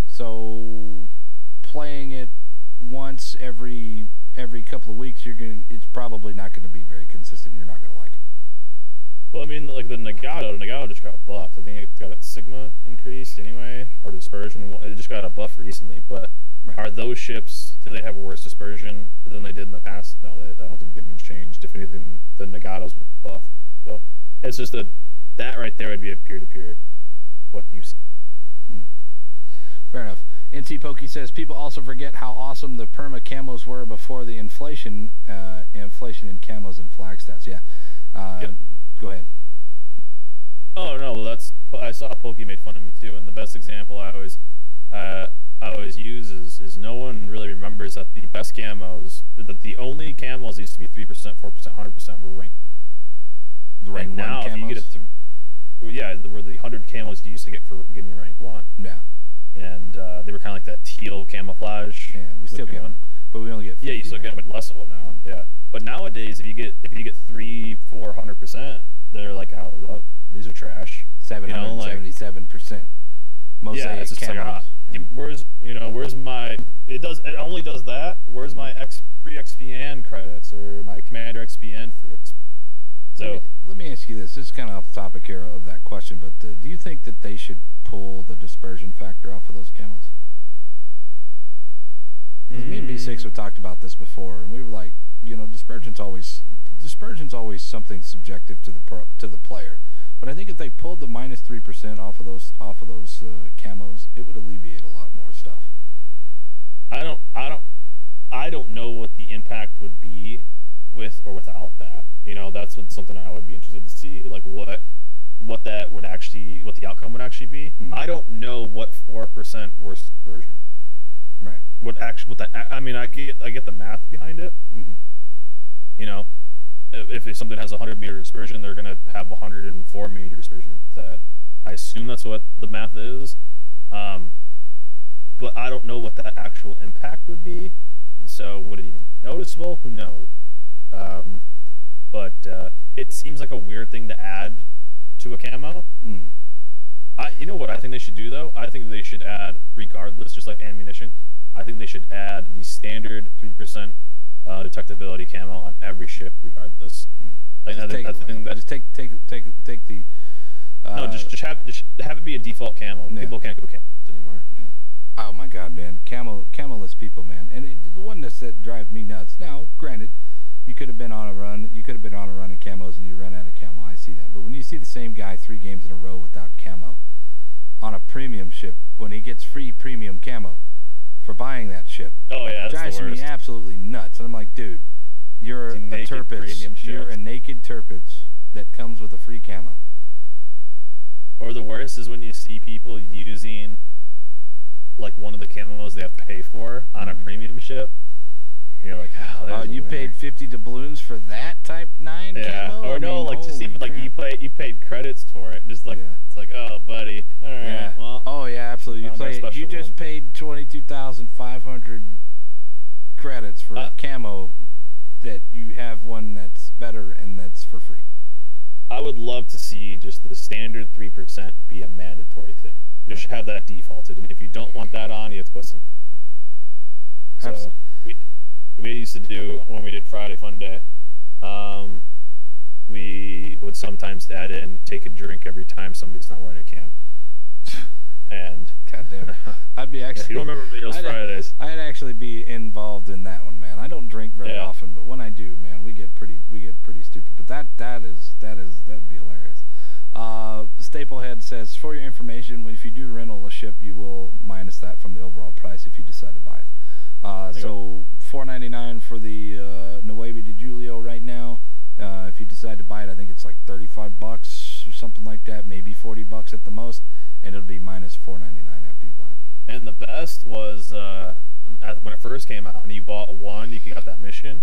So playing it once every couple of weeks, it's probably not going to be very consistent. You're not going to like it. Well, I mean, like the Nagato just got buffed. I think it got a Sigma increased anyway, or dispersion. It just got a buff recently. But are those ships, do they have worse dispersion than they did in the past? No, I don't think they've been changed. If anything, the Nagato's been buffed. So it's just that right there would be a peer-to-peer. What you see. Fair enough. NC Pokey says people also forget how awesome the perma camos were before the inflation in camos and flag stats. Yeah. Yep. Go ahead. Oh no, well I saw Pokey made fun of me too, and the best example I always use is no one really remembers that the best camos, that the only camos used to be 3%, 4%, 100% were rank. The rank 1 now, camos? If you get were the 100 camos you used to get for getting rank 1. Yeah. And they were kind of like that teal camouflage. Yeah, we still get them, but we only get 50. Yeah, you still get them, but less of them now. Yeah. But nowadays, if you get 3, 4, 100%, they're like, oh, these are trash. 777%. Mosaic it's just camos. Like, where's my? It only does that. Where's my free XPN credits or my Commander XPN free XP? So let me ask you this. This is kind of off the topic here of that question, but do you think that they should pull the dispersion factor off of those camos? Because me and B6 have talked about this before, and we were like, dispersion's always something subjective to the player. But I think if they pulled the -3% off of those camos, it would alleviate a lot more stuff. I don't know what the impact would be with or without that. That's something I would be interested to see, like what the outcome would actually be. Mm-hmm. I don't know what 4% worse dispersion. Right. I get the math behind it. Mm-hmm. If something has 100-meter dispersion, they're gonna have 104-meter dispersion instead. I assume that's what the math is, but I don't know what that actual impact would be. And so, would it even be noticeable? Who knows? But it seems like a weird thing to add to a camo. Mm. You know what I think they should do though? I think they should add, regardless, just like ammunition. I think they should add the standard 3% detectability camo on every ship, regardless. Yeah. Just take the. No, just have it be a default camo. Yeah. People can't go camos anymore. Yeah. Oh my God, man, camoless people, man, and the one that drive me nuts. Now, granted, you could have been on a run. You could have been on a run in camos, and you run out of camo. I see that, but when you see the same guy 3 games in a row without camo on a premium ship, when he gets free premium camo for buying that ship, that's drives me absolutely nuts. And I'm like, dude, you're a Turpitz. You're a naked Turpitz that comes with a free camo. Or the worst is when you see people using like one of the camos they have to pay for on a premium ship. And you're like, you paid 50 doubloons for that Type 9 camo? Or no, like just even like you paid credits for it. Just like it's like, oh buddy. All right. Well. Oh yeah, absolutely. You just paid 22,500 credits for a camo that you have one that's better and that's for free. I would love to see just the standard 3% be a mandatory thing. Just have that defaulted, and if you don't want that on, you have to put some. So we used to do when we did Friday Fun Day. We would sometimes add in take a drink every time somebody's not wearing a cam. And God damn it, I'd be actually. You don't remember those Fridays? I'd actually be involved in that one, man. I don't drink very often, but when I do, man, we get pretty stupid. But that would be hilarious. Staplehead says, for your information, if you do rental a ship, you will minus that from the overall price if you decide to buy it. So $4.99 for the Nueve de Julio right now. If you decide to buy it, I think it's like $35 or something like that, maybe $40 at the most, and it'll be minus $4.99 after you buy it. And the best was when it first came out, and you bought one, you got that mission.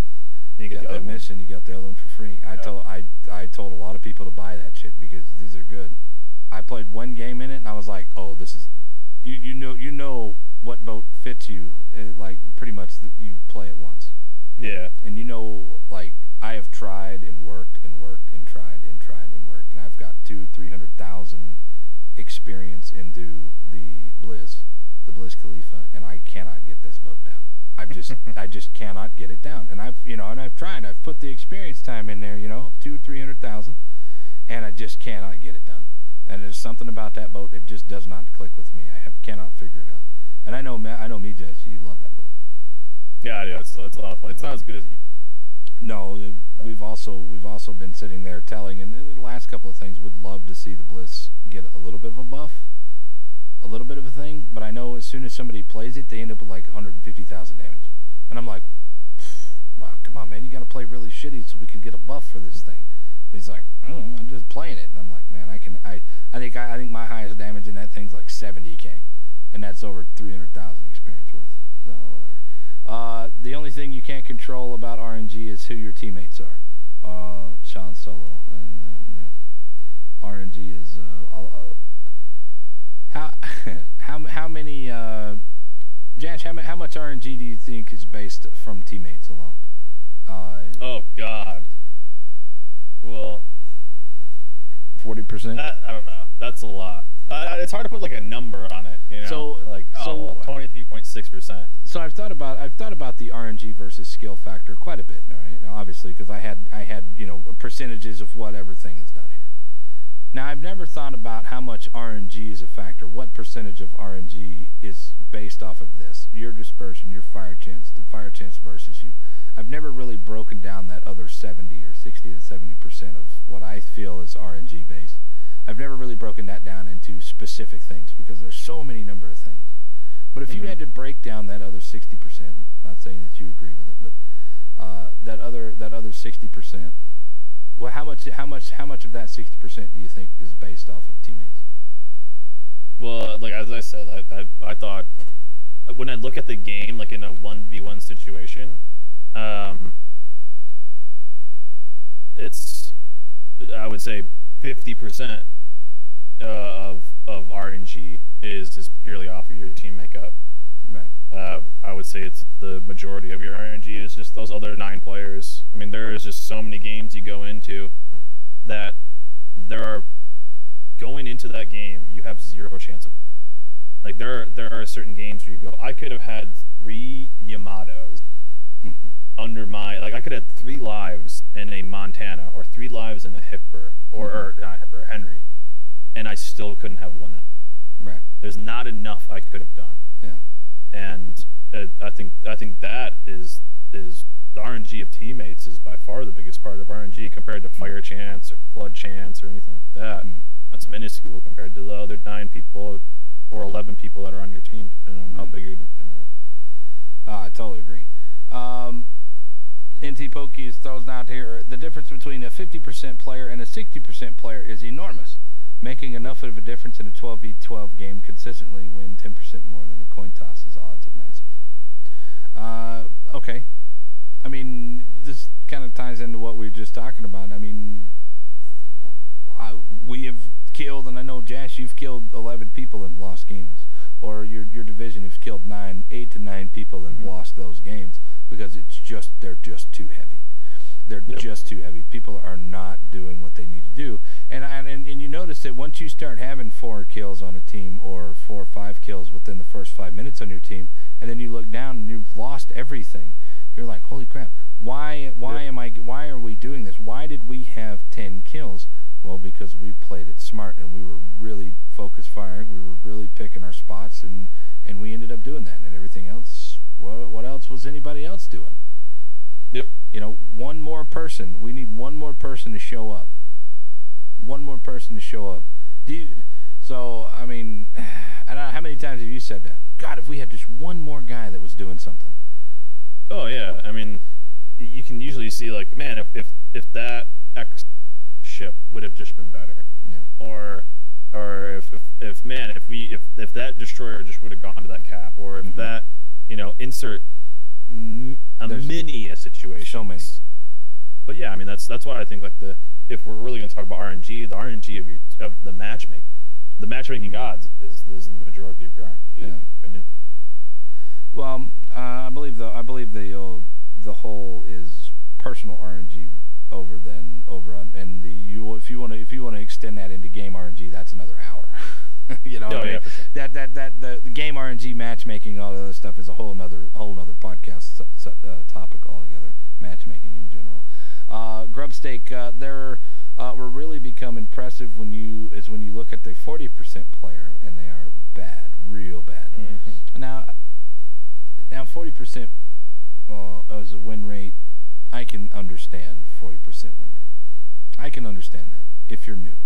You got that mission, you got the other one for free. I told a lot of people to buy that shit because these are good. I played one game in it, and I was like, oh, this is you know what boat fits you. Like pretty much you play it once. Yeah. And like I have tried and worked and worked and tried and tried and worked, and I've got 300,000 experience into the Bliss Khalifa, and I cannot get this boat down. I just cannot get it down. And I've tried. I've put the experience time in there, 300,000, and I just cannot get it done. And there's something about that boat that just does not click with me. Cannot figure it out. And I know MEJASH, you love that boat. Yeah, I do. It's a lot of fun. It's not as good as you. No, we've also been sitting there telling, and the last couple of things, would love to see the Bliss get a little bit of a buff, a little bit of a thing. But I know as soon as somebody plays it, they end up with like 150,000 damage, and I'm like, wow, come on, man, you got to play really shitty so we can get a buff for this thing. But he's like, I don't know, I'm just playing it, and I'm like, man, I think my highest damage in that thing's like 70k, and that's over 300,000 experience worth. So whatever. The only thing you can't control about RNG is who your teammates are. Sean Solo, and yeah, RNG is how many Josh, how much RNG do you think is based from teammates alone? Oh God. Well, 40%. I don't know. That's a lot. It's hard to put like a number on it. So 23.6%. So I've thought about the RNG versus skill factor quite a bit, right? Now, obviously, because I had percentages of what everything is done here. Now I've never thought about how much RNG is a factor. What percentage of RNG is based off of this? Your dispersion, your fire chance, the fire chance versus you. I've never really broken down that other 70 or 60 to 70% of what I feel is RNG based. I've never really broken that down into specific things because there's so many number of things. But if you had to break down that other 60%, I'm not saying that you agree with it, but that other 60%, well, how much of that 60% do you think is based off of teammates? Well, like as I said, I thought when I look at the game, like in a 1v1 situation, it's, I would say 50% of RNG is purely off of your team makeup. Right. I would say it's the majority of your RNG is just those other 9 players. I mean, there is just so many games you go into that going into that game, you have 0 chance of, like there are certain games where you go, I could have had 3 Yamatos under my, like I could have 3 lives in a Montana or 3 lives in a Hipper or not Hipper, Henry, and I still couldn't have won that. Right. There's not enough I could have done. Yeah. And I think that is the RNG of teammates is by far the biggest part of RNG compared to fire chance or flood chance or anything like that. That's minuscule compared to the other 9 people or 11 people that are on your team, depending on how big your division is. I totally agree. NT Pokey is throws out here, the difference between a 50% player and a 60% player is enormous. Making enough of a difference in a 12v12 game consistently win 10% more than a coin toss is odds of massive. Okay. I mean, this kind of ties into what we were just talking about. I mean, we have killed, and I know, Josh, you've killed 11 people and lost games. Or your division has killed 8 to 9 people and lost those games because they're just too heavy. They're just too heavy. People are not doing what they need to do. And you notice that once you start having 4 kills on a team or 4 or 5 kills within the first 5 minutes on your team, and then you look down and you've lost everything, you're like, holy crap, why are we doing this? Why did we have 10 kills? Well, because we played it smart and we were really focused firing. We were really picking our spots, and we ended up doing that. And everything else, what else was anybody else doing? Yep. One more person. We need one more person to show up. One more person to show up. So, I mean, I don't know, how many times have you said that? God, if we had just one more guy that was doing something. Oh, yeah. I mean, you can usually see, like, man, if that X ship would have just been better. Yeah. Or if that destroyer just would have gone to that cap, or if that, insert many a situation. So many. But yeah, I mean that's why I think like if we're really going to talk about RNG, the RNG of the matchmaking gods is the majority of your RNG. Yeah. Opinion. Well, I believe the whole is personal RNG over on, and if you want to extend that into know, No, I mean, yeah, for sure. the game RNG matchmaking, all the other stuff is a whole nother podcast topic altogether. Matchmaking in general. Grubstake, they're were really become impressive when you look at the 40% player, and they are bad, real bad. Mm-hmm. Now 40% as a win rate, I can understand 40% win rate. I can understand that if you're new.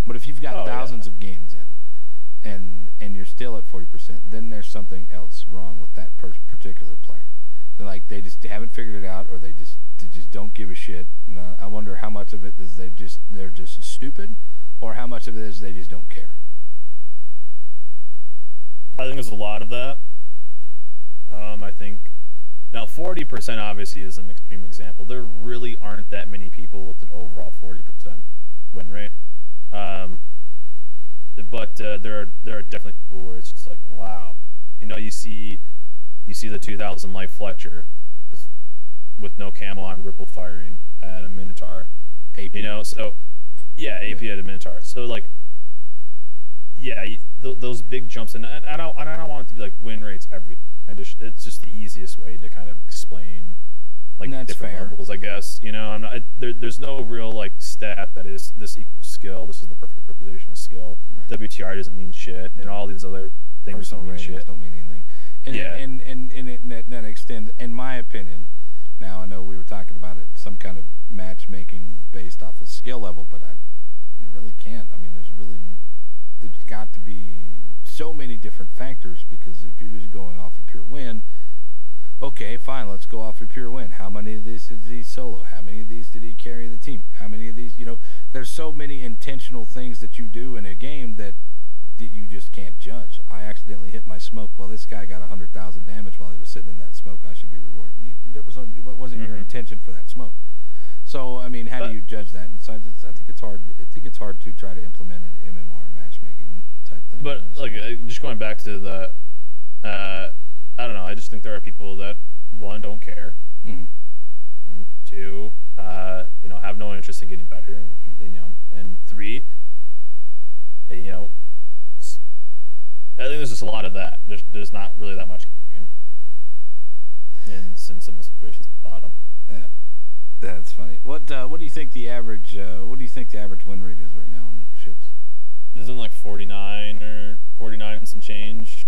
But if you've got thousands of games in, and you're still at 40%, then there's something else wrong with that particular player. They just haven't figured it out, or they just don't give a shit. And, I wonder how much of it is they're just stupid, or how much of it is they just don't care. I think there's a lot of that. I think now 40% obviously is an extreme example. There really aren't that many people with an overall 40% win rate. But there are definitely people where it's just like, wow, you see the 2000 Life Fletcher with no camo on, ripple firing at a Minotaur. AP. So yeah, AP at a Minotaur. So like, yeah, those big jumps, and I don't want it to be like win rates everything. It's just the easiest way to kind of explain like different levels, I guess. I'm not there's no real like stat that is this equals skill. This is the perfect representation of skill. Right. WTR doesn't mean shit, and all these other things personal don't mean ratings shit. Don't mean anything. And yeah. And that extent, in my opinion. Now I know we were talking about it, some kind of matchmaking based off of skill level, but you really can't. I mean, there's got to be so many different factors, because if you're just going off of pure win, okay, fine, let's go off of pure win. How many of these did he solo? How many of these did he carry the team? How many of these, there's so many intentional things that you do in a game that you just can't judge. I accidentally hit my smoke. Well, this guy got 100,000 damage while he was sitting in that smoke. I should be rewarded. What wasn't your intention for that smoke? So, I mean, how do you judge that? And so I think it's hard. I think it's hard to try to implement an MMR matchmaking type thing. But like, just going back to the, I don't know. I just think there are people that, one, don't care, and two, have no interest in getting better, and three, I think there's just a lot of that. There's not really that much caring in some of the situations at the bottom. Yeah, that's funny. What do you think the average win rate is right now in ships? Isn't like 49 or 49 and some change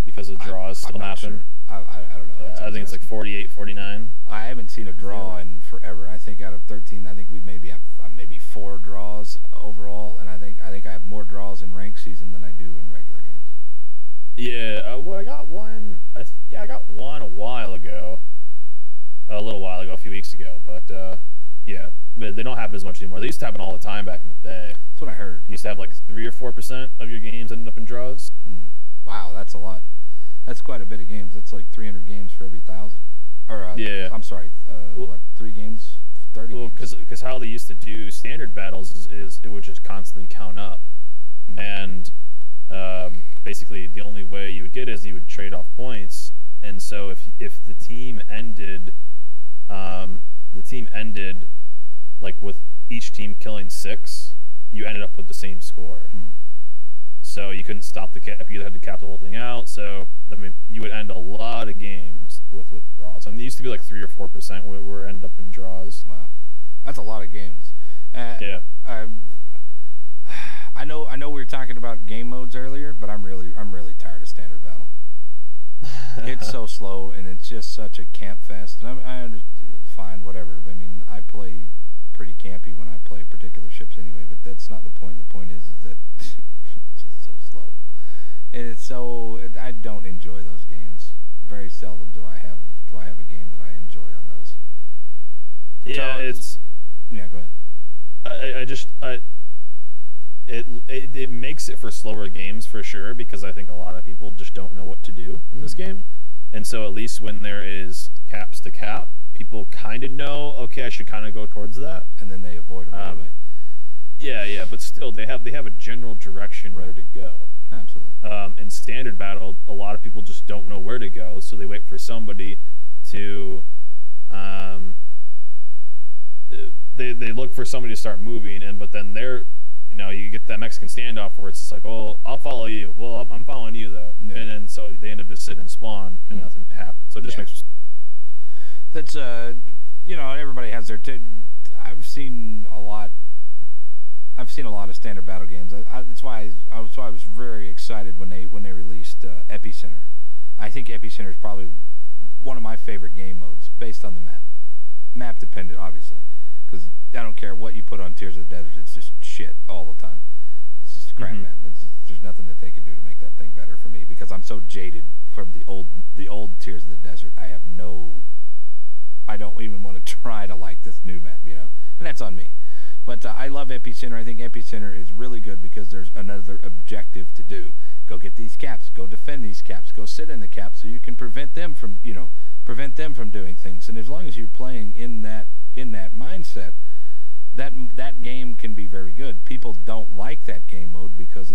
because the draws still happen? Sure. I don't know. Yeah, I think it's like 48, 49. I haven't seen a draw in forever. I think out of 13, I think we maybe have maybe 4 draws overall, and I think I have more draws in ranked season than I do in regular games. Yeah, I got one. I got one a little while ago, a few weeks ago. But yeah, but they don't happen as much anymore. They used to happen all the time back in the day. That's what I heard. You used to have like 3 or 4% of your games ended up in draws. Wow, that's a lot. That's quite a bit of games. That's like 300 games for every 1,000. Or yeah, I'm sorry. What, 3 games? 30 games? Because how they used to do standard battles is it would just constantly count up, and basically the only way you would get is you would trade off points. And so if the team ended, like with each team killing 6, you ended up with the same score. So you couldn't stop the cap. You either had to cap the whole thing out. So I mean, you would end a lot of games with draws. I mean, it used to be like 3 or 4% where end up in draws. Wow, that's a lot of games. Yeah. I know we were talking about game modes earlier, but I'm really tired of standard battle. It's so slow, and it's just such a camp fest. And I understand, fine, whatever. I mean, I play pretty campy when I play particular ships anyway, but that's not the point. The point is that it's just so slow, and I don't enjoy those games. Very seldom do I have a game that I enjoy on those. Yeah, yeah. Go ahead. It makes it for slower games for sure, because I think a lot of people just don't know what to do in this game. And so at least when there is caps to cap, people kind of know, okay, I should kind of go towards that. And then they avoid them anyway. Yeah, but still they have a general direction where to go. Absolutely. In standard battle, a lot of people just don't know where to go, so they wait for somebody to they look for somebody to start moving, but then you get that Mexican standoff where it's just like, oh, I'll follow you. Well, I'm following you though, and then so they end up just sitting and spawn and nothing happens. So it just makes. That's everybody has their. I've seen a lot of standard battle games. That's why I was very excited when they released Epicenter. I think Epicenter is probably one of my favorite game modes based on the map dependent, obviously, because I don't care what you put on Tears of the Desert, it's just shit all the time. It's just a crap map. There's nothing that they can do to make that thing better for me because I'm so jaded from the old Tears of the Desert. I don't even want to try to like this new map, and that's on me. But I love Epicenter. I think Epicenter is really good because there's another objective to do. Go get these caps. Go defend these caps. Go sit in the caps so you can prevent them from doing things. And as long as you're playing in that mindset, that game can be very good. People don't like that game mode because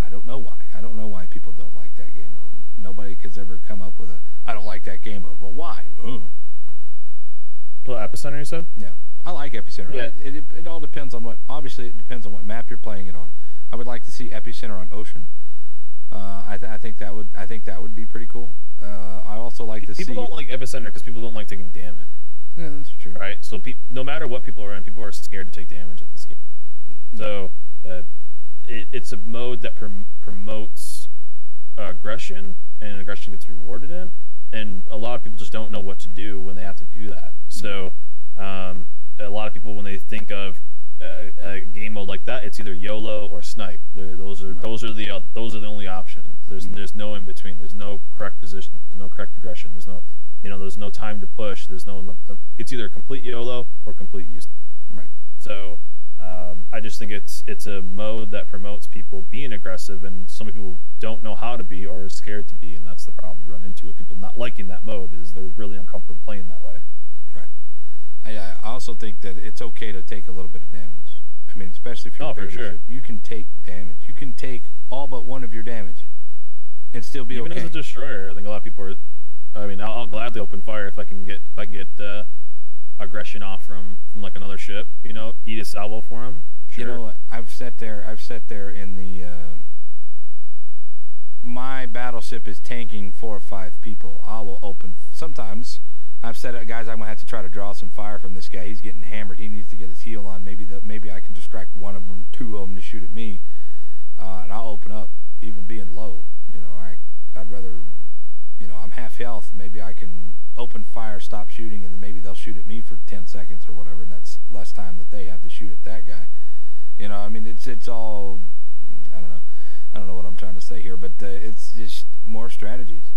I don't know why. I don't know why people don't like that game mode. Nobody has ever come up with I don't like that game mode. Well, why? Well, Epicenter, you said? Yeah. I like Epicenter. Yeah. It all depends on obviously it depends on what map you're playing it on. I would like to see Epicenter on Ocean. I think that would be pretty cool. I also like to see. People don't like Epicenter because people don't like taking damage. Yeah, that's true. Right. So no matter what people are in, people are scared to take damage in this game. So it's a mode that promotes aggression, and aggression gets rewarded in. And a lot of people just don't know what to do when they have to do that. So a lot of people, when they think of a game mode like that, it's either YOLO or snipe. Those are the only options. There's no in between. There's no correct position. There's no correct aggression. There's no time to push. It's either complete YOLO or complete use. Right. So I just think it's a mode that promotes people being aggressive, and so many people don't know how to be or are scared to be, and that's the problem you run into with people not liking that mode. Is they're really uncomfortable playing that way. Right. I also think that it's okay to take a little bit of damage. I mean, especially if you're for sure. You can take damage. You can take all but one of your damage and still be Even okay. as a destroyer, I think a lot of people are. I mean, I'll gladly open fire if I can get aggression off from like another ship. Eat a salvo for him. Sure. I've sat there in the. My battleship is tanking 4 or 5 people. I will open sometimes. I've said, guys, I'm gonna have to try to draw some fire from this guy. He's getting hammered. He needs to get his heal on. Maybe I can distract one of them, 2 of them to shoot at me, and I'll open up, even being low. I'd rather, I'm half health. Maybe I can open fire, stop shooting, and then maybe they'll shoot at me for 10 seconds or whatever, and that's less time that they have to shoot at that guy. I mean, it's all. I don't know what I'm trying to say here, but it's just more strategies.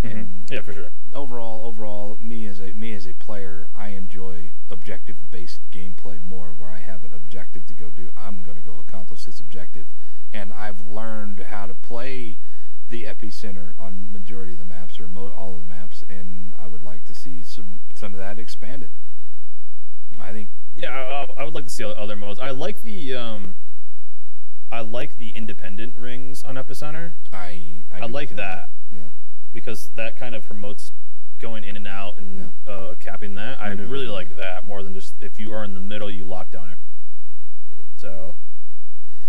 And yeah, for sure. Overall, me as a player, I enjoy objective-based gameplay more, where I have an objective to go do. I'm going to go accomplish this objective, and I've learned how to play the Epicenter on majority of the maps or all of the maps, and I would like to see some of that expanded. I think. Yeah, I would like to see other modes. I like the independent rings on Epicenter. I like that. Yeah. Because that kind of promotes going in and out and capping that. I really like that more than just if you are in the middle, you lock down everything. So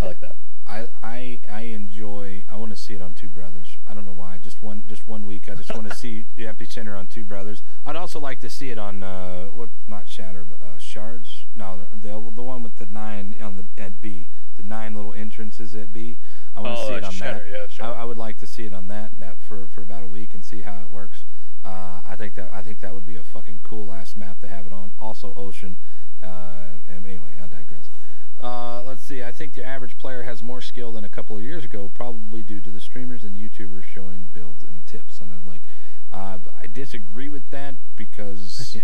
I like that. I enjoy. I want to see it on Two Brothers. I don't know why. Just one week. I just want to see Epicenter on Two Brothers. I'd also like to see it on not Shatter, but Shards. No, the one with the 9 at B. The 9 little entrances at B. I want to see it on Shatter, that. Yeah, sure. I would like to see it on that for about a week and see how it works. I think that would be a fucking cool ass map to have it on. Also Ocean. And anyway, I digress. Let's see. I think the average player has more skill than a couple of years ago, probably due to the streamers and YouTubers showing builds and tips. And then, I disagree with that because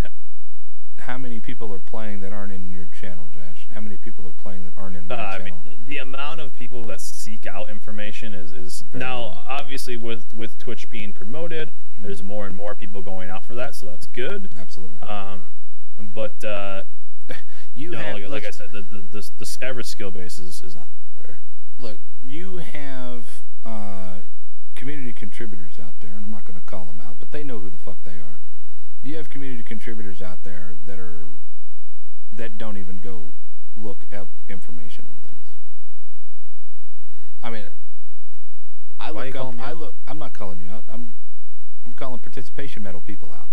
how many people are playing that aren't in your channel, Josh? How many people are playing that aren't in my channel? I mean, the amount of people that seek out information is now low. Obviously with Twitch being promoted, there's more and more people going out for that, so that's good. Absolutely. But like I said, the average skill base is not better. Look, you have community contributors out there, and I'm not going to call them out, but they know who the fuck they are. You have community contributors out there that don't even go look up information on things. I'm not calling you out. I'm calling participation medal people out.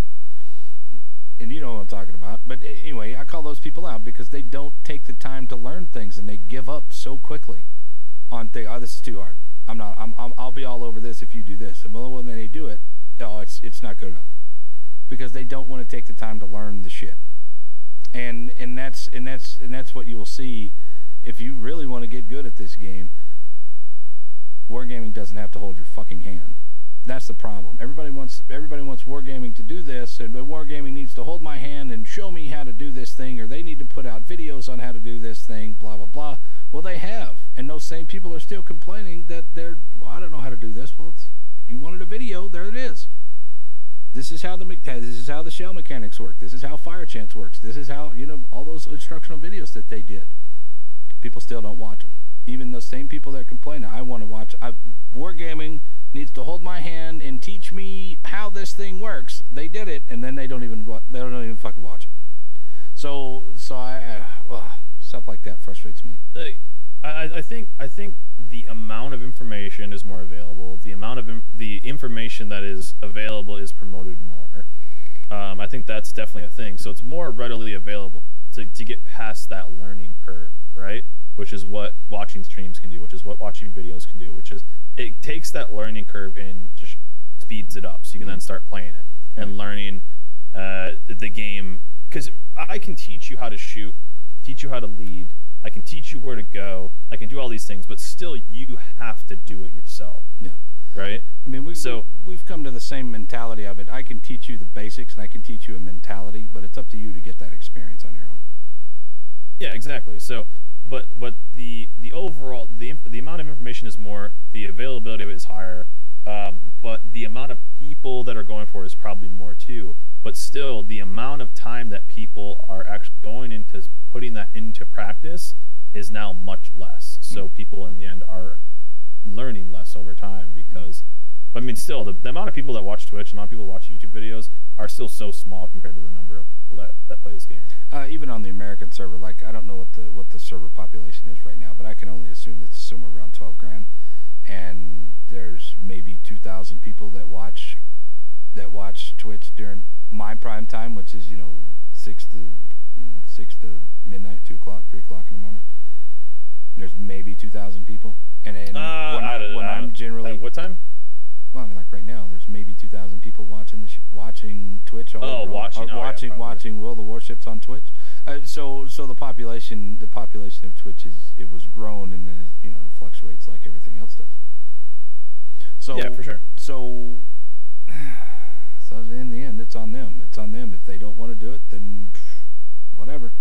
And you know what I'm talking about. But anyway, I call those people out because they don't take the time to learn things and they give up so quickly on things. Oh, this is too hard. I'll be all over this if you do this. And well, when they do it, oh, it's not good enough because they don't want to take the time to learn the shit. And that's what you will see if you really want to get good at this game. Wargaming doesn't have to hold your fucking hand. That's the problem. Everybody wants Wargaming to do this, and Wargaming needs to hold my hand and show me how to do this thing, or they need to put out videos on how to do this thing, blah, blah, blah. Well, they have, and those same people are still complaining that I don't know how to do this. Well, you wanted a video, there it is. This is how the shell mechanics work. This is how fire chance works. This is how, all those instructional videos that they did. People still don't watch them. Even those same people that complain, I want to watch. Wargaming needs to hold my hand and teach me how this thing works. They did it, and then they don't even fucking watch it. So stuff like that frustrates me. I think the amount of information is more available. The amount of the information that is available is promoted more. I think that's definitely a thing. So it's more readily available to get past that learning curve, right? Which is what watching streams can do, which is what watching videos can do, which is it takes that learning curve and just speeds it up so you can then start playing it and learning the game. Because I can teach you how to shoot, teach you how to lead, I can teach you where to go, I can do all these things, but still you have to do it yourself. Yeah. Right? I mean, we've come to the same mentality of it. I can teach you the basics and I can teach you a mentality, but it's up to you to get that experience on your own. Yeah, exactly. So, but the overall the amount of information is more, the availability of it is higher, but the amount of people that are going for it is probably more too. But still, the amount of time that people are actually going into putting that into practice is now much less. So people in the end are learning less over time because, I mean, still the amount of people that watch Twitch, the amount of people that watch YouTube videos are still so small compared to the number of people that play this game. Even on the American server, like I don't know what the server population is right now, but I can only assume it's somewhere around 12 grand, and there's maybe 2,000 people that watch Twitch during my prime time, which is 6 to midnight, 2 o'clock, 3 o'clock in the morning. There's maybe 2,000 people, and when I'm generally at what time? Well, I mean, like right now, there's maybe 2,000 people watching watching Twitch. Watching World of Warships on Twitch. So the population of Twitch was grown, and it fluctuates like everything else does. So yeah, for sure. So in the end, it's on them. It's on them. If they don't want to do it, then whatever.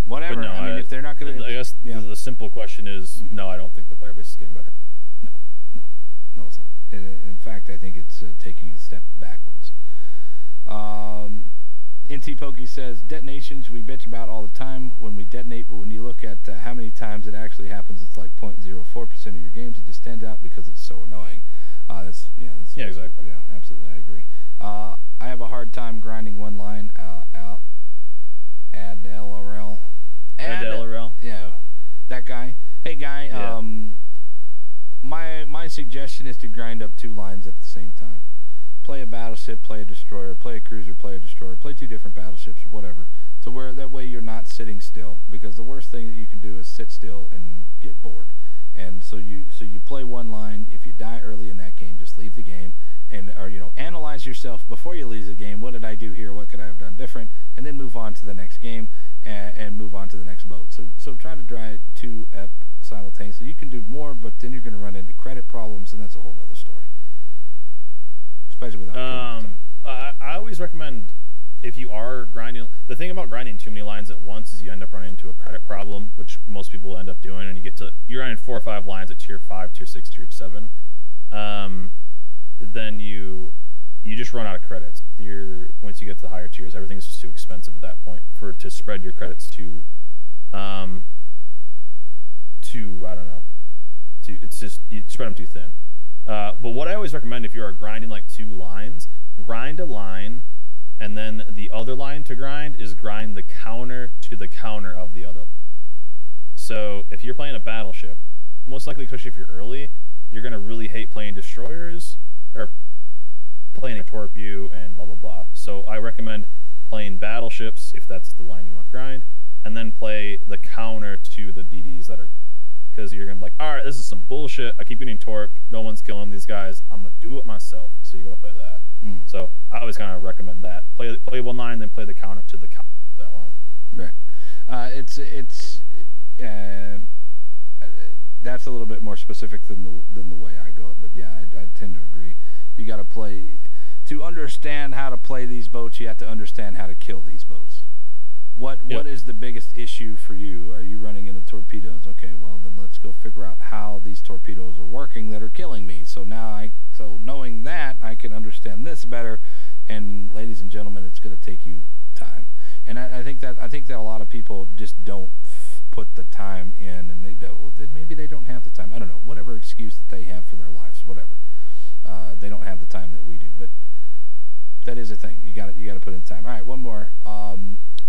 Whatever. No, I mean, if they're not going to, I guess the simple question is no. I don't think the player base is getting better. No, it's not. In fact, I think it's taking a step backwards. NT Pokey says, detonations we bitch about all the time when we detonate, but when you look at how many times it actually happens, it's like 0.04% of your games. It just stands out because it's so annoying. Yeah, exactly. Yeah, absolutely. I agree. I have a hard time grinding one line. Add LRL. Yeah, that guy. Hey, guy. Yeah. My suggestion is to grind up 2 lines at the same time. Play a battleship, play a destroyer, play a cruiser, play a destroyer, play 2 different battleships or whatever. So that way you're not sitting still, because the worst thing that you can do is sit still and get bored. And so you play 1 line. If you die early in that game, just leave the game or analyze yourself before you leave the game. What did I do here? What could I have done different? And then move on to the next game and move on to the next boat. So try to drive 2 up simultaneously. You can do more, but then you're going to run into credit problems, and that's a whole other story. Especially without time. I always recommend, if you are grinding, the thing about grinding too many lines at once is you end up running into a credit problem, which most people end up doing, and you're running 4 or 5 lines at tier 5, tier 6, tier 7. Then you just run out of credits. Once you get to the higher tiers, everything's just too expensive at that point to spread your credits to I don't know. It's just you spread them too thin. But what I always recommend, if you are grinding like 2 lines, grind a line, and then the other line to grind is grind the counter to the counter of the other line. So if you're playing a battleship, most likely, especially if you're early, you're gonna really hate playing destroyers or playing a torp you and blah blah blah. So I recommend playing battleships if that's the line you want to grind, and then play the counter to the DDs that are, because you're gonna be like, all right, this is some bullshit. I keep getting torped. No one's killing these guys. I'm gonna do it myself. So you go play that. So I always kind of recommend that. Play 1-9, then play the counter to the counter to that line. Right. That's a little bit more specific than the way I go. But yeah, I tend to agree. You got to play to understand how to play these boats. You have to understand how to kill these boats. What is the biggest issue for you? Are you running into torpedoes? Okay, well then let's go figure out how these torpedoes are working that are killing me. So knowing that, I can understand this better. And ladies and gentlemen, it's going to take you time. And I think that a lot of people just don't put the time in, and maybe they don't have the time. I don't know, whatever excuse that they have for their lives, whatever. They don't have the time that we do, but that is a thing. You got to put in the time. All right, one more.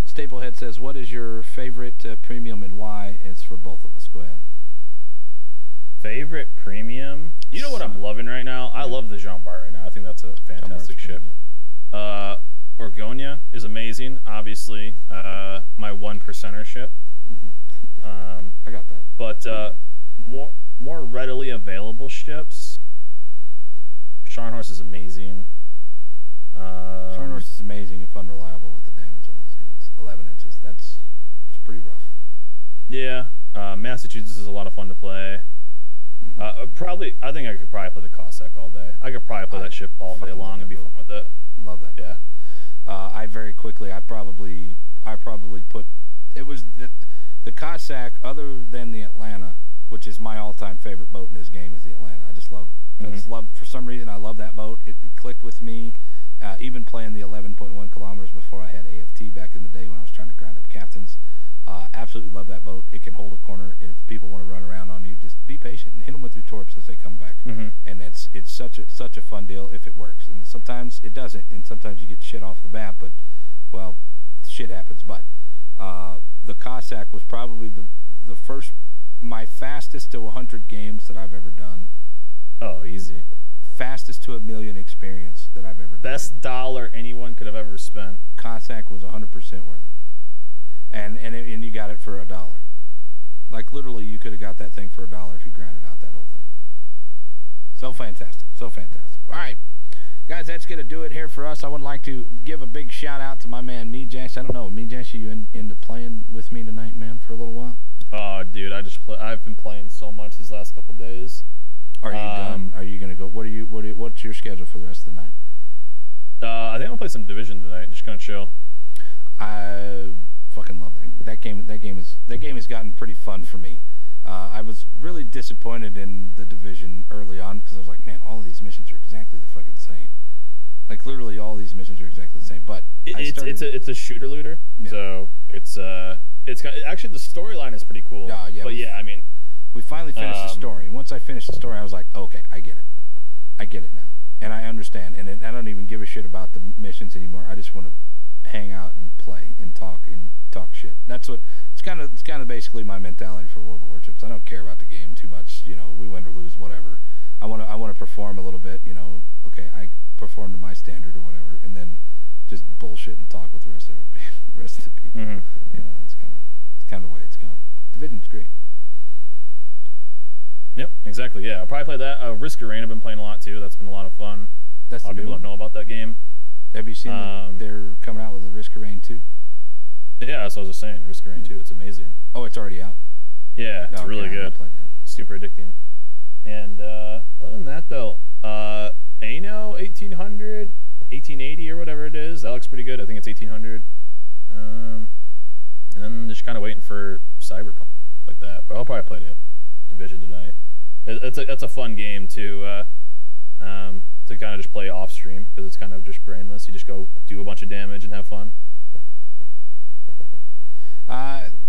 Staplehead says, "What is your favorite premium and why?" It's for both of us. Go ahead. Favorite premium? You know what I'm loving right now? I love the Jean Bart right now. I think that's a fantastic ship. Orgonia is amazing. Obviously, my 1%er ship. I got that. But more readily available ships. Scharnhorst is amazing. Scharnhorst is amazing if unreliable with the damage on those guns. 11 inches. It's pretty rough. Yeah. Massachusetts is a lot of fun to play. I think I could probably play the Cossack all day. I could probably play that ship all day long and be fun with it. Love that boat. I probably put, it was the Cossack, other than the Atlanta, which is my all-time favorite boat in this game, is the Atlanta. I just love, for some reason, I love that boat. It clicked with me, even playing the 11.1 kilometers before I had AFT back in the day when I was trying to grind up captains. Absolutely love that boat. It can hold a corner, and if people want to run around on you, just be patient and hit them with your torps as they come back. And it's such a fun deal if it works. And sometimes it doesn't, and sometimes you get shit off the bat, but well, shit happens. But the Cossack was probably the first, my fastest to 100 games that I've ever done. Oh, easy. Fastest to 1 million experience that I've ever done. Best dollar anyone could have ever spent. Cossack was 100% worth it. And you got it for $1. Like literally, you could have got that thing for $1 if you grinded out that whole thing. So fantastic, so fantastic. All right, guys, that's gonna do it here for us. I would like to give a big shout out to my man MEJASH. I don't know, MEJASH, are you into playing with me tonight, man, for a little while? Oh, dude, I've been playing so much these last couple days. Are you done? Are you gonna go? What's your schedule for the rest of the night? I think I'll play some Division tonight. Just kind of chill. I fucking love that game. That game has gotten pretty fun for me. I was really disappointed in the Division early on because I was like, man, all of these missions are exactly the fucking same. Like literally, all these missions are exactly the same. But it's a shooter looter, yeah. So it's actually the storyline is pretty cool. Yeah, but yeah, I mean, we finally finished the story. Once I finished the story, I was like, okay, I get it now, and I understand. And I don't even give a shit about the missions anymore. I just want to hang out and play and talk shit. That's what it's kind of basically my mentality for World of Warships. I don't care about the game too much. You know, we win or lose, whatever. I want to perform a little bit. You know, okay, I perform to my standard or whatever, and then just bullshit and talk with the rest of the people. You know, it's kind of the way it's gone. Division's great. Yep, exactly. Yeah, I'll probably play that. Risk of Rain I've been playing a lot too. That's been a lot of fun. That's a lot of people don't know about that game. Have you seen they're coming out with a Risk of Rain 2? Yeah, that's what I was just saying. Risk of Rain 2, it's amazing. Oh, it's already out? Yeah, it's really good. Super addicting. And other than that, though, ANO 1800, 1880 or whatever it is, that looks pretty good. I think it's 1800. And then just kind of waiting for Cyberpunk, like that. But I'll probably play the Division tonight. It's a fun game to kind of just play off stream because it's kind of just brainless. You just go do a bunch of damage and have fun.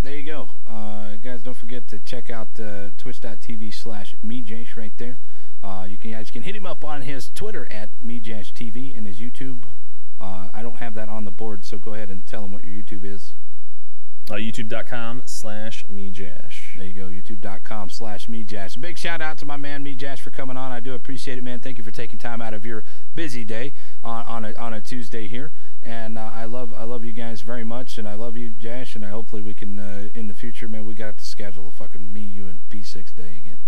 There you go. Guys, don't forget to check out twitch.tv/MEJASH right there. You guys can hit him up on his Twitter at MEJASHTV and his YouTube. I don't have that on the board, so go ahead and tell him what your YouTube is. YouTube.com/MEJASH. There you go, youtube.com/MEJASH. Big shout out to my man MEJASH for coming on. I do appreciate it, man. Thank you for taking time out of your busy day on a Tuesday here. And I love you guys very much, and I love you, Jash. And hopefully we can in the future, man. We got to schedule a fucking me, you, and P6 day again.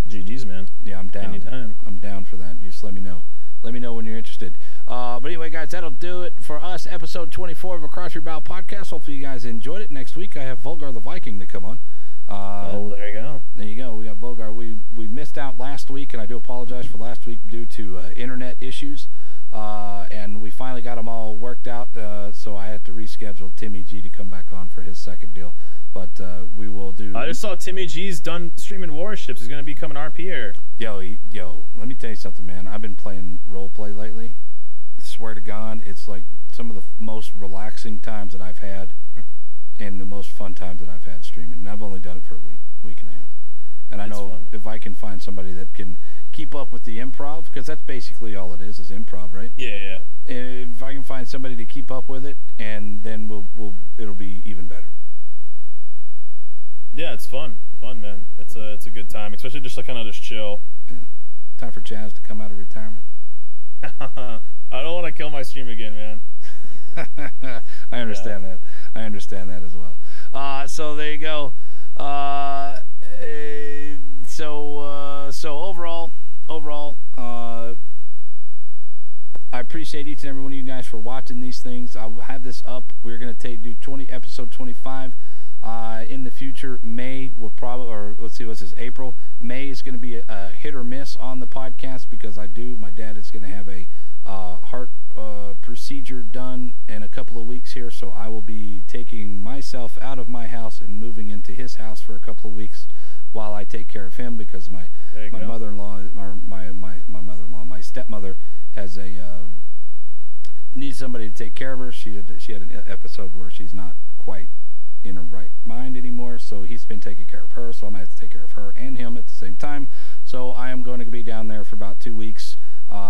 GG's, man. Yeah, I'm down. Anytime. I'm down for that. Just let me know. Let me know when you're interested. But anyway, guys, that'll do it for us. Episode 24 of Across Your Bow podcast. Hopefully you guys enjoyed it. Next week I have Volgar the Viking to come on. There you go. There you go. We got Volgar. We missed out last week, and I do apologize for last week due to internet issues. And we finally got them all worked out, so I had to reschedule Timmy G to come back on for his second deal. But we will do... I just saw Timmy G's done streaming Warships. He's going to become an RPer. Yo, let me tell you something, man. I've been playing roleplay lately. I swear to God, it's like some of the most relaxing times that I've had and the most fun times that I've had streaming. And I've only done it for a week and a half. And I know fun. If I can find somebody that can keep up with the improv, because that's basically all it is improv, right? Yeah. If I can find somebody to keep up with it, and then it'll be even better. Yeah, it's fun, man. It's a good time, especially just to kind of just chill. Yeah. Time for Chaz to come out of retirement. I don't want to kill my stream again, man. I understand that. I understand that as well. So there you go. So overall, I appreciate each and every one of you guys for watching these things. I will have this up. We're gonna do episode 25 in the future. May will probably, or let's see, what's this? April. May is going to be a hit or miss on the podcast because my dad is going to have a heart procedure done in a couple of weeks here, so I will be taking myself out of my house and moving into his house for a couple of weeks while I take care of him because my mother-in-law, my stepmother has needs somebody to take care of her. She had an episode where she's not quite in her right mind anymore, so he's been taking care of her, so I'm gonna have to take care of her and him at the same time. So I am going to be down there for about 2 weeks,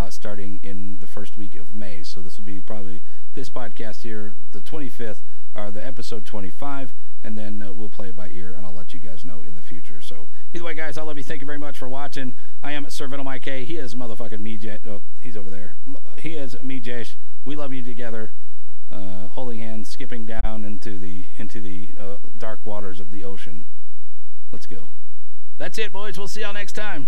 starting in the first week of May. So this will be probably this podcast here, the 25th, or the episode 25, and then we'll play it by ear, and I'll let you guys know in the future. So either way, guys, I love you. Thank you very much for watching. I am Sir Venom IK. He is motherfucking MEJASH. Oh, he's over there. He is MEJASH. We love you together. Holding hands, skipping down into the dark waters of the ocean. Let's go. That's it, boys. We'll see y'all next time.